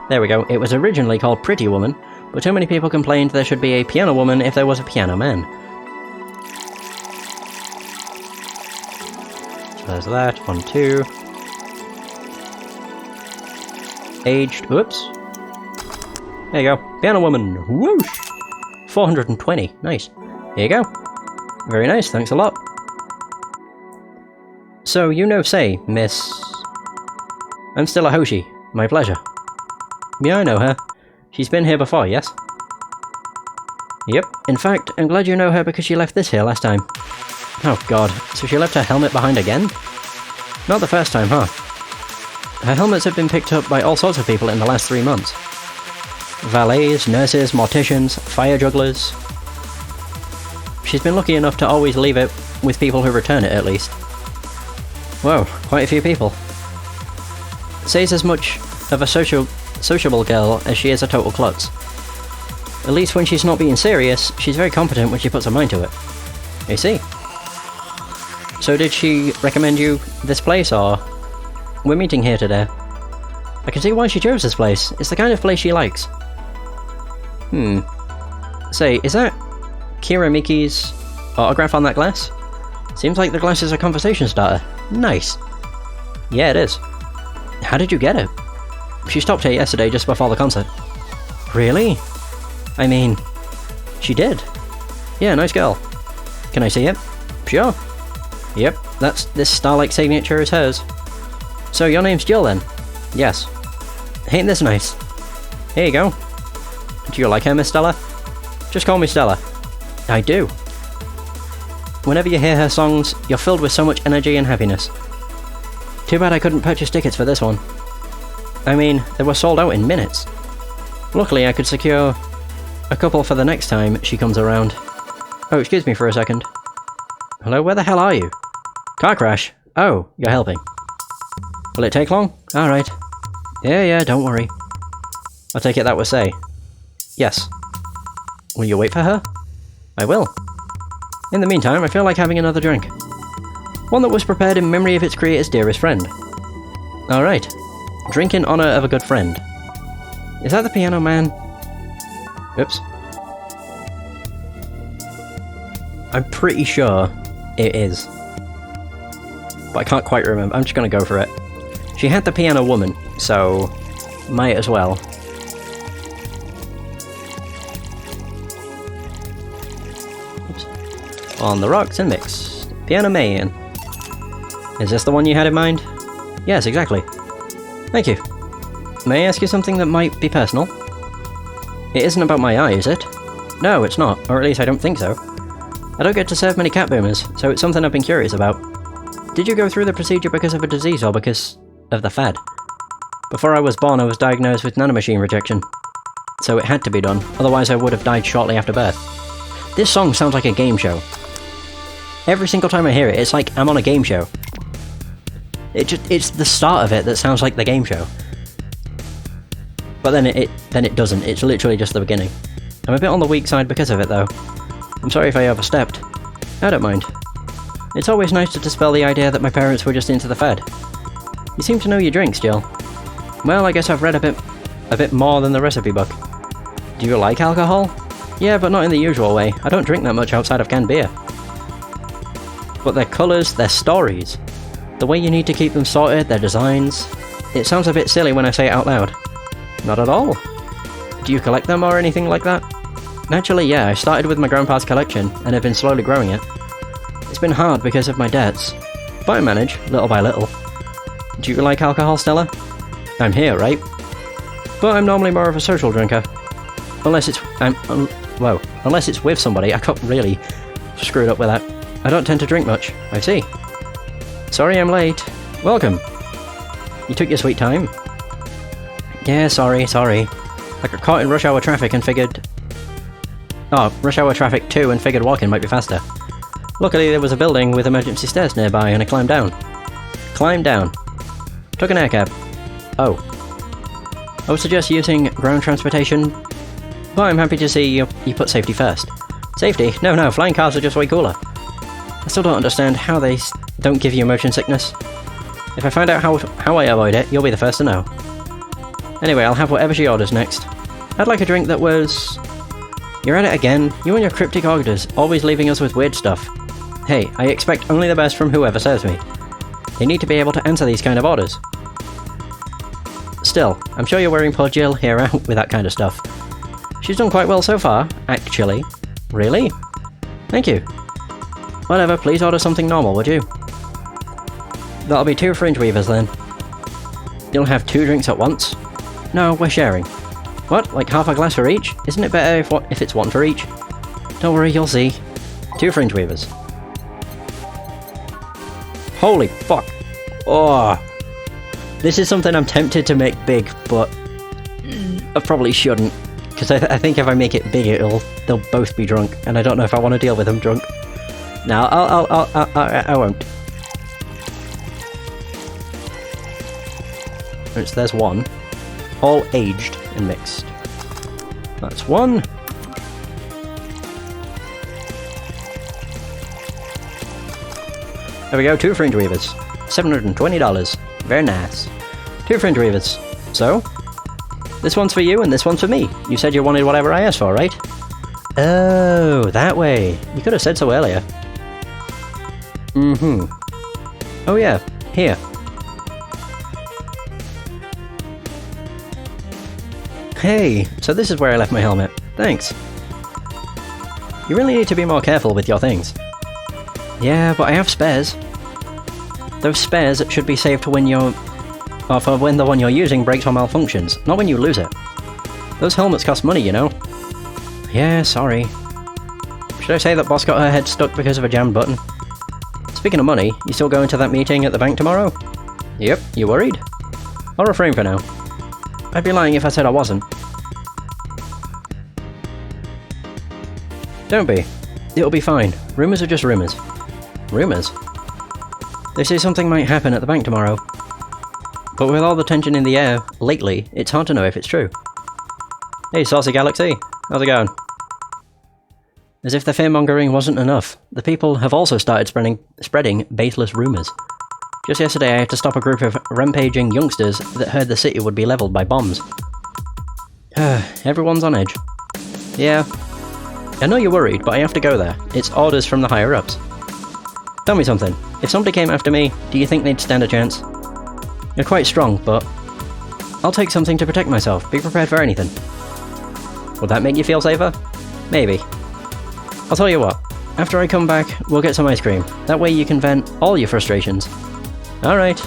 There we go. It was originally called Pretty Woman, but too many people complained there should be a piano woman if there was a piano man. So there's that. 1, 2. Aged. Whoops. There you go. Piano woman. Whoosh! 420. Nice. There you go. Very nice. Thanks a lot. So, you know Say, Miss... I'm still a Hoshi. My pleasure. Yeah, I know her. She's been here before, yes? Yep. In fact, I'm glad you know her because she left this here last time. Oh god, so she left her helmet behind again? Not the first time, huh? Her helmets have been picked up by all sorts of people in the last 3 months. Valets, nurses, morticians, fire jugglers... She's been lucky enough to always leave it with people who return it, at least. Whoa, quite a few people. Say's as much of a sociable girl as she is a total klutz. At least when she's not being serious, she's very competent when she puts her mind to it. I see. So did she recommend you this place, or... We're meeting here today. I can see why she chose this place. It's the kind of place she likes. Say, is that Kira Miki's autograph on that glass? Seems like the glass is a conversation starter. Nice. Yeah, it is. How did you get it? She stopped here yesterday just before the concert. Really? I mean, she did. Yeah, nice girl. Can I see it? Sure. Yep, this star-like signature is hers. So your name's Jill then? Yes. Ain't this nice? Here you go. Do you like her, Miss Stella? Just call me Stella. I do. Whenever you hear her songs, you're filled with so much energy and happiness. Too bad I couldn't purchase tickets for this one. I mean, they were sold out in minutes. Luckily, I could secure a couple for the next time she comes around. Oh, excuse me for a second. Hello, where the hell are you? Car crash. Oh, you're helping. Will it take long? Alright. Yeah, don't worry. I'll take it that was say. Yes. Will you wait for her? I will. In the meantime, I feel like having another drink. One that was prepared in memory of its creator's dearest friend. Alright. Drink in honor of a good friend. Is that the piano man? Oops. I'm pretty sure it is. But I can't quite remember. I'm just gonna go for it. She had the piano woman, so might as well. Oops. On the rocks and mix. Piano man. Is this the one you had in mind? Yes, exactly. Thank you. May I ask you something that might be personal? It isn't about my eye, is it? No, it's not, or at least I don't think so. I don't get to serve many cat boomers, so it's something I've been curious about. Did you go through the procedure because of a disease or because of the fad? Before I was born, I was diagnosed with nanomachine rejection. So it had to be done, otherwise I would have died shortly after birth. This song sounds like a game show. Every single time I hear it, it's like I'm on a game show. It's the start of it that sounds like the game show. But then it doesn't, it's literally just the beginning. I'm a bit on the weak side because of it though. I'm sorry if I overstepped. I don't mind. It's always nice to dispel the idea that my parents were just into the fad. You seem to know your drinks, Jill. Well, I guess I've read a bit more than the recipe book. Do you like alcohol? Yeah, but not in the usual way. I don't drink that much outside of canned beer. But their colours, their stories, the way you need to keep them sorted, their designs... It sounds a bit silly when I say it out loud. Not at all. Do you collect them or anything like that? Naturally, yeah, I started with my grandpa's collection and have been slowly growing it. It's been hard because of my debts, but I manage, little by little. Do you like alcohol, Stella? I'm here, right? But I'm normally more of a social drinker. Unless it's... unless it's with somebody. I got really screwed up with that. I don't tend to drink much. I see. Sorry I'm late. Welcome. You took your sweet time. Yeah, sorry. I got caught in rush hour traffic and figured... Oh, rush hour traffic too, and figured walking might be faster. Luckily there was a building with emergency stairs nearby and I climbed down. Took an air cab. Oh. I would suggest using ground transportation, but I'm happy to see you put safety first. Safety? No, flying cars are just way cooler. I still don't understand how they don't give you motion sickness. If I find out how I avoid it, you'll be the first to know. Anyway, I'll have whatever she orders next. I'd like a drink that was... You're at it again, you and your cryptic orders, always leaving us with weird stuff. Hey, I expect only the best from whoever serves me. They need to be able to answer these kind of orders. Still, I'm sure you're wearing poor Jill here out with that kind of stuff. She's done quite well so far, actually. Really? Thank you. Whatever, please order something normal, would you? That'll be 2 fringe weavers then. You'll have 2 drinks at once? No, we're sharing. What, like half a glass for each? Isn't it better if it's 1 for each? Don't worry, you'll see. 2 fringe weavers. Holy fuck. Oh. This is something I'm tempted to make big, but I probably shouldn't. Because I think if I make it big, they'll both be drunk, and I don't know if I want to deal with them drunk. No, I won't. There's 1. All aged and mixed. That's 1. There we go, 2 fringe weavers. $720. Very nice. 2 fringe weavers. So? This one's for you and this one's for me. You said you wanted whatever I asked for, right? Oh, that way. You could have said so earlier. Oh yeah, here. Hey, so this is where I left my helmet. Thanks. You really need to be more careful with your things. Yeah, but I have spares. Those spares should be saved for when for when the one you're using breaks or malfunctions, not when you lose it. Those helmets cost money, you know. Yeah, sorry. Should I say that boss got her head stuck because of a jammed button? Speaking of money, you still going to that meeting at the bank tomorrow? Yep, you worried? I'll refrain for now. I'd be lying if I said I wasn't. Don't be. It'll be fine. Rumours are just rumours. Rumours? They say something might happen at the bank tomorrow. But with all the tension in the air lately, it's hard to know if it's true. Hey, Saucy Galaxy. How's it going? As if the fear-mongering wasn't enough, the people have also started spreading baseless rumours. Just yesterday I had to stop a group of rampaging youngsters that heard the city would be levelled by bombs. Everyone's on edge. Yeah. I know you're worried, but I have to go there. It's orders from the higher-ups. Tell me something. If somebody came after me, do you think they'd stand a chance? You're quite strong, but I'll take something to protect myself. Be prepared for anything. Would that make you feel safer? Maybe. I'll tell you what. After I come back, we'll get some ice cream. That way you can vent all your frustrations. Alright.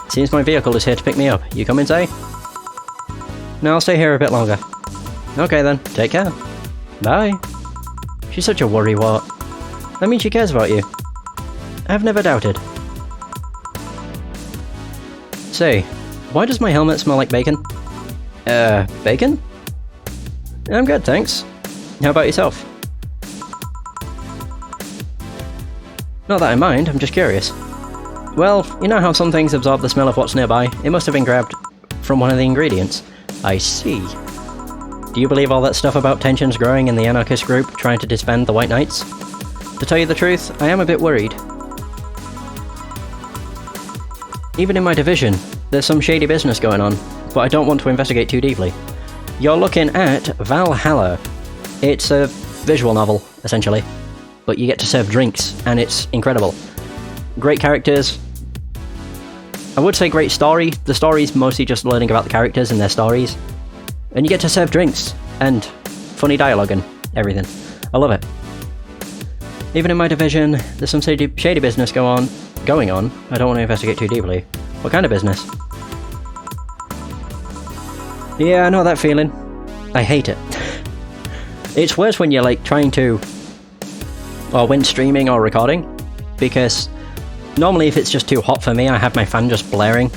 Seems my vehicle is here to pick me up. You come in, say? No, I'll stay here a bit longer. Okay then, take care. Bye. She's such a worrywart. That means she cares about you. I've never doubted. Say, why does my helmet smell like bacon? Bacon? I'm good, thanks. How about yourself? Not that I mind, I'm just curious. Well, you know how some things absorb the smell of what's nearby? It must have been grabbed from one of the ingredients. I see. Do you believe all that stuff about tensions growing in the anarchist group trying to disband the White Knights? To tell you the truth, I am a bit worried. Even in my division, there's some shady business going on, but I don't want to investigate too deeply. You're looking at Valhalla. It's a visual novel, essentially. But you get to serve drinks, and it's incredible. Great characters. I would say great story. The story's mostly just learning about the characters and their stories. And you get to serve drinks, and funny dialogue and everything. I love it. Even in my division, there's some shady business going on. I don't want to investigate too deeply. What kind of business? Yeah, I know that feeling. I hate it. It's worse when you're like trying to... or when streaming or recording, because normally if it's just too hot for me, I have my fan just blaring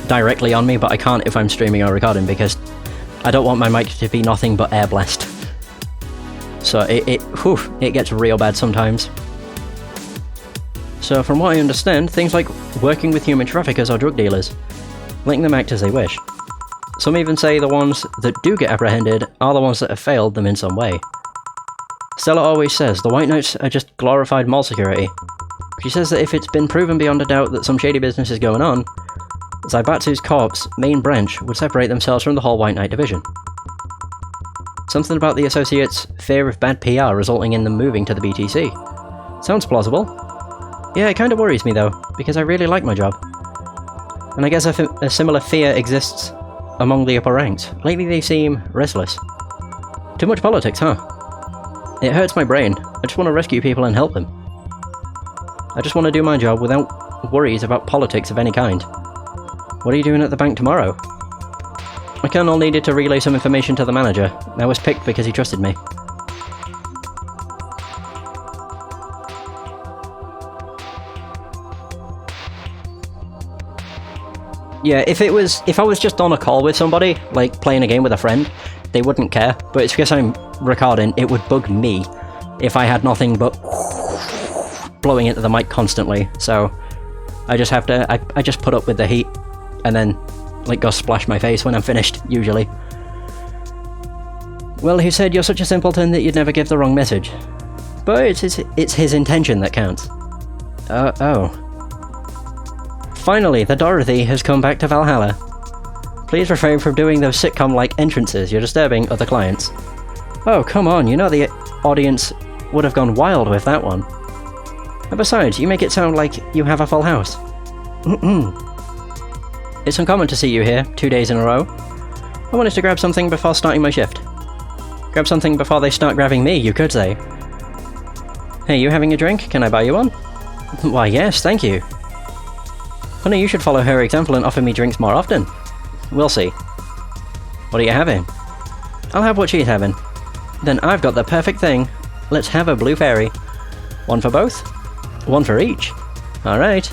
directly on me, but I can't if I'm streaming or recording because I don't want my mic to be nothing but air blast. So it gets real bad sometimes. So from what I understand, things like working with human traffickers or drug dealers, letting them act as they wish. Some even say the ones that do get apprehended are the ones that have failed them in some way. Stella always says the White Knights are just glorified mall security. She says that if it's been proven beyond a doubt that some shady business is going on, Zaibatsu's Corp's main branch would separate themselves from the whole White Knight division. Something about the Associates' fear of bad PR resulting in them moving to the BTC. Sounds plausible. Yeah, it kind of worries me though, because I really like my job. And I guess a similar fear exists among the upper ranks. Lately they seem restless. Too much politics, huh? It hurts my brain. I just want to rescue people and help them. I just want to do my job without worries about politics of any kind. What are you doing at the bank tomorrow? My colonel needed to relay some information to the manager. I was picked because he trusted me. Yeah, if I was just on a call with somebody, like playing a game with a friend, they wouldn't care, but it's because I'm recording, it would bug me if I had nothing but blowing into the mic constantly, so I just have to, I just put up with the heat, and then, like, go splash my face when I'm finished, usually. Well, he said you're such a simpleton that you'd never give the wrong message. But it's his intention that counts. Oh. Finally, the Dorothy has come back to Valhalla. Please refrain from doing those sitcom-like entrances, you're disturbing other clients. Oh, come on, you know the audience would have gone wild with that one. And besides, you make it sound like you have a full house. It's uncommon to see you here, 2 days in a row. I wanted to grab something before starting my shift. Grab something before they start grabbing me, you could say. Hey, you having a drink? Can I buy you one? Why yes, thank you. Honey, you should follow her example and offer me drinks more often. We'll see. What are you having? I'll have what she's having. Then I've got the perfect thing. Let's have a blue fairy. One for both? One for each. Alright.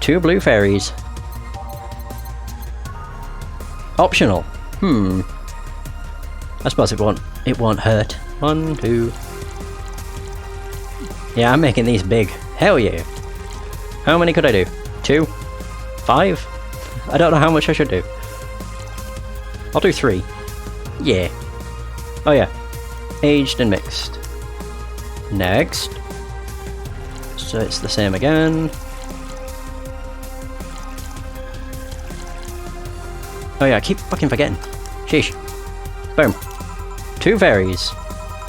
2 blue fairies. Optional. I suppose it won't hurt. 1, 2. Yeah, I'm making these big. Hell yeah. How many could I do? 2? 5? I don't know how much I should do. I'll do 3. Yeah. Oh yeah. Aged and mixed. Next. So it's the same again. Oh yeah, I keep fucking forgetting. Sheesh. Boom. 2 fairies.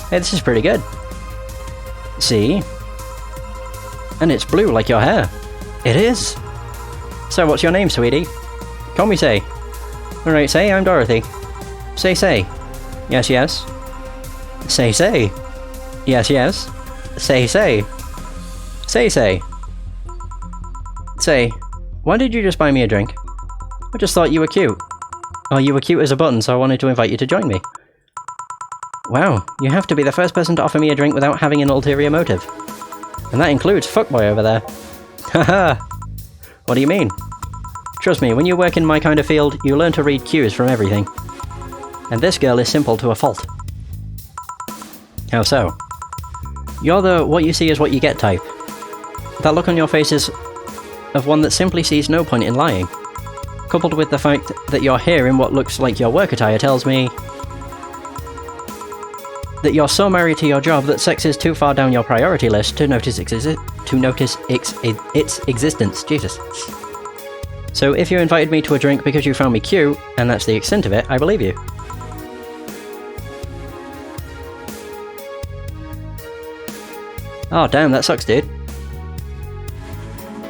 Hey, this is pretty good. See? And it's blue like your hair. It is. So what's your name, sweetie? Call me Say. Alright, Say, I'm Dorothy. Say. Yes, yes. Say. Yes, yes. Say. Say, why did you just buy me a drink? I just thought you were cute. Oh, you were cute as a button, so I wanted to invite you to join me. Wow, you have to be the first person to offer me a drink without having an ulterior motive. And that includes fuckboy over there. Haha! What do you mean? Trust me, when you work in my kind of field, you learn to read cues from everything. And this girl is simple to a fault. How so? You're the what you see is what you get type. That look on your face is of one that simply sees no point in lying. Coupled with the fact that you're here in what looks like your work attire tells me that you're so married to your job that sex is too far down your priority list to notice its existence. Jesus. So if you invited me to a drink because you found me cute, and that's the extent of it, I believe you. Oh damn, that sucks, dude.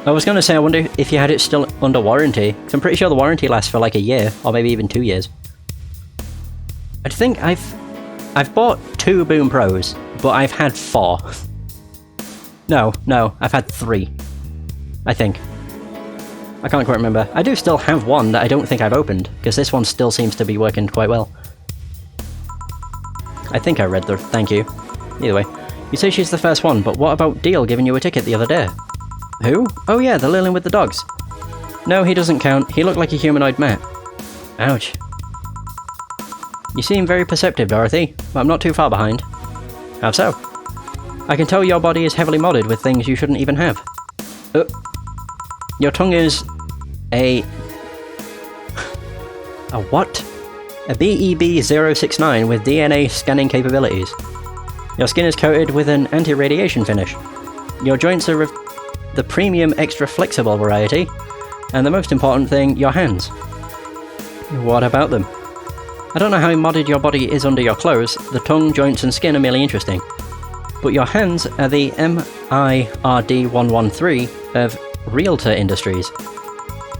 I was gonna say, I wonder if you had it still under warranty, because I'm pretty sure the warranty lasts for like a year, or maybe even 2 years. I think I've bought 2 Boom Pros, but I've had 4. No, I've had 3. I think. I can't quite remember. I do still have one that I don't think I've opened, because this one still seems to be working quite well. I think I read the thank you. Either way. You say she's the first one, but what about Deal giving you a ticket the other day? Who? Oh yeah, the Lilin with the dogs. No, he doesn't count. He looked like a humanoid Matt. Ouch. You seem very perceptive, Dorothy, but I'm not too far behind. How so? I can tell your body is heavily modded with things you shouldn't even have. Your tongue is a what? A BEB-069 with DNA scanning capabilities. Your skin is coated with an anti-radiation finish. Your joints are the premium extra flexible variety. And the most important thing, your hands. What about them? I don't know how modded your body is under your clothes, the tongue, joints and skin are merely interesting. But your hands are the MIRD-113 of Realtor Industries.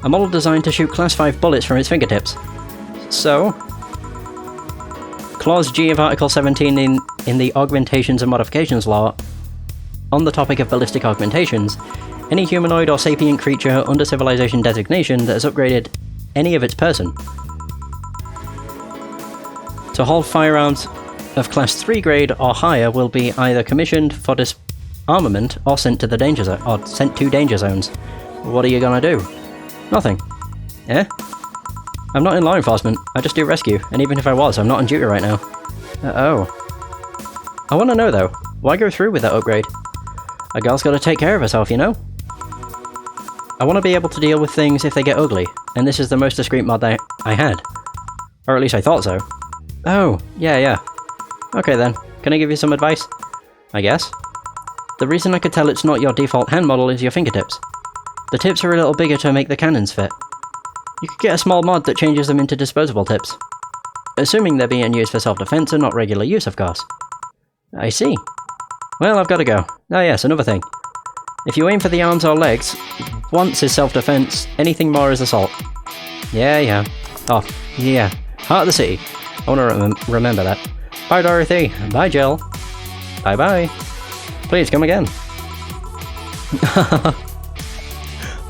A model designed to shoot Class 5 bullets from its fingertips. So, Clause G of Article 17 in the Augmentations and Modifications Law, on the topic of ballistic augmentations, any humanoid or sapient creature under civilization designation that has upgraded any of its person to hold firearms of Class 3 grade or higher will be either commissioned for disarmament or sent to danger zones. What are you gonna do? Nothing. Eh? I'm not in law enforcement, I just do rescue, and even if I was, I'm not on duty right now. Oh. I wanna know though, why go through with that upgrade? A girl's gotta take care of herself, you know? I wanna be able to deal with things if they get ugly, and this is the most discreet mod I had. Or at least I thought so. Oh, yeah. Okay then, can I give you some advice? I guess. The reason I could tell it's not your default hand model is your fingertips. The tips are a little bigger to make the cannons fit. You could get a small mod that changes them into disposable tips. Assuming they're being used for self-defense and not regular use, of course. I see. Well, I've got to go. Oh yes, another thing. If you aim for the arms or legs, once is self-defense, anything more is assault. Yeah. Oh, yeah. Heart of the city. I want to remember that. Bye, Dorothy. Bye, Jill. Bye-bye. Please, come again.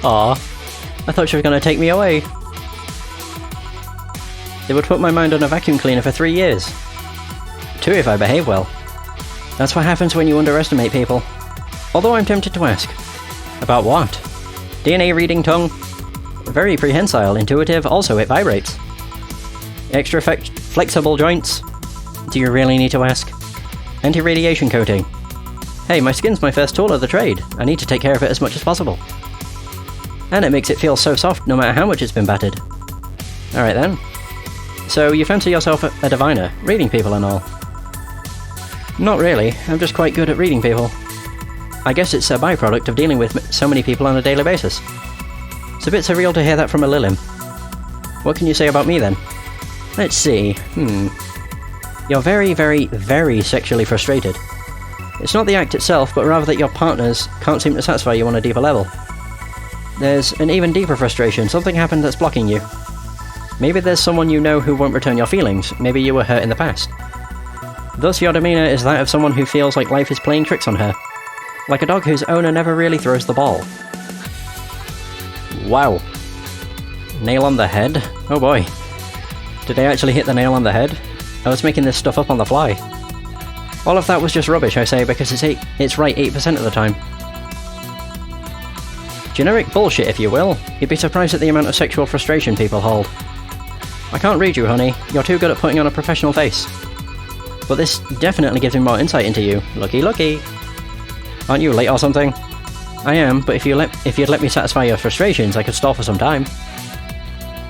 Aw. I thought she was going to take me away. They would put my mind on a vacuum cleaner for 3 years. 2 if I behave well. That's what happens when you underestimate people. Although I'm tempted to ask. About what? DNA reading tongue? Very prehensile, intuitive, also it vibrates. Extra flexible joints? Do you really need to ask? Anti-radiation coating. Hey, my skin's my first tool of the trade. I need to take care of it as much as possible. And it makes it feel so soft no matter how much it's been battered. Alright then. So you fancy yourself a diviner, reading people and all? Not really, I'm just quite good at reading people. I guess it's a byproduct of dealing with so many people on a daily basis. It's a bit surreal to hear that from a Lillim. What can you say about me then? Let's see, You're very, very, very sexually frustrated. It's not the act itself, but rather that your partners can't seem to satisfy you on a deeper level. There's an even deeper frustration, something happened that's blocking you. Maybe there's someone you know who won't return your feelings, maybe you were hurt in the past. Thus your demeanour is that of someone who feels like life is playing tricks on her. Like a dog whose owner never really throws the ball. Wow. Nail on the head? Oh boy. Did I actually hit the nail on the head? I was making this stuff up on the fly. All of that was just rubbish, I say, because it's right 8% of the time. Generic bullshit, if you will. You'd be surprised at the amount of sexual frustration people hold. I can't read you, honey. You're too good at putting on a professional face. But this definitely gives me more insight into you. Looky, looky. Aren't you late or something? I am, but if you'd let me satisfy your frustrations, I could stall for some time.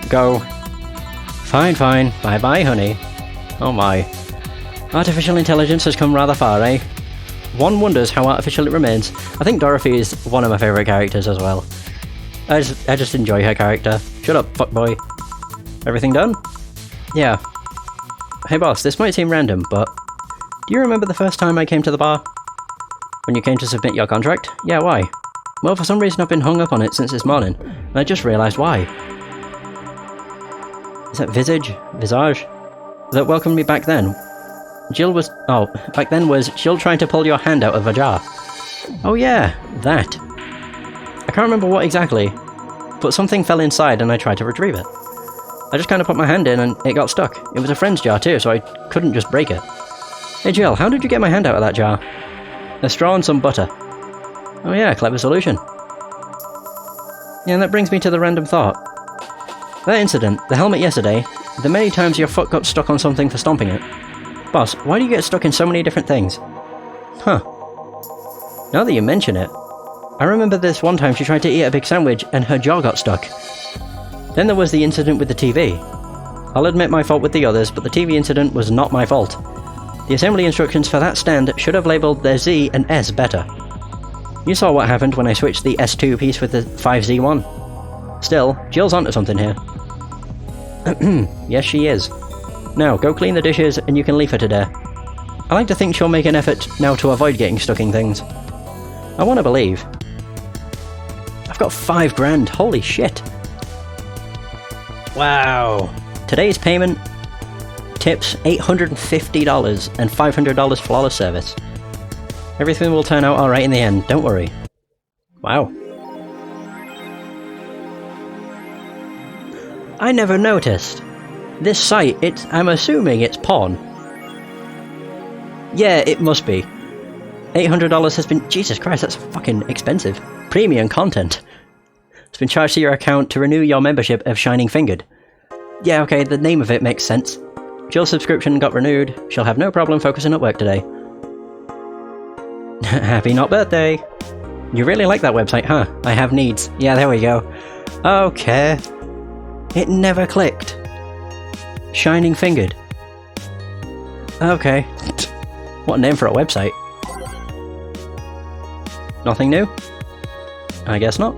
Go. Fine, fine. Bye-bye, honey. Oh my. Artificial intelligence has come rather far, eh? One wonders how artificial it remains. I think Dorothy is one of my favourite characters as well. I just enjoy her character. Shut up, fuckboy. Everything done? Yeah. Hey boss, this might seem random, but do you remember the first time I came to the bar? When you came to submit your contract? Yeah, why? Well, for some reason I've been hung up on it since this morning, and I just realised why. Is that Visage? That welcomed me back then? Back then was Jill trying to pull your hand out of a jar. Oh yeah, that. I can't remember what exactly, but something fell inside and I tried to retrieve it. I just kind of put my hand in and it got stuck. It was a friend's jar too, so I couldn't just break it. Hey Jill, how did you get my hand out of that jar? A straw and some butter. Oh yeah, clever solution. Yeah, and that brings me to the random thought. That incident, the helmet yesterday, the many times your foot got stuck on something for stomping it. Boss, why do you get stuck in so many different things? Huh. Now that you mention it, I remember this one time she tried to eat a big sandwich and her jaw got stuck. Then there was the incident with the TV. I'll admit my fault with the others, but the TV incident was not my fault. The assembly instructions for that stand should have labelled their Z and S better. You saw what happened when I switched the S2 piece with the 5Z1. Still, Jill's onto something here. Yes, she is. Now, go clean the dishes and you can leave her today. I like to think she'll make an effort now to avoid getting stuck in things. I want to believe. I've got $5,000, holy shit. Wow. Today's payment, tips $850 and $500 flawless service. Everything will turn out alright in the end, don't worry. Wow. I never noticed. This site, I'm assuming it's porn. Yeah, it must be. $800 has been... Jesus Christ, that's fucking expensive. Premium content. It's been charged to your account to renew your membership of Shining Fingered. Yeah, okay, the name of it makes sense. Jill's subscription got renewed. She'll have no problem focusing at work today. Happy not birthday! You really like that website, huh? I have needs. Yeah, there we go. Okay. It never clicked. Shining Fingered. Okay. What a name for a website. Nothing new? I guess not.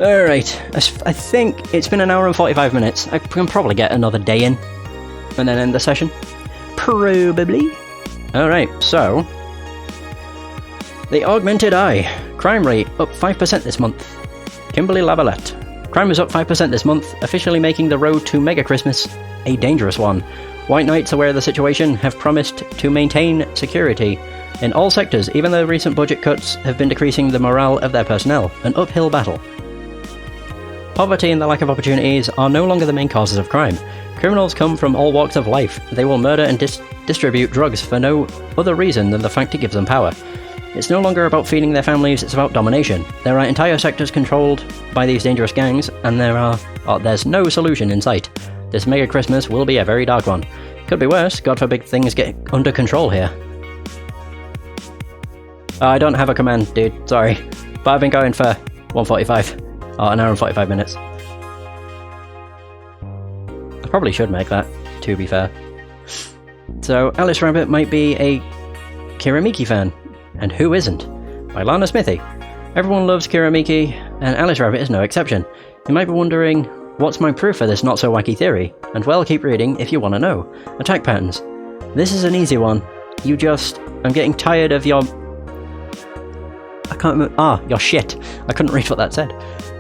Alright, I think it's been an hour and 45 minutes. I can probably get another day in. And then end the session. Probably. Alright, so... The Augmented Eye. Crime rate up 5% this month. Kimberly Lavalette. Crime was up 5% this month, officially making the road to Mega Christmas a dangerous one. White Knights, aware of the situation, have promised to maintain security in all sectors, even though recent budget cuts have been decreasing the morale of their personnel. An uphill battle. Poverty and the lack of opportunities are no longer the main causes of crime. Criminals come from all walks of life. They will murder and distribute drugs for no other reason than the fact it gives them power. It's no longer about feeding their families, it's about domination. There are entire sectors controlled by these dangerous gangs, and there's no solution in sight. This Mega Christmas will be a very dark one. Could be worse, God forbid things get under control here. I don't have a command, dude, sorry. But I've been going for 1:45. An hour and 45 minutes. I probably should make that, to be fair. So, Alice Rabbit might be a Kiramiki fan. And who isn't? By Lana Smithy. Everyone loves Kiramiki, and Alice Rabbit is no exception. You might be wondering, what's my proof for this not-so-wacky theory? And well, keep reading if you want to know. Attack patterns. This is an easy one. I'm getting tired of your... I can't remember... your shit. I couldn't read what that said.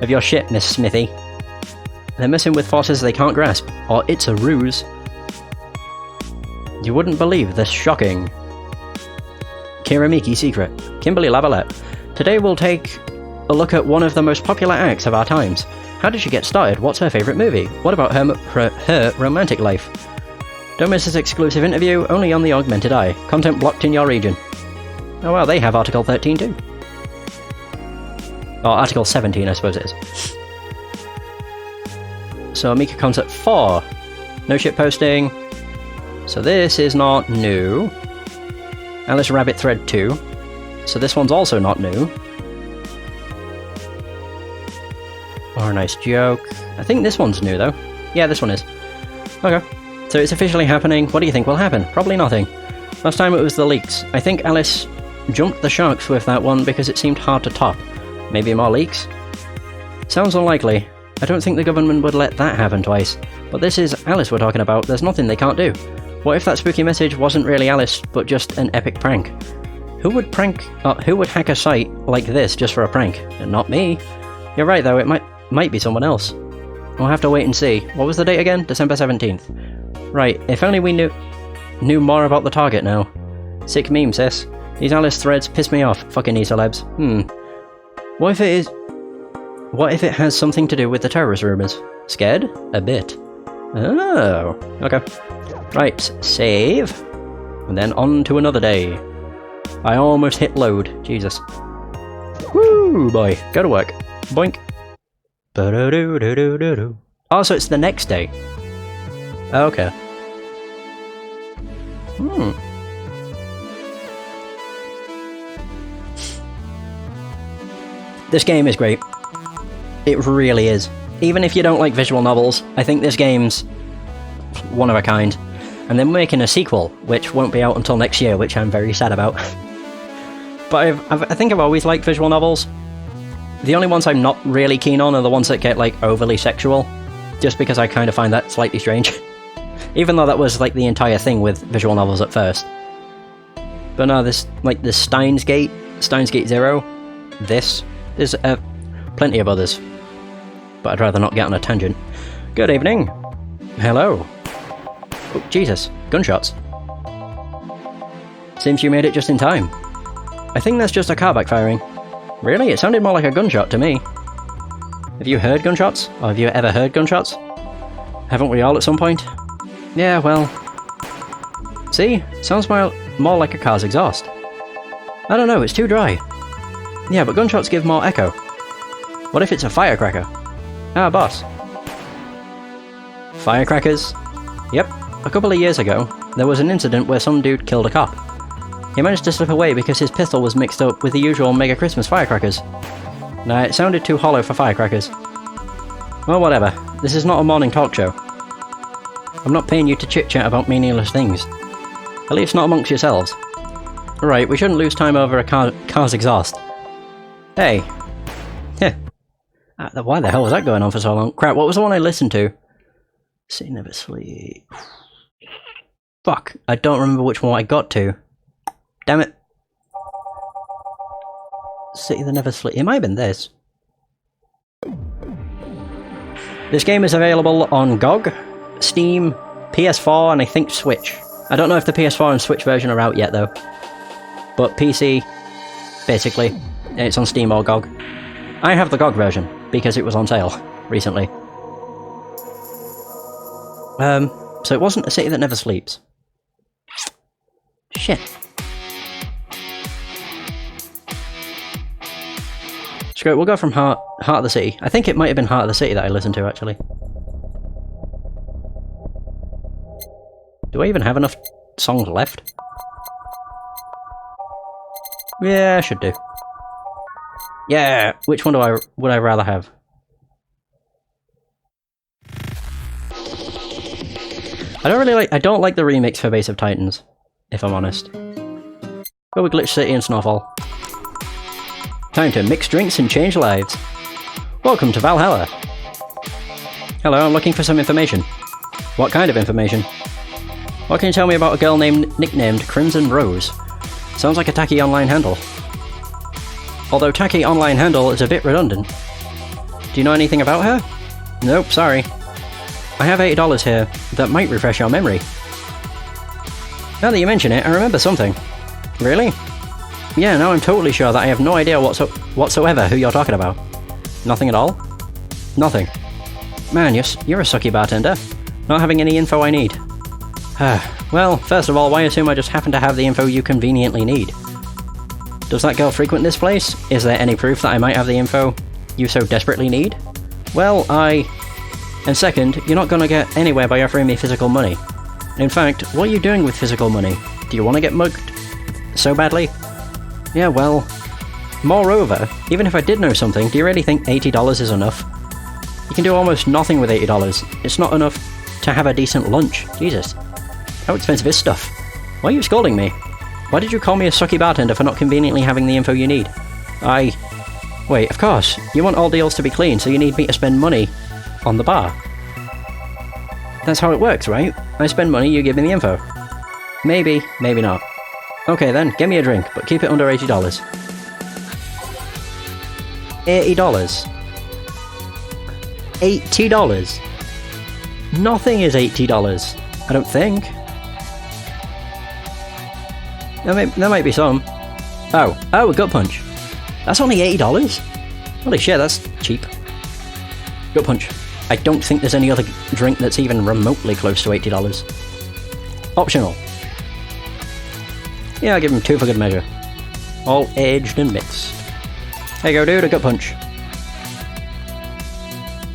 Of your shit, Miss Smithy. They're messing with forces they can't grasp, or it's a ruse. You wouldn't believe this shocking Kiramiki secret. Kimberly Lavalette. Today we'll take a look at one of the most popular acts of our times. How did she get started? What's her favourite movie? What about her romantic life? Don't miss this exclusive interview, only on the Augmented Eye. Content blocked in your region. Oh well, they have Article 13 too. Or Article 17, I suppose it is. So, Mika Concept 4. No shit posting. So this is not new. Alice Rabbit Thread 2. So this one's also not new. Or a nice joke. I think this one's new though. Yeah, this one is. Okay. So it's officially happening. What do you think will happen? Probably nothing. Last time it was the leaks. I think Alice jumped the sharks with that one because it seemed hard to top. Maybe more leaks? Sounds unlikely. I don't think the government would let that happen twice. But this is Alice we're talking about. There's nothing they can't do. What if that spooky message wasn't really Alice, but just an epic prank? Who would hack a site like this just for a prank? And not me. You're right though, it might be someone else. We'll have to wait and see. What was the date again? December 17th. Right, if only we knew more about the target now. Sick meme, sis. These Alice threads piss me off, fucking e-celebs. What if it has something to do with the terrorist rumours? Scared? A bit. Oh, okay. Right, save. And then on to another day. I almost hit load. Jesus. Woo, boy. Go to work. Boink. Ba-do-do-do-do-do-do. Oh, so it's the next day. Okay. This game is great. It really is. Even if you don't like visual novels, I think this game's one of a kind. And they're making a sequel, which won't be out until next year, which I'm very sad about. But I think I've always liked visual novels. The only ones I'm not really keen on are the ones that get, like, overly sexual. Just because I kind of find that slightly strange. Even though that was, like, the entire thing with visual novels at first. But no, this, like, the Steins Gate 0, this, there's plenty of others. But I'd rather not get on a tangent. Good evening. Hello. Oh, Jesus. Gunshots. Seems you made it just in time. I think that's just a car backfiring. Really? It sounded more like a gunshot to me. Have you heard gunshots? Or have you ever heard gunshots? Haven't we all at some point? Yeah, well... See? Sounds more like a car's exhaust. I don't know, it's too dry. Yeah, but gunshots give more echo. What if it's a firecracker? Ah, boss. Firecrackers? Yep. A couple of years ago, there was an incident where some dude killed a cop. He managed to slip away because his pistol was mixed up with the usual Mega Christmas firecrackers. Nah, it sounded too hollow for firecrackers. Well, whatever. This is not a morning talk show. I'm not paying you to chit-chat about meaningless things. At least not amongst yourselves. Right, we shouldn't lose time over a car's exhaust. Hey. Heh. Why the hell was that going on for so long? Crap, what was the one I listened to? Sit, never sleep. Fuck, I don't remember which one I got to. Damn it. City that never sleep. It might have been this. This game is available on GOG, Steam, PS4, and I think Switch. I don't know if the PS4 and Switch version are out yet though. But PC, basically, it's on Steam or GOG. I have the GOG version, because it was on sale recently. So it wasn't A City That Never Sleeps. Shit. Screw it, we'll go from Heart of the City. I think it might have been Heart of the City that I listened to, actually. Do I even have enough songs left? Yeah, I should do. Yeah, which one would I rather have? I don't like the remix for Base of Titans, if I'm honest. Go with Glitch City and Snowfall. Time to mix drinks and change lives. Welcome to Valhalla. Hello, I'm looking for some information. What kind of information? What can you tell me about a girl nicknamed Crimson Rose? Sounds like a tacky online handle. Although tacky online handle is a bit redundant. Do you know anything about her? Nope, sorry. I have $80 here that might refresh your memory. Now that you mention it, I remember something. Really? Yeah, now I'm totally sure that I have no idea whatsoever who you're talking about. Nothing at all? Nothing. Man, you're a sucky bartender. Not having any info I need. Well, first of all, why assume I just happen to have the info you conveniently need? Does that girl frequent this place? Is there any proof that I might have the info you so desperately need? Well, And second, you're not gonna get anywhere by offering me physical money. In fact, what are you doing with physical money? Do you want to get mugged so badly? Yeah, well... Moreover, even if I did know something, do you really think $80 is enough? You can do almost nothing with $80. It's not enough to have a decent lunch. Jesus. How expensive is stuff? Why are you scolding me? Why did you call me a sucky bartender for not conveniently having the info you need? Wait, of course. You want all deals to be clean, so you need me to spend money on the bar. That's how it works, right? I spend money, you give me the info. Maybe, maybe not. Okay then, get me a drink, but keep it under $80. $80. $80. Nothing is $80. I don't think. There might be some. Oh, a gut punch. That's only $80? Holy shit, that's cheap. Gut punch. I don't think there's any other drink that's even remotely close to $80. Optional. Yeah, I'll give him 2 for good measure. All aged and mixed. There you go, dude, a gut punch.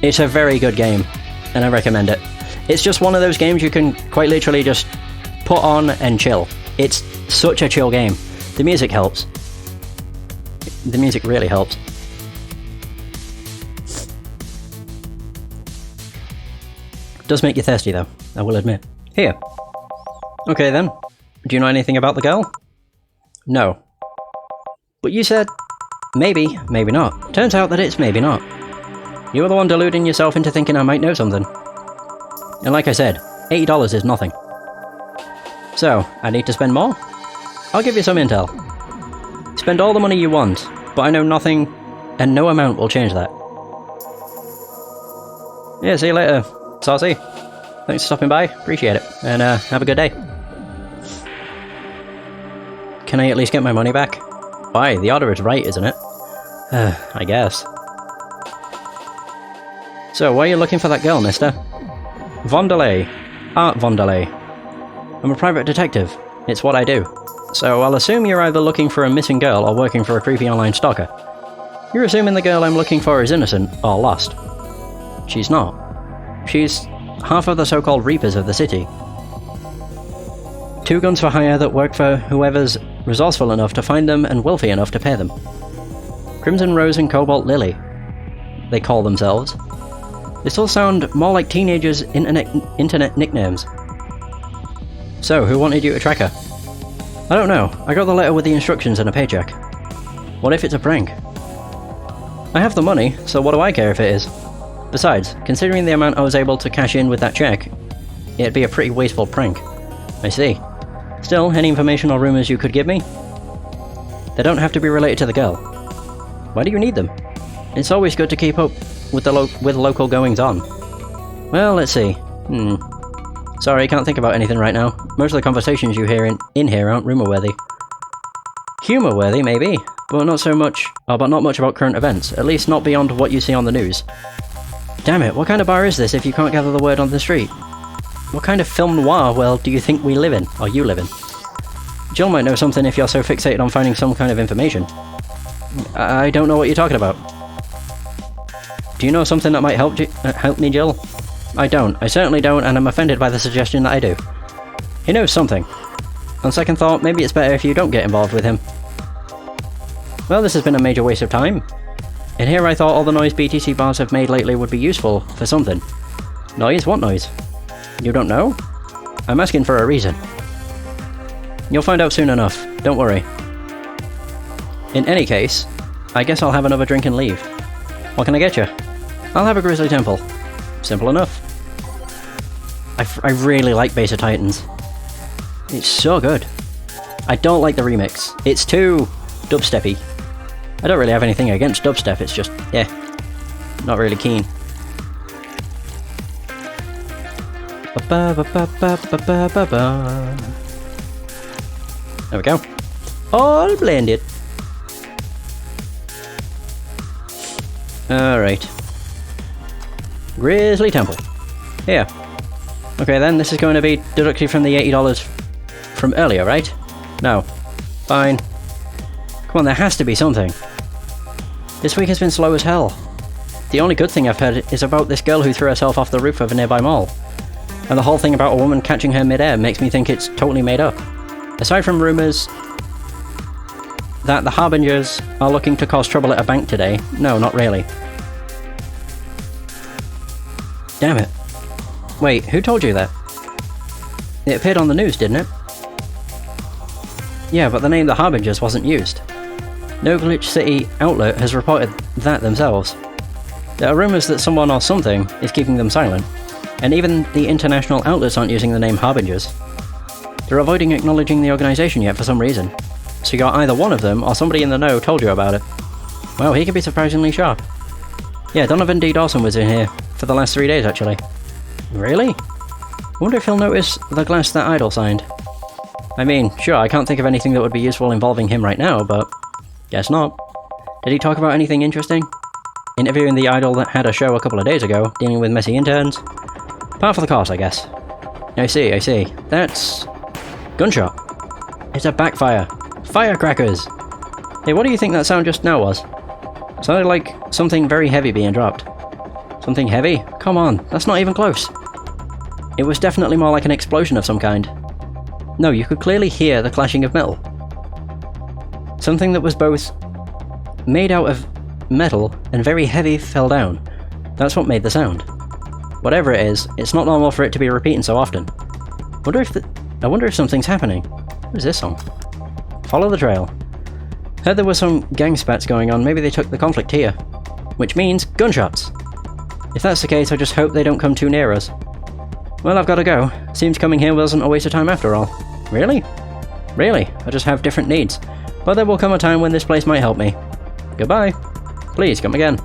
It's a very good game, and I recommend it. It's just one of those games you can quite literally just put on and chill. It's such a chill game. The music helps. The music really helps. Does make you thirsty though, I will admit. Here. Okay then. Do you know anything about the girl? No. But you said... maybe, maybe not. Turns out that it's maybe not. You were the one deluding yourself into thinking I might know something. And like I said, $80 is nothing. So, I need to spend more? I'll give you some intel. Spend all the money you want, but I know nothing, and no amount will change that. Yeah, see you later, Saucy. Thanks for stopping by, appreciate it, and have a good day. Can I at least get my money back? Why, the order is right, isn't it? I guess. So, why are you looking for that girl, mister? Vondelay. Art Vondelay. I'm a private detective. It's what I do. So I'll assume you're either looking for a missing girl or working for a creepy online stalker. You're assuming the girl I'm looking for is innocent or lost. She's not. She's half of the so-called Reapers of the city. 2 guns for hire that work for whoever's resourceful enough to find them and wealthy enough to pay them. Crimson Rose and Cobalt Lily, they call themselves. They still sound more like teenagers' internet nicknames. So, who wanted you to track her? I don't know. I got the letter with the instructions and a paycheck. What if it's a prank? I have the money, so what do I care if it is? Besides, considering the amount I was able to cash in with that check, it'd be a pretty wasteful prank. I see. Still, any information or rumors you could give me? They don't have to be related to the girl. Why do you need them? It's always good to keep up with local goings-on. Well, let's see. Sorry, can't think about anything right now. Most of the conversations you hear in here aren't rumor-worthy. Humor-worthy, maybe, but not so much. But not much about current events. At least not beyond what you see on the news. Damn it! What kind of bar is this if you can't gather the word on the street? What kind of film noir world do you think we live in? Or you live in? Jill might know something if you're so fixated on finding some kind of information. I don't know what you're talking about. Do you know something that might help me, Jill? I don't. I certainly don't, and I'm offended by the suggestion that I do. He knows something. On second thought, maybe it's better if you don't get involved with him. Well, this has been a major waste of time. And here I thought all the noise BTC bars have made lately would be useful for something. Noise? What noise? You don't know? I'm asking for a reason. You'll find out soon enough. Don't worry. In any case, I guess I'll have another drink and leave. What can I get you? I'll have a Grizzly Temple. Simple enough. I really like Base of Titans. It's so good. I don't like the remix. It's too dubsteppy. I don't really have anything against dubstep, it's just, yeah, not really keen. There we go. All blended. Alright. Grizzly Temple. Here. Okay then, this is going to be deducted from the $80 from earlier, right? No. Fine. Come on, there has to be something. This week has been slow as hell. The only good thing I've heard is about this girl who threw herself off the roof of a nearby mall. And the whole thing about a woman catching her mid-air makes me think it's totally made up. Aside from rumours that the Harbingers are looking to cause trouble at a bank today, no, not really. Damn it. Wait, who told you that? It appeared on the news, didn't it? Yeah, but the name The Harbingers wasn't used. No Glitch City outlet has reported that themselves. There are rumours that someone or something is keeping them silent, and even the international outlets aren't using the name Harbingers. They're avoiding acknowledging the organisation yet for some reason. So you're either one of them, or somebody in the know told you about it. Well, he can be surprisingly sharp. Yeah, Donovan D. Dawson was in here for the last 3 days, actually. Really? Wonder if he'll notice the glass that Idol signed. I mean, sure, I can't think of anything that would be useful involving him right now, but guess not. Did he talk about anything interesting? Interviewing the Idol that had a show a couple of days ago, dealing with messy interns? Par for the course, I guess. I see. That's... gunshot. It's a backfire. Firecrackers! Hey, what do you think that sound just now was? Sounded like something very heavy being dropped. Something heavy? Come on, that's not even close. It was definitely more like an explosion of some kind. No, you could clearly hear the clashing of metal. Something that was both made out of metal and very heavy fell down. That's what made the sound. Whatever it is, it's not normal for it to be repeating so often. I wonder if something's happening. What is this song? Follow the trail. Heard there was some gang spats going on, maybe they took the conflict here. Which means gunshots! If that's the case, I just hope they don't come too near us. Well, I've got to go. Seems coming here wasn't a waste of time after all. Really? Really, I just have different needs. But there will come a time when this place might help me. Goodbye. Please, come again.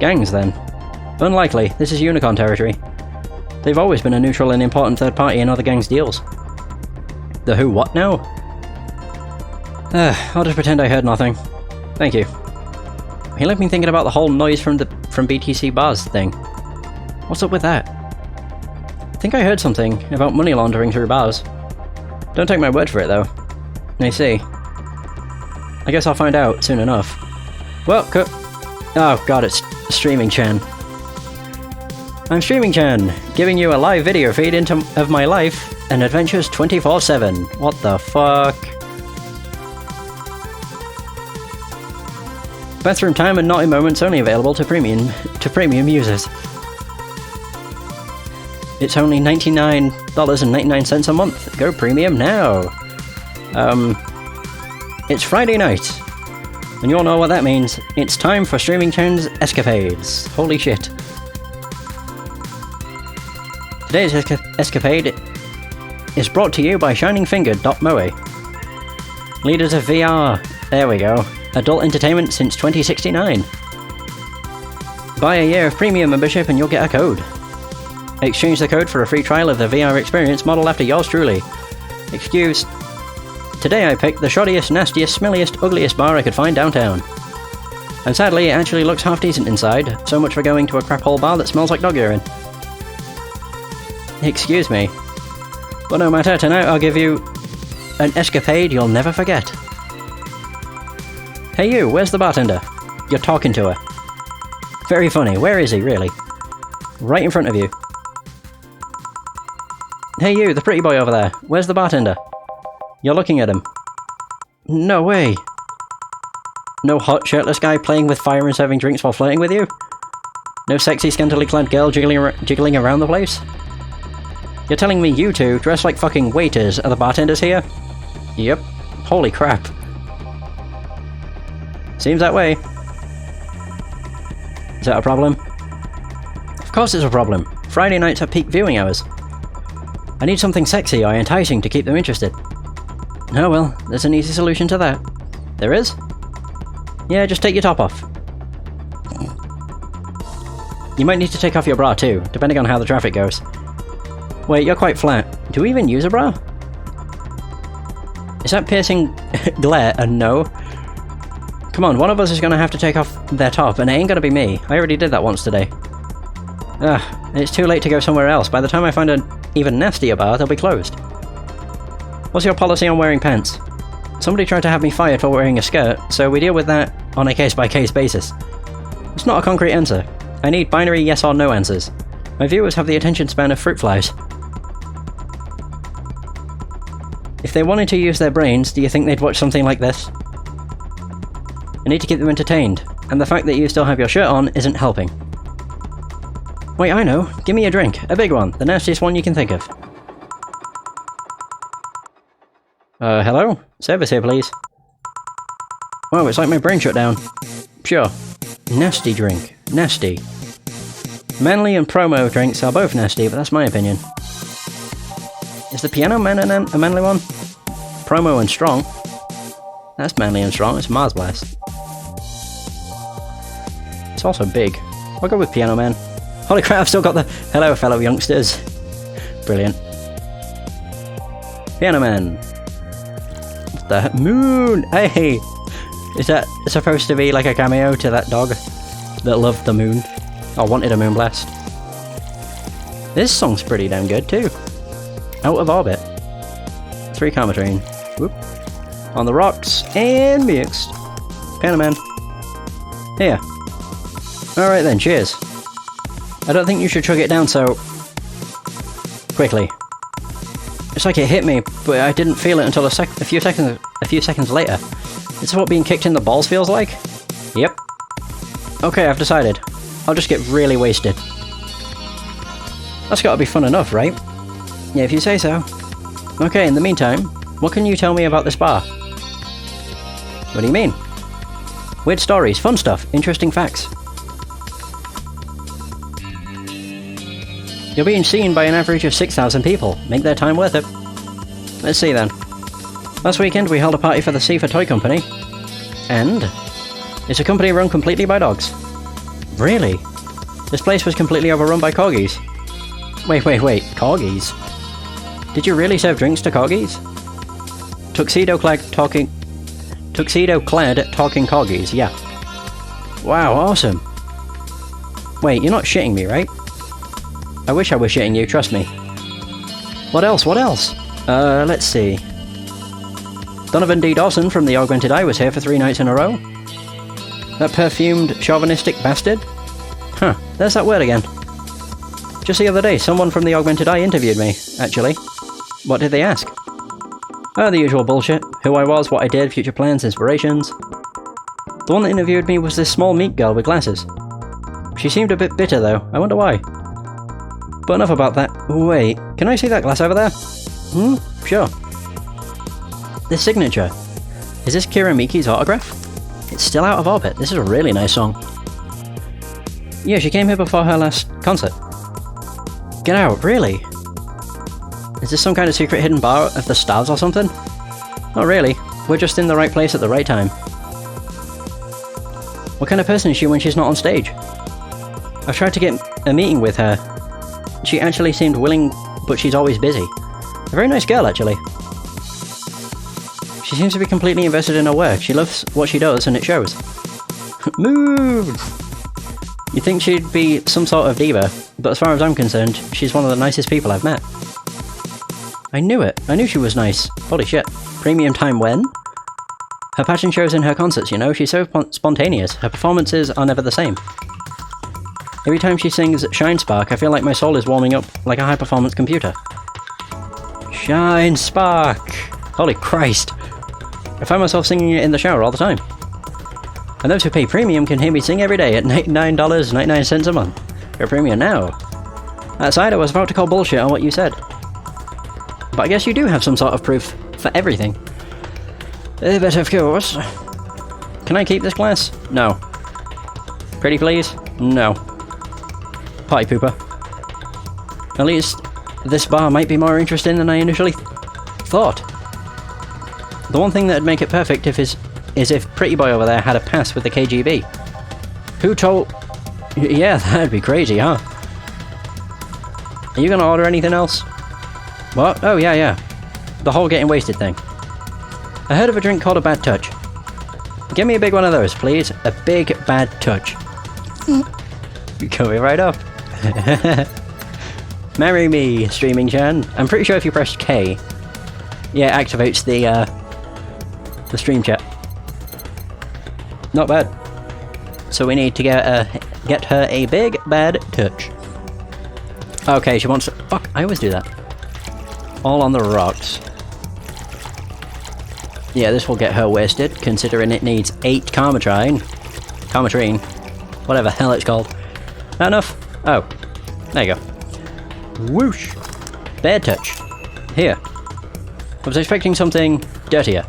Gangs, then. Unlikely, this is Unicorn territory. They've always been a neutral and important third party in other gangs' deals. The who what now? I'll just pretend I heard nothing. Thank you. He left me thinking about the whole noise from BTC bars thing. What's up with that? I think I heard something about money laundering through bars. Don't take my word for it though. I see. I guess I'll find out soon enough. Well, oh god, it's Streaming Chan. I'm Streaming Chan, giving you a live video feed of my life and adventures 24/7. What the fuck? Bathroom time and naughty moments only available to premium users. It's only $99.99 a month. Go premium now. It's Friday night. And you all know what that means. It's time for Streaming Chan's escapades. Holy shit. Today's escapade is brought to you by ShiningFinger.moe. Leaders of VR. There we go. Adult entertainment since 2069. Buy a year of premium membership and you'll get a code. Exchange the code for a free trial of the VR experience modeled after yours truly. Excuse. Today I picked the shoddiest, nastiest, smelliest, ugliest bar I could find downtown. And sadly, it actually looks half decent inside, so much for going to a crap hole bar that smells like dog urine. Excuse me. But no matter, tonight I'll give you an escapade you'll never forget. Hey you, where's the bartender? You're talking to her. Very funny, where is he, really? Right in front of you. Hey you, the pretty boy over there, where's the bartender? You're looking at him. No way. No hot, shirtless guy playing with fire and serving drinks while flirting with you? No sexy, scantily clad girl jiggling around the place? You're telling me you two, dressed like fucking waiters, are the bartenders here? Yep. Holy crap. Seems that way. Is that a problem? Of course it's a problem. Friday nights are peak viewing hours. I need something sexy or enticing to keep them interested. Oh well, there's an easy solution to that. There is? Yeah, just take your top off. You might need to take off your bra too, depending on how the traffic goes. Wait, you're quite flat. Do we even use a bra? Is that piercing glare a no? Come on, one of us is gonna have to take off their top, and it ain't gonna be me. I already did that once today. It's too late to go somewhere else. By the time I find an even nastier bar, they'll be closed. What's your policy on wearing pants? Somebody tried to have me fired for wearing a skirt, so we deal with that on a case-by-case basis. It's not a concrete answer. I need binary yes or no answers. My viewers have the attention span of fruit flies. If they wanted to use their brains, do you think they'd watch something like this? I need to keep them entertained, and the fact that you still have your shirt on isn't helping. Wait, I know. Give me a drink. A big one. The nastiest one you can think of. Hello? Service here, please. Wow, it's like my brain shut down. Sure. Nasty drink. Nasty. Manly and promo drinks are both nasty, but that's my opinion. Is the piano man a manly one? Promo and strong. That's manly and strong. It's Mars Blast. It's also big. I'll go with piano man. Holy crap, I've still got the hello fellow youngsters. Brilliant. Piano man. What the moon? Hey! Is that supposed to be like a cameo to that dog that loved the moon? Or wanted a moon blast? This song's pretty damn good too. Out of Orbit. 3 Karma Train. Whoop. On the rocks and mixed. Piano man. Here. Alright then, cheers. I don't think you should chug it down so quickly. It's like it hit me, but I didn't feel it until a few seconds later. It's what being kicked in the balls feels like? Yep. Okay, I've decided. I'll just get really wasted. That's gotta be fun enough, right? Yeah, if you say so. Okay, in the meantime, what can you tell me about this bar? What do you mean? Weird stories, fun stuff, interesting facts. You're being seen by an average of 6,000 people. Make their time worth it. Let's see then. Last weekend we held a party for the Seafer Toy Company. And it's a company run completely by dogs. Really? This place was completely overrun by corgis. Wait, corgis? Did you really serve drinks to corgis? Tuxedo-clad talking corgis, yeah. Wow, awesome. Wait, you're not shitting me, right? I wish I was shitting you, trust me. What else? Let's see. Donovan D. Dawson from the Augmented Eye was here for 3 nights in a row. That perfumed, chauvinistic bastard? Huh, there's that word again. Just the other day, someone from the Augmented Eye interviewed me, actually. What did they ask? Oh, the usual bullshit. Who I was, what I did, future plans, inspirations. The one that interviewed me was this small meek girl with glasses. She seemed a bit bitter though, I wonder why. But enough about that. Wait, can I see that glass over there? Sure. This signature. Is this Kira Miki's autograph? It's still out of orbit. This is a really nice song. Yeah, she came here before her last concert. Get out, really? Is this some kind of secret hidden bar of the stars or something? Not really. We're just in the right place at the right time. What kind of person is she when she's not on stage? I've tried to get a meeting with her. she actually seemed willing, but she's always busy. A very nice girl, actually. She seems to be completely invested in her work. She loves what she does, and it shows. Move! You'd think she'd be some sort of diva, but as far as I'm concerned, she's one of the nicest people I've met. I knew it. I knew she was nice. Holy shit. Premium time when? Her passion shows in her concerts, you know? She's so spontaneous. Her performances are never the same. Every time she sings Shine Spark, I feel like my soul is warming up like a high-performance computer. Shine Spark! Holy Christ. I find myself singing it in the shower all the time. And those who pay premium can hear me sing every day at $99.99 a month. Go premium now. Outside, I was about to call bullshit on what you said. But I guess you do have some sort of proof for everything. But of course. Can I keep this glass? No. Pretty please? No. Party pooper. At least this bar might be more interesting than I initially thought. The one thing that'd make it perfect is if Pretty Boy over there had a pass with the KGB. Who told... Yeah, that'd be crazy, huh? Are you gonna order anything else? What? Oh, yeah. The whole getting wasted thing. I heard of a drink called a Bad Touch. Give me a big one of those, please. A big Bad Touch. Coming right up. Marry me, Streaming Chan. I'm pretty sure if you press K, yeah, it activates the stream chat. Not bad. So we need to get her a big bad touch. Okay, she wants to... Fuck, I always do that. All on the rocks. Yeah, this will get her wasted, considering it needs 8 Karmatrine. Karmatrine. Whatever the hell it's called. Not enough? Oh. There you go. Whoosh! Bad touch. Here. I was expecting something dirtier.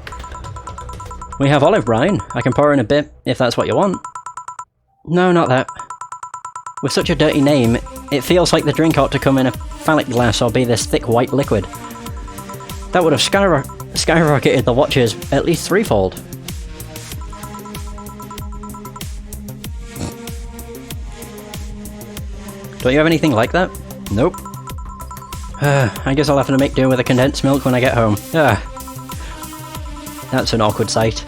We have olive brine. I can pour in a bit, if that's what you want. No, not that. With such a dirty name, it feels like the drink ought to come in a phallic glass or be this thick white liquid. That would have skyrocketed the watches at least threefold. Don't you have anything like that? Nope. I guess I'll have to make do with a condensed milk when I get home. That's an awkward sight.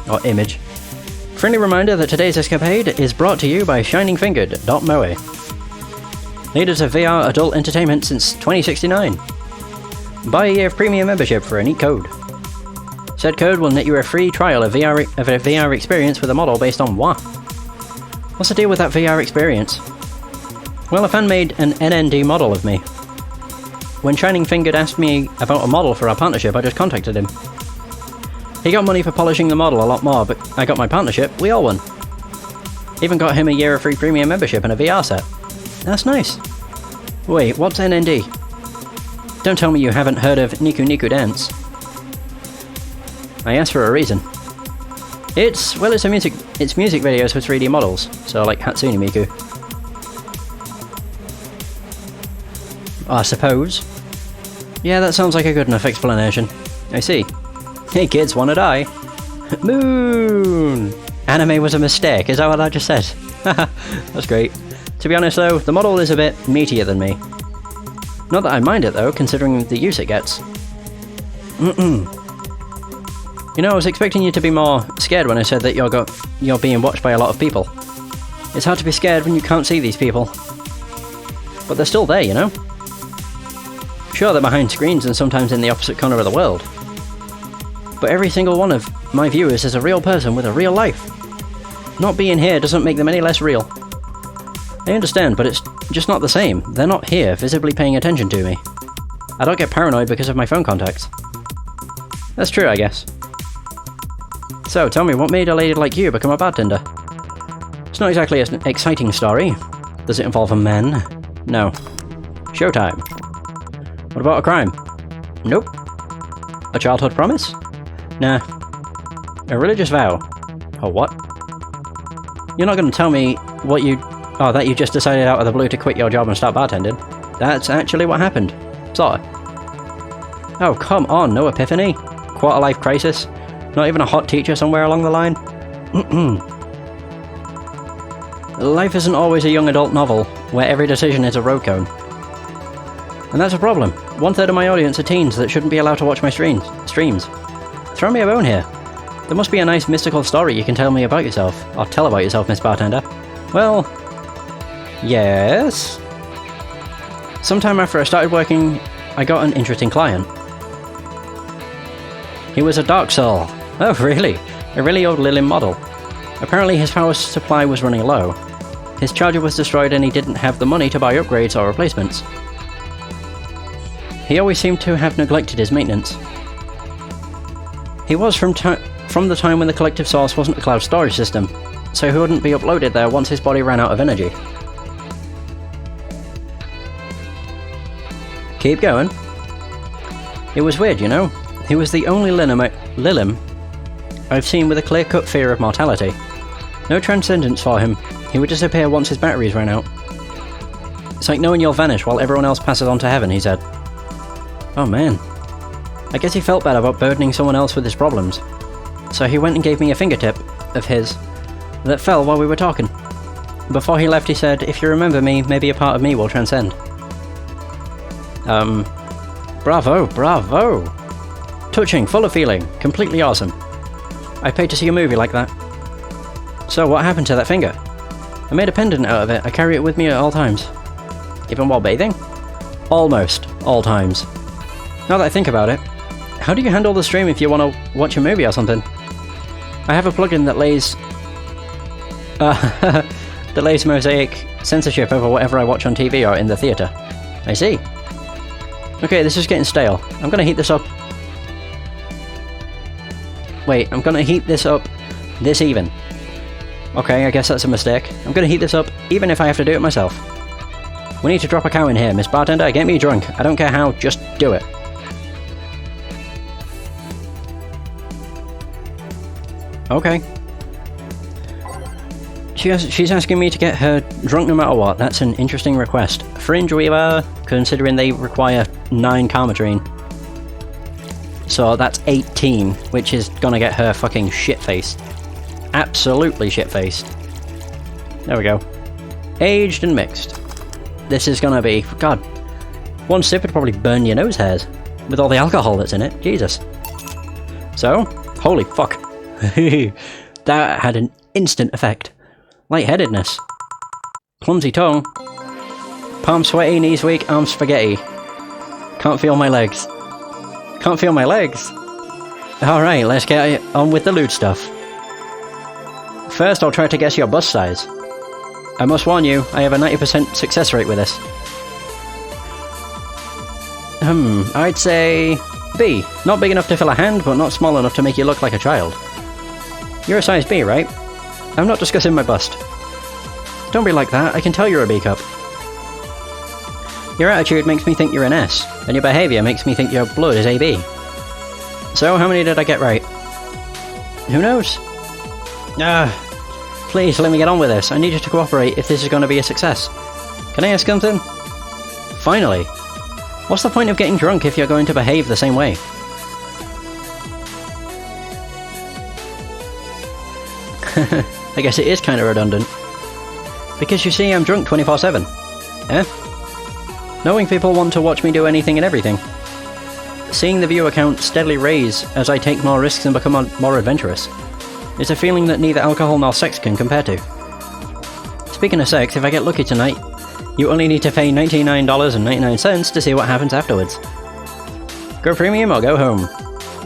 Or image. Friendly reminder that today's escapade is brought to you by ShiningFingered.moe. Leaders of VR adult entertainment since 2069. Buy a year of premium membership for a neat code. Said code will net you a free trial of a VR experience with a model based on what? What's the deal with that VR experience? Well, a fan made an NND model of me. When Shining Fingered asked me about a model for our partnership, I just contacted him. He got money for polishing the model a lot more, but I got my partnership, we all won. Even got him a year of free premium membership and a VR set. That's nice. Wait, what's NND? Don't tell me you haven't heard of Niku Niku Dance. I asked for a reason. It's music videos with 3D models, so like Hatsune Miku. I suppose. Yeah, that sounds like a good enough explanation. I see. Hey kids, wanna die? Moon! Anime was a mistake, is that what I just said? Haha, that's great. To be honest though, the model is a bit meatier than me. Not that I mind it though, considering the use it gets. You know, I was expecting you to be more scared when I said that you're being watched by a lot of people. It's hard to be scared when you can't see these people. But they're still there, you know? Sure, they're behind screens and sometimes in the opposite corner of the world. But every single one of my viewers is a real person with a real life. Not being here doesn't make them any less real. I understand, but it's just not the same. They're not here, visibly paying attention to me. I don't get paranoid because of my phone contacts. That's true, I guess. So, tell me, what made a lady like you become a bartender? It's not exactly an exciting story. Does it involve a man? No. Showtime. What about a crime? Nope. A childhood promise? Nah. A religious vow? A what? You're not going to tell me what you... Oh, that you just decided out of the blue to quit your job and start bartending. That's actually what happened. Sorta. Oh, come on, no epiphany? Quarter-life crisis? Not even a hot teacher somewhere along the line? Life isn't always a young adult novel, where every decision is a road cone. And that's a problem. 1/3 of my audience are teens that shouldn't be allowed to watch my streams. Throw me a bone here. There must be a nice mystical story you can tell me about yourself. Or tell about yourself, Miss Bartender. Well... yes? Sometime after I started working, I got an interesting client. He was a Dark Soul. Oh, really? A really old Lilin model. Apparently his power supply was running low. His charger was destroyed and he didn't have the money to buy upgrades or replacements. He always seemed to have neglected his maintenance. He was from the time when the collective source wasn't a cloud storage system, so he wouldn't be uploaded there once his body ran out of energy. Keep going. It was weird, you know? He was the only Lilim I've seen with a clear-cut fear of mortality. No transcendence for him. He would disappear once his batteries ran out. It's like knowing you'll vanish while everyone else passes on to heaven, he said. Oh man. I guess he felt bad about burdening someone else with his problems. So he went and gave me a fingertip of his that fell while we were talking. Before he left he said, if you remember me, maybe a part of me will transcend. Bravo, bravo! Touching, full of feeling, completely awesome. I paid to see a movie like that. So what happened to that finger? I made a pendant out of it. I carry it with me at all times. Even while bathing? Almost all times. Now that I think about it, how do you handle the stream if you want to watch a movie or something? I have a plugin that lays mosaic censorship over whatever I watch on TV or in the theatre. I see. Okay, this is getting stale. I'm gonna heat this up. Wait, I'm gonna heat this up this even. Okay, I guess that's a mistake. I'm gonna heat this up even if I have to do it myself. We need to drop a cow in here, Miss Bartender. Get me drunk. I don't care how, just do it. Okay. She's asking me to get her drunk no matter what. That's an interesting request. Fringe Weaver, considering they require 9 Karmatrine. So that's 18, which is gonna get her fucking shit-faced. Absolutely shit-faced. There we go. Aged and mixed. This is gonna be... God. One sip would probably burn your nose hairs. With all the alcohol that's in it. Jesus. So, holy fuck. That had an instant effect. Lightheadedness. Clumsy tongue. Palms sweaty, knees weak, arms spaghetti. Can't feel my legs. Can't feel my legs. Alright, let's get on with the lewd stuff. First, I'll try to guess your bust size. I must warn you, I have a 90% success rate with this. I'd say... B. Not big enough to fill a hand, but not small enough to make you look like a child. You're a size B, right? I'm not discussing my bust. Don't be like that, I can tell you're a B cup. Your attitude makes me think you're an S, and your behaviour makes me think your blood is AB. So, how many did I get right? Who knows? Please, let me get on with this. I need you to cooperate if this is going to be a success. Can I ask something? Finally. What's the point of getting drunk if you're going to behave the same way? I guess it is kind of redundant. Because you see, I'm drunk 24/7. Eh? Knowing people want to watch me do anything and everything. Seeing the viewer count steadily raise as I take more risks and become more adventurous. It's a feeling that neither alcohol nor sex can compare to. Speaking of sex, if I get lucky tonight, you only need to pay $99.99 to see what happens afterwards. Go premium or go home.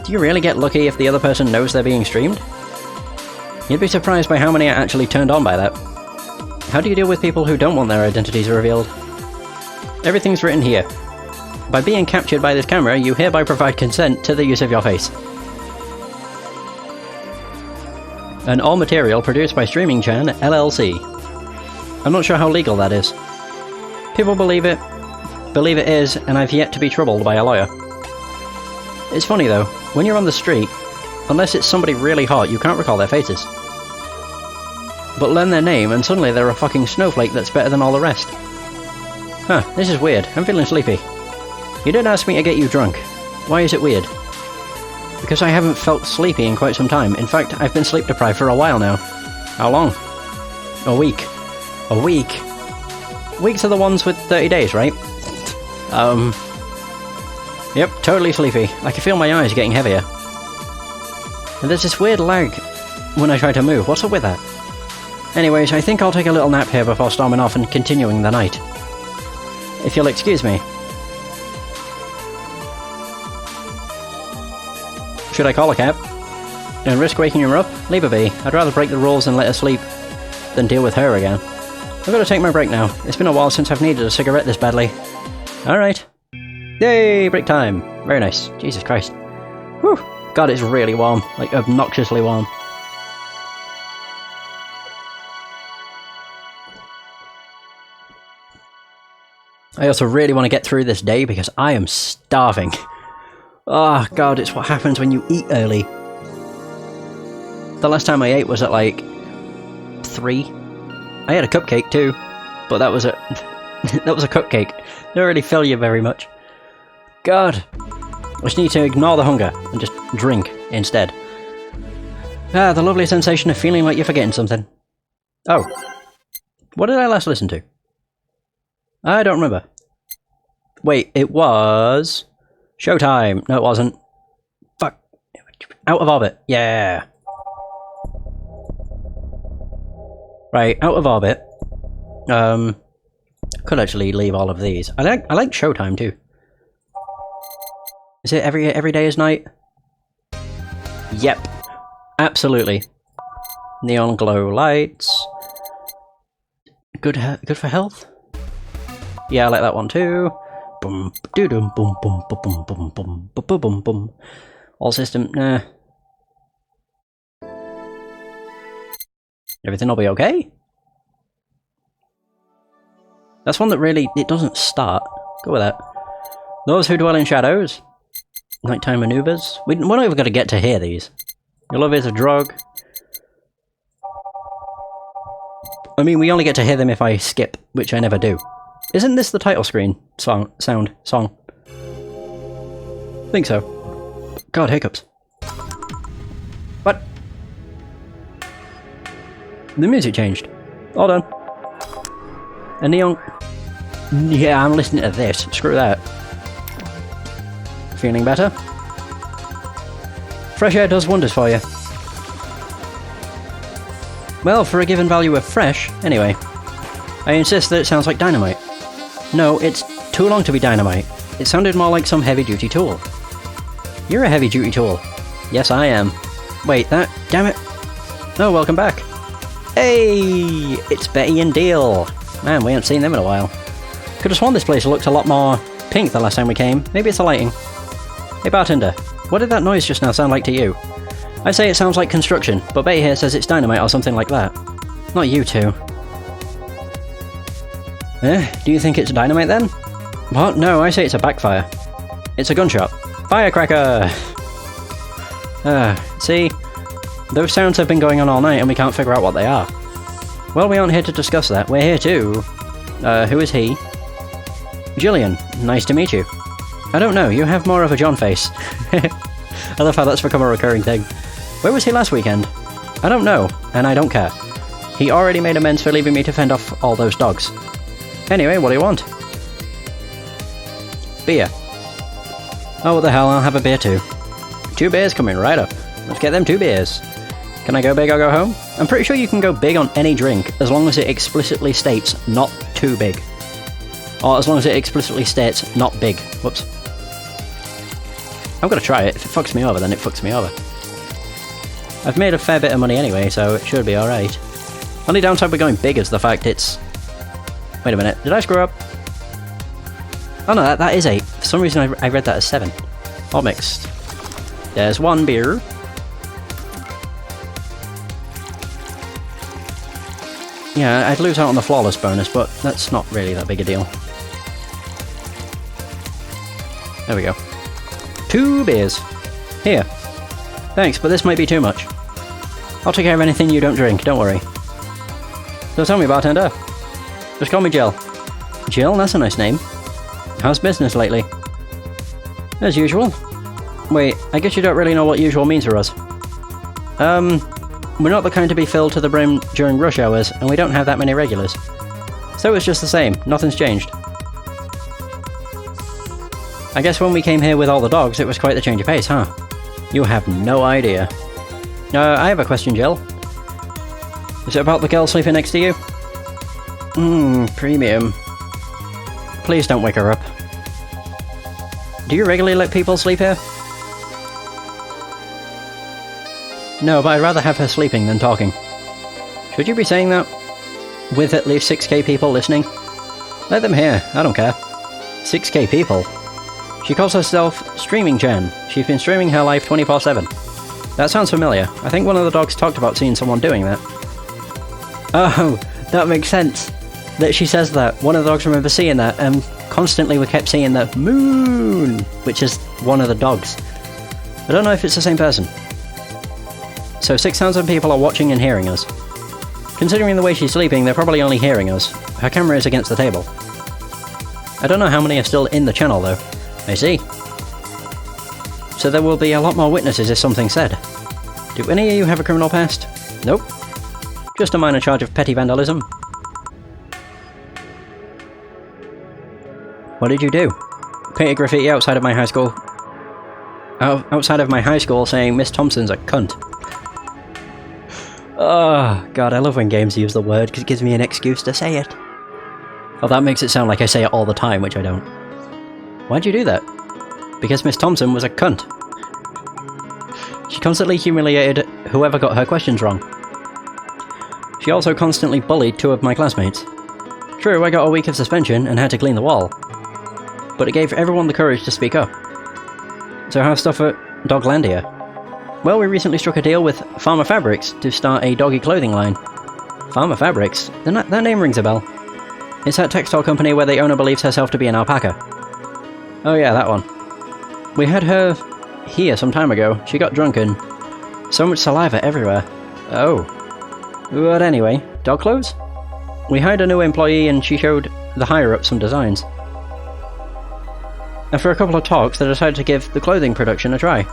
Do you really get lucky if the other person knows they're being streamed? You'd be surprised by how many are actually turned on by that. How do you deal with people who don't want their identities revealed? Everything's written here. By being captured by this camera, you hereby provide consent to the use of your face. And all material produced by Streaming Chan, LLC. I'm not sure how legal that is. People believe it is, and I've yet to be troubled by a lawyer. It's funny though, when you're on the street, unless it's somebody really hot, you can't recall their faces. But learn their name, and suddenly they're a fucking snowflake that's better than all the rest. Huh, this is weird. I'm feeling sleepy. You did ask me to get you drunk. Why is it weird? Because I haven't felt sleepy in quite some time. In fact, I've been sleep deprived for a while now. How long? A week. A week? Weeks are the ones with 30 days, right? Yep, totally sleepy. I can feel my eyes getting heavier. And there's this weird lag when I try to move. What's up with that? Anyways, I think I'll take a little nap here before storming off and continuing the night. If you'll excuse me. Should I call a cab? And risk waking her up? Leave her be. I'd rather break the rules and let her sleep than deal with her again. I've got to take my break now. It's been a while since I've needed a cigarette this badly. Alright. Yay! Break time! Very nice. Jesus Christ. Whew! God, it's really warm. Like, obnoxiously warm. I also really want to get through this day because I am starving. Oh God, it's what happens when you eat early. The last time I ate was at like 3. I had a cupcake too, but that was a that was a cupcake. Didn't really fill you very much. God, I just need to ignore the hunger and just drink instead. Ah, the lovely sensation of feeling like you're forgetting something. Oh, what did I last listen to? I don't remember. Wait, it was Showtime. No, it wasn't. Fuck. Out of Orbit. Yeah. Right, Out of Orbit. Could actually leave all of these. I like Showtime too. Is it every day is night? Yep. Absolutely. Neon glow lights. Good for health? Yeah, I like that one too. Boom, doo dum, boom, boom, boom, boom, boom, boom, boom, boom, boom. All system, nah. Everything will be okay. That's one that really, it doesn't start. Go with that. Those who dwell in shadows. Nighttime maneuvers. We're not even going to get to hear these. Your love is a drug. I mean, we only get to hear them if I skip, which I never do. Isn't this the title screen song? Think so. God, hiccups. What? The music changed. Hold on. A neon... Yeah, I'm listening to this. Screw that. Feeling better? Fresh air does wonders for you. Well, for a given value of fresh, anyway. I insist that it sounds like dynamite. No, it's too long to be dynamite. It sounded more like some heavy-duty tool. You're a heavy-duty tool. Yes, I am. Wait, that... Damn it. Oh, welcome back. Hey! It's Betty and Deal. Man, we haven't seen them in a while. Could have sworn this place looked a lot more pink the last time we came. Maybe it's the lighting. Hey, bartender. What did that noise just now sound like to you? I say it sounds like construction, but Betty here says it's dynamite or something like that. Not you two. Do you think it's dynamite then? What? No, I say it's a backfire. It's a gunshot. Firecracker! See? Those sounds have been going on all night and we can't figure out what they are. Well, we aren't here to discuss that. We're here to... who is he? Jillian. Nice to meet you. I don't know, you have more of a John face. I love how that's become a recurring thing. Where was he last weekend? I don't know, and I don't care. He already made amends for leaving me to fend off all those dogs. Anyway, what do you want? Beer. Oh, what the hell, I'll have a beer too. 2 beers coming right up. Let's get them 2 beers. Can I go big or go home? I'm pretty sure you can go big on any drink, as long as it explicitly states not too big. Or as long as it explicitly states not big. Whoops. I'm gonna try it. If it fucks me over, then it fucks me over. I've made a fair bit of money anyway, so it should be alright. Only downside with going big is the fact it's... Wait a minute, did I screw up? Oh no, that is 8. For some reason I read that as 7. All mixed. There's 1 beer. Yeah, I'd lose out on the flawless bonus, but that's not really that big a deal. There we go. 2 beers. Here. Thanks, but this might be too much. I'll take care of anything you don't drink, don't worry. So tell me, bartender. Just call me Jill. Jill? That's a nice name. How's business lately? As usual. Wait, I guess you don't really know what usual means for us. We're not the kind to be filled to the brim during rush hours, and we don't have that many regulars. So it's just the same, nothing's changed. I guess when we came here with all the dogs, it was quite the change of pace, huh? You have no idea. I have a question, Jill. Is it about the girl sleeping next to you? Premium. Please don't wake her up. Do you regularly let people sleep here? No, but I'd rather have her sleeping than talking. Should you be saying that? With at least 6k people listening? Let them hear, I don't care. 6k people? She calls herself Streaming Jen. She's been streaming her life 24/7. That sounds familiar. I think one of the dogs talked about seeing someone doing that. Oh, that makes sense. That she says that. One of the dogs remember seeing that, and constantly we kept seeing the moon, which is one of the dogs. I don't know if it's the same person. So 6,000 people are watching and hearing us. Considering the way she's sleeping, they're probably only hearing us. Her camera is against the table. I don't know how many are still in the channel though. I see. So there will be a lot more witnesses if something's said. Do any of you have a criminal past? Nope. Just a minor charge of petty vandalism. What did you do? Painted graffiti outside of my high school. Outside of my high school saying Miss Thompson's a cunt. Oh, God, I love when games use the word because it gives me an excuse to say it. Oh, that makes it sound like I say it all the time, which I don't. Why'd you do that? Because Miss Thompson was a cunt. She constantly humiliated whoever got her questions wrong. She also constantly bullied 2 of my classmates. True, I got a week of suspension and had to clean the wall. But it gave everyone the courage to speak up. So how's stuff at Doglandia? Well, we recently struck a deal with Farmer Fabrics to start a doggy clothing line. Farmer Fabrics? That name rings a bell. It's that textile company where the owner believes herself to be an alpaca. Oh yeah, that one. We had her here some time ago. She got drunk and so much saliva everywhere. Oh. But anyway, dog clothes? We hired a new employee and she showed the higher-ups some designs. After a couple of talks, they decided to give the clothing production a try.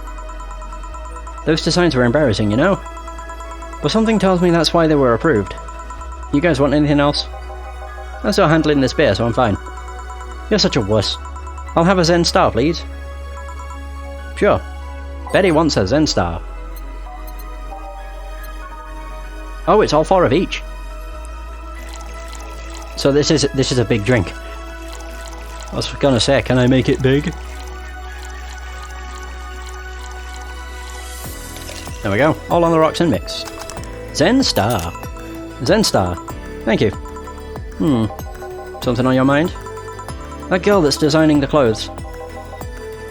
Those designs were embarrassing, you know? But something tells me that's why they were approved. You guys want anything else? I'm still handling this beer, so I'm fine. You're such a wuss. I'll have a Zen Star, please. Sure. Betty wants a Zen Star. Oh, it's all 4 of each. So this is a big drink. I was gonna say, can I make it big? There we go. All on the rocks and mix. Zen Star. Zen Star. Thank you. Something on your mind? That girl that's designing the clothes.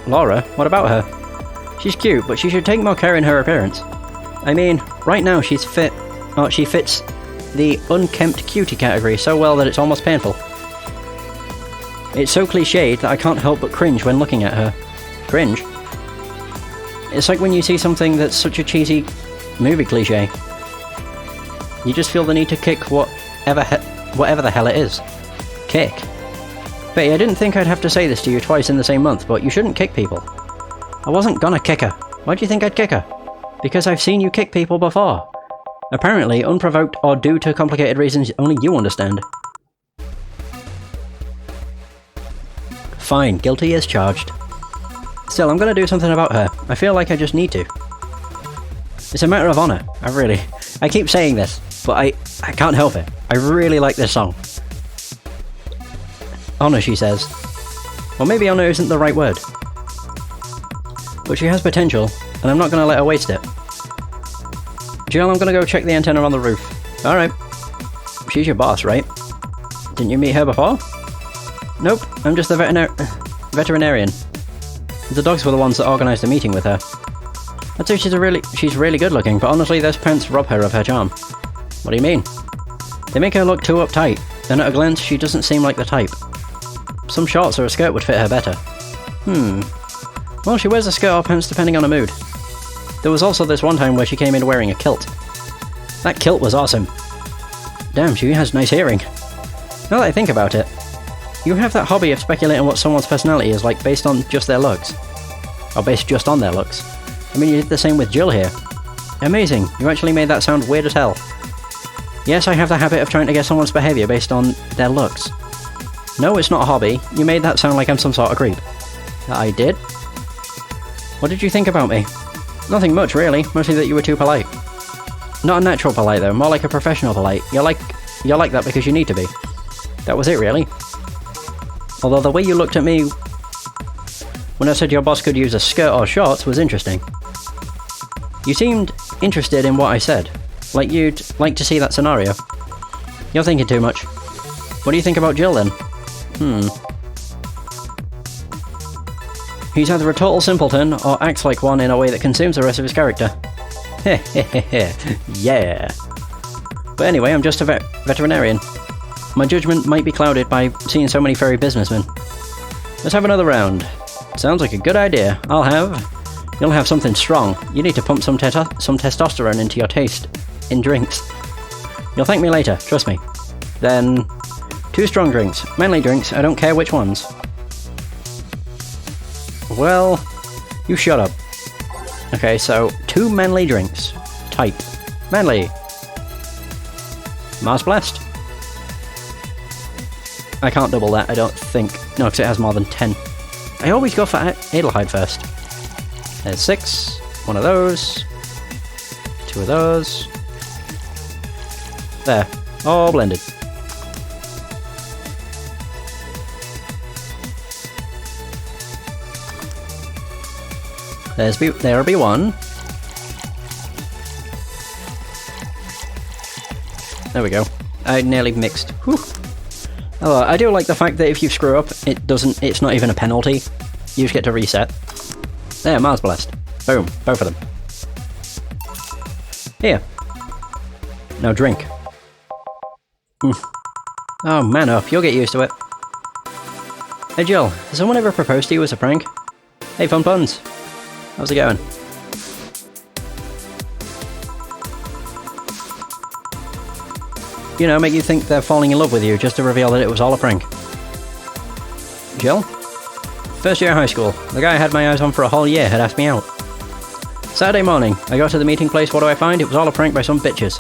Laura? What about her? She's cute, but she should take more care in her appearance. I mean, right now she's fit. Oh, she fits the unkempt cutie category so well that it's almost painful. It's so cliched that I can't help but cringe when looking at her. Cringe? It's like when you see something that's such a cheesy movie cliche. You just feel the need to kick whatever the hell it is. Kick. Betty, I didn't think I'd have to say this to you twice in the same month, but you shouldn't kick people. I wasn't gonna kick her. Why do you think I'd kick her? Because I've seen you kick people before. Apparently, unprovoked or due to complicated reasons only you understand. Fine, guilty as charged. Still, I'm gonna do something about her. I feel like I just need to. It's a matter of honor. I keep saying this, but I can't help it. I really like this song. Honor, she says. Well, maybe honor isn't the right word. But she has potential, and I'm not gonna let her waste it. Jill, I'm gonna go check the antenna on the roof. Alright. She's your boss, right? Didn't you meet her before? Nope, I'm just the veterinarian. The dogs were the ones that organised a meeting with her. I'd say she's really good looking, but honestly those pants rob her of her charm. What do you mean? They make her look too uptight, and at a glance she doesn't seem like the type. Some shorts or a skirt would fit her better. Well, she wears a skirt or pants depending on her mood. There was also this one time where she came in wearing a kilt. That kilt was awesome. Damn, she has nice hearing. Now that I think about it, you have that hobby of speculating what someone's personality is like based on just their looks. Or based just on their looks. I mean, you did the same with Jill here. Amazing, you actually made that sound weird as hell. Yes, I have the habit of trying to guess someone's behaviour based on their looks. No, it's not a hobby. You made that sound like I'm some sort of creep. I did? What did you think about me? Nothing much, really. Mostly that you were too polite. Not a natural polite, though. More like a professional polite. You're like that because you need to be. That was it, really. Although the way you looked at me when I said your boss could use a skirt or shorts was interesting. You seemed interested in what I said. Like you'd like to see that scenario. You're thinking too much. What do you think about Jill, then? He's either a total simpleton or acts like one in a way that consumes the rest of his character. Yeah. But anyway, I'm just a veterinarian. My judgment might be clouded by seeing so many furry businessmen. Let's have another round. Sounds like a good idea. You'll have something strong. You need to pump some testosterone into your taste in drinks. You'll thank me later, trust me. Then, 2 strong drinks. Manly drinks, I don't care which ones. Well, you shut up. Okay, so 2 manly drinks. Type. Manly. Mars Blast. I can't double that, I don't think. No, because it has more than 10. I always go for Adelheid first. There's 6. 1 of those. 2 of those. There. All blended. There'll be 1. There we go. I nearly mixed. Whew. Oh, I do like the fact that if you screw up, it's not even a penalty. You just get to reset. There, Mars Blast. Boom. Both of them. Here. Now drink. Oh, man up. You'll get used to it. Hey Jill, has someone ever proposed to you as a prank? Hey, Fun Puns. How's it going? You know, make you think they're falling in love with you just to reveal that it was all a prank. Jill? First year of high school. The guy I had my eyes on for a whole year had asked me out. Saturday morning, I go to the meeting place, what do I find? It was all a prank by some bitches.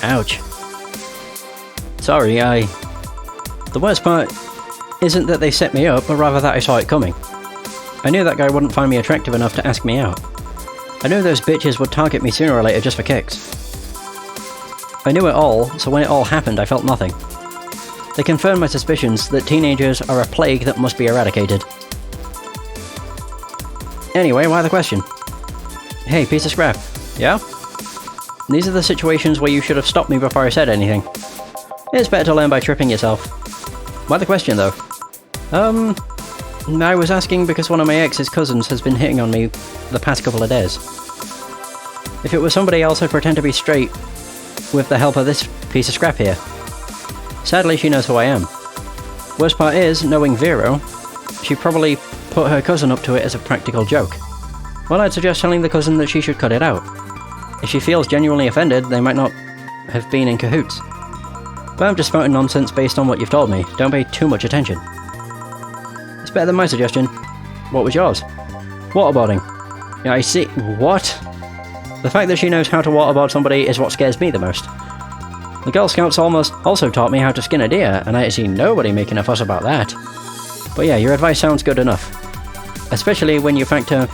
Ouch. Sorry, The worst part isn't that they set me up, but rather that I saw it coming. I knew that guy wouldn't find me attractive enough to ask me out. I knew those bitches would target me sooner or later just for kicks. I knew it all, so when it all happened I felt nothing. They confirmed my suspicions that teenagers are a plague that must be eradicated. Anyway, why the question? Hey, piece of scrap. Yeah? These are the situations where you should have stopped me before I said anything. It's better to learn by tripping yourself. Why the question, though? I was asking because one of my ex's cousins has been hitting on me the past couple of days. If it was somebody else, I'd pretend to be straight with the help of this piece of scrap here. Sadly, she knows who I am. Worst part is, knowing Vero, she probably put her cousin up to it as a practical joke. Well, I'd suggest telling the cousin that she should cut it out. If she feels genuinely offended, they might not have been in cahoots. But I'm just spouting nonsense based on what you've told me. Don't pay too much attention. It's better than my suggestion. What was yours? Waterboarding. Yeah, I see. What? The fact that she knows how to waterboard somebody is what scares me the most. The Girl Scouts also taught me how to skin a deer, and I see nobody making a fuss about that. But yeah, your advice sounds good enough. Especially when you factor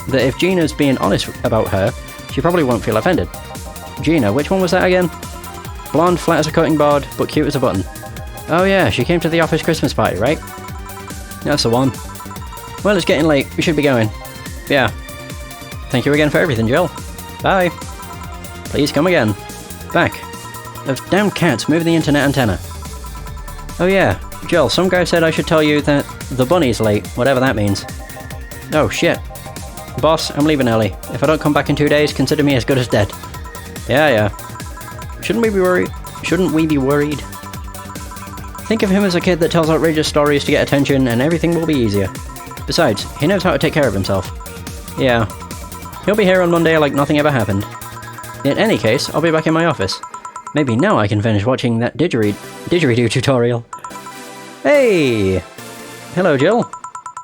that if Gina's being honest about her, she probably won't feel offended. Gina, which one was that again? Blonde, flat as a cutting board, but cute as a button. Oh yeah, she came to the office Christmas party, right? That's the one. Well, it's getting late. We should be going. Yeah. Thank you again for everything, Jill. Bye. Please come again. Back. Those damn cats move the internet antenna. Oh yeah, Jill, some guy said I should tell you that the bunny's late, whatever that means. Oh shit. Boss, I'm leaving early. If I don't come back in 2 days, consider me as good as dead. Yeah. Shouldn't we be worried? Think of him as a kid that tells outrageous stories to get attention and everything will be easier. Besides, he knows how to take care of himself. Yeah. He'll be here on Monday like nothing ever happened. In any case, I'll be back in my office. Maybe now I can finish watching that didgeridoo tutorial. Hey! Hello, Jill.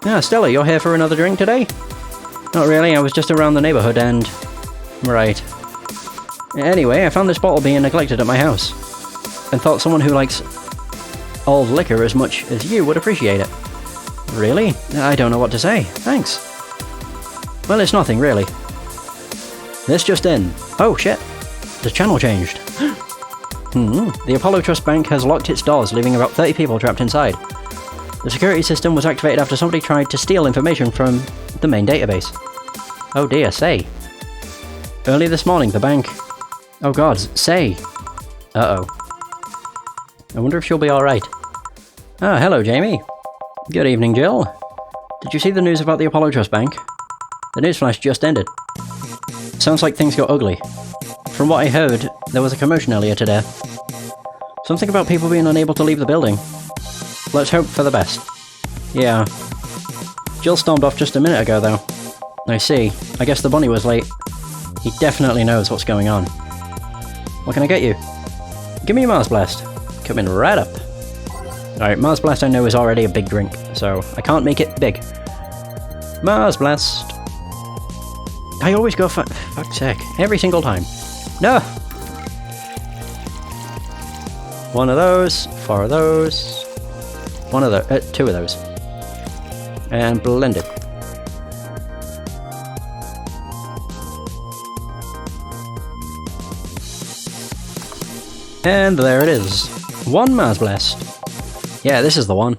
Ah, Stella, you're here for another drink today? Not really, I was just around the neighborhood and... Right. Anyway, I found this bottle being neglected at my house. And thought someone who likes old liquor as much as you would appreciate it. Really? I don't know what to say. Thanks. Well, it's nothing, really. This just in. Oh, shit. The channel changed. The Apollo Trust Bank has locked its doors, leaving about 30 people trapped inside. The security system was activated after somebody tried to steal information from the main database. Oh dear, say. Early this morning, the bank... Oh god, say. Uh-oh. I wonder if she'll be alright. Ah, hello, Jamie. Good evening, Jill. Did you see the news about the Apollo Trust Bank? The newsflash just ended. Sounds like things got ugly. From what I heard, there was a commotion earlier today. Something about people being unable to leave the building. Let's hope for the best. Yeah. Jill stormed off just a minute ago, though. I see. I guess the bunny was late. He definitely knows what's going on. What can I get you? Give me a Mars Blast. Coming right up. Alright, Mars Blast I know is already a big drink, so I can't make it big. Mars Blast. I always go for... fuck's sake. Every single time. No! One of those, 4 of those, one of those, 2 of those. And blend it. And there it is. 1 Mars Blast. Yeah, this is the one.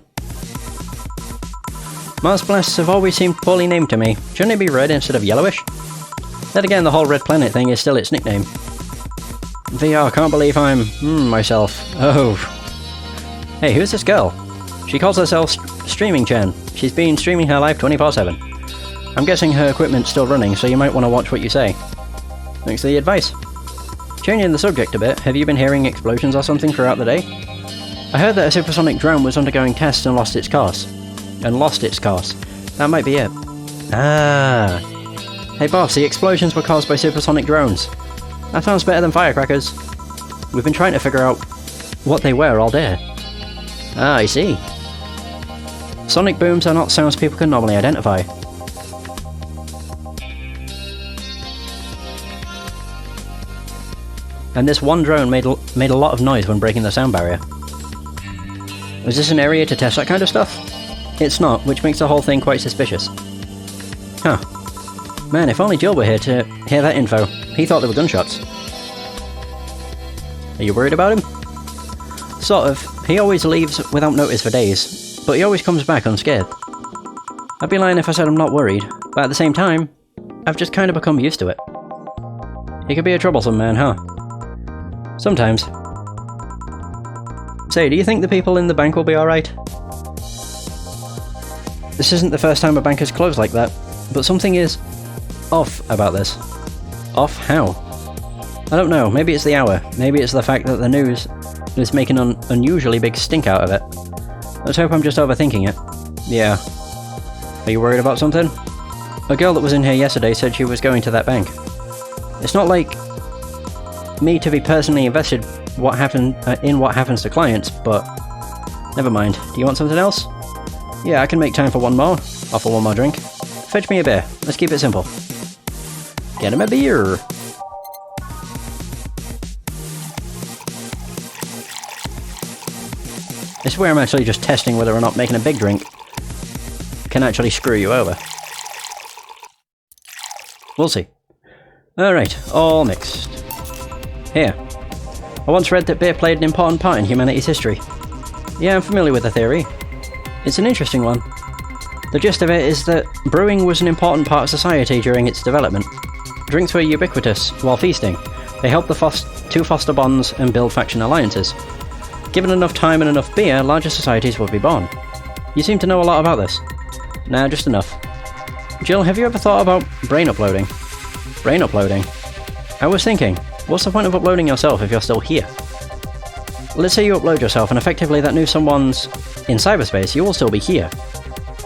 Mars Blasts have always seemed poorly named to me. Shouldn't it be red instead of yellowish? Then again, the whole Red Planet thing is still its nickname. VR, can't believe I'm... myself. Oh. Hey, who's this girl? She calls herself Streaming Chen. She's been streaming her life 24/7. I'm guessing her equipment's still running, so you might want to watch what you say. Thanks for the advice. Changing the subject a bit, have you been hearing explosions or something throughout the day? I heard that a supersonic drone was undergoing tests and lost its course. That might be it. Ah. Hey boss, the explosions were caused by supersonic drones. That sounds better than firecrackers. We've been trying to figure out what they were all day. Ah, I see. Sonic booms are not sounds people can normally identify. And this one drone made a lot of noise when breaking the sound barrier. Was this an area to test that kind of stuff? It's not, which makes the whole thing quite suspicious. Huh. Man, if only Jill were here to hear that info. He thought they were gunshots. Are you worried about him? Sort of. He always leaves without notice for days, but he always comes back unscared. I'd be lying if I said I'm not worried, but at the same time, I've just kind of become used to it. He could be a troublesome man, huh? Sometimes. Say, do you think the people in the bank will be alright? This isn't the first time a bank has closed like that, but something is off about this. Off how? I don't know, maybe it's the hour, maybe it's the fact that the news is making an unusually big stink out of it. Let's hope I'm just overthinking it. Yeah. Are you worried about something? A girl that was in here yesterday said she was going to that bank. It's not like me to be personally invested in what happens to clients, but never mind. Do you want something else? Yeah, I can make time for one more. Offer one more drink. Fetch me a beer. Let's keep it simple. Get him a beer! This is where I'm actually just testing whether or not making a big drink can actually screw you over. We'll see. Alright, all mixed. Here. I once read that beer played an important part in humanity's history. Yeah, I'm familiar with the theory. It's an interesting one. The gist of it is that brewing was an important part of society during its development. Drinks were ubiquitous while feasting. They helped to foster bonds and build faction alliances. Given enough time and enough beer, larger societies would be born. You seem to know a lot about this. Nah, just enough. Jill, have you ever thought about brain uploading? Brain uploading? I was thinking, what's the point of uploading yourself if you're still here? Let's say you upload yourself and effectively that new someone's in cyberspace, you will still be here.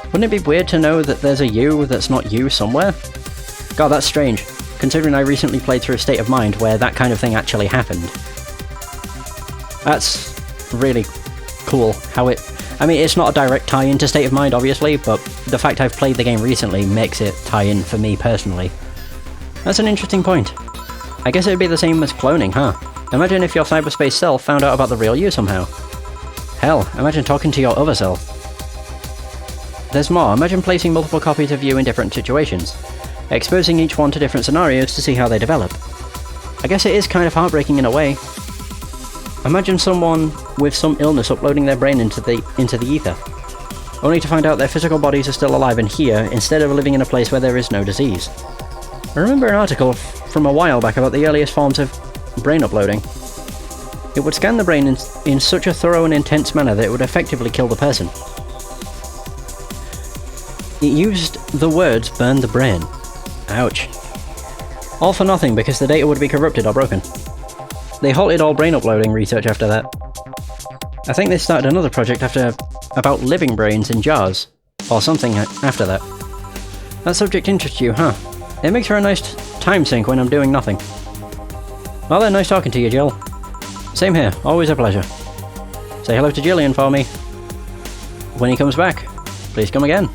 Wouldn't it be weird to know that there's a you that's not you somewhere? God, that's strange, considering I recently played through a State of Mind where that kind of thing actually happened. That's really cool how it... I mean, it's not a direct tie-in to State of Mind, obviously, but the fact I've played the game recently makes it tie-in for me personally. That's an interesting point. I guess it'd be the same as cloning, huh? Imagine if your cyberspace self found out about the real you somehow. Hell, imagine talking to your other self. there's more. Imagine placing multiple copies of you in different situations, exposing each one to different scenarios to see how they develop. I guess it is kind of heartbreaking in a way. Imagine someone with some illness uploading their brain into the ether, only to find out their physical bodies are still alive and here, instead of living in a place where there is no disease. I remember an article from a while back about the earliest forms of brain uploading. It would scan the brain in such a thorough and intense manner that it would effectively kill the person. It used the words "burn the brain." Ouch. All for nothing because the data would be corrupted or broken. They halted all brain uploading research after that. I think they started another project about living brains in jars, or something after that. That subject interests you, huh? It makes for a nice time sink when I'm doing nothing. Well then, nice talking to you, Jill. Same here, always a pleasure. Say hello to Jillian for me. When he comes back, please come again.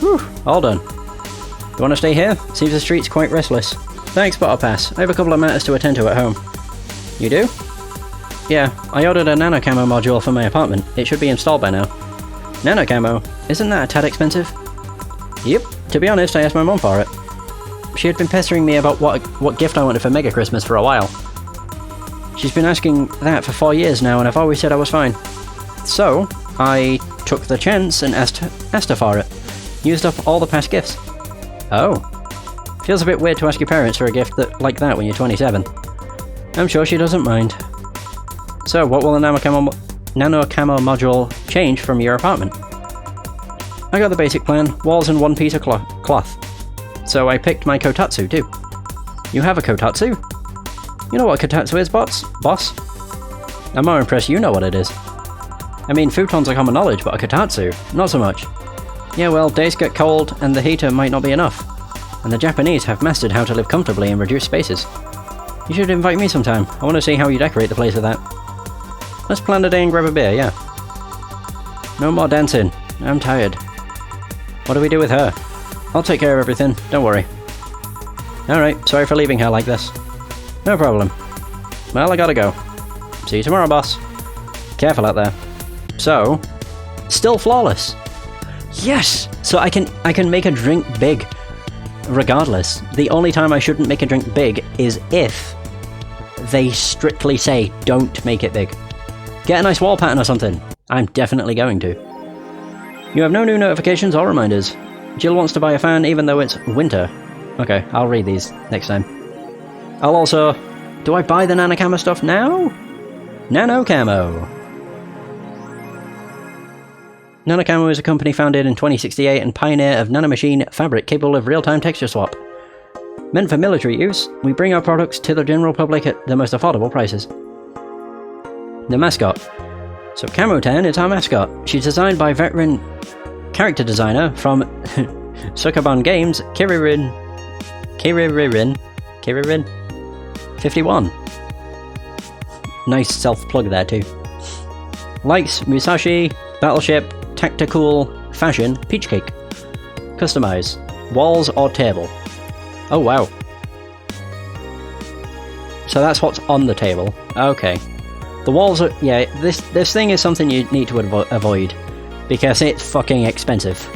Whew, all done. You want to stay here? Seems the street's quite restless. Thanks, but I'll pass. I have a couple of matters to attend to at home. You do? Yeah, I ordered a nano camo module for my apartment. It should be installed by now. Nano camo? Isn't that a tad expensive? Yep, to be honest, I asked my mum for it. She had been pestering me about what gift I wanted for Mega Christmas for a while. She's been asking that for 4 years now, and I've always said I was fine. So, I took the chance and asked her for it. Used up all the past gifts. Oh. Feels a bit weird to ask your parents for a gift like that when you're 27. I'm sure she doesn't mind. So, what will the nano camo module change from your apartment? I got the basic plan, walls and one piece of cloth. So I picked my kotatsu too. You have a kotatsu? You know what a kotatsu is, boss? I'm more impressed you know what it is. I mean, futons are common knowledge, but a kotatsu, not so much. Yeah, well, days get cold and the heater might not be enough. And the Japanese have mastered how to live comfortably in reduced spaces. You should invite me sometime. I want to see how you decorate the place with that. Let's plan a day and grab a beer, yeah. No more dancing. I'm tired. What do we do with her? I'll take care of everything, don't worry. Alright, sorry for leaving her like this. No problem. Well, I gotta go. See you tomorrow, boss. Careful out there. So, still flawless. Yes! So I can make a drink big. Regardless. The only time I shouldn't make a drink big is if they strictly say don't make it big. Get a nice wall pattern or something. I'm definitely going to. You have no new notifications or reminders. Jill wants to buy a fan even though it's winter. Okay, I'll read these next time. I'll also... Do I buy the Nano Camo stuff now? Nano Camo. Nano Camo is a company founded in 2068 and pioneer of nanomachine fabric capable of real-time texture swap. Meant for military use, we bring our products to the general public at the most affordable prices. The mascot. So Camo10 is our mascot. She's designed by veteran character designer from Sukaban Games, Kiririn 51. Nice self-plug there too. Likes Musashi, Battleship, Tactical, Fashion, Peach Cake. Customize. Walls or table. Oh wow. So that's what's on the table. Okay. The walls are... Yeah, this thing is something you need to avoid. Because it's fucking expensive.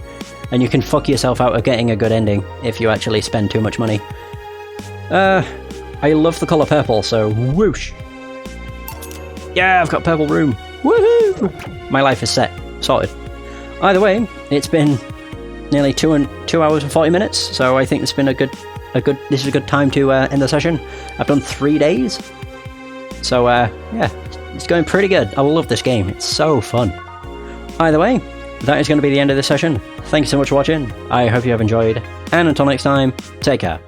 And you can fuck yourself out of getting a good ending if you actually spend too much money. I love the colour purple, so whoosh! Yeah, I've got a purple room! Woohoo! My life is set. Sorted. Either way, it's been nearly 2 hours and 40 minutes, so I think it's been this is a good time to end the session. I've done 3 days. So, yeah, it's going pretty good. I love this game. It's so fun. Either way, that is going to be the end of this session. Thank you so much for watching. I hope you have enjoyed. And until next time, take care.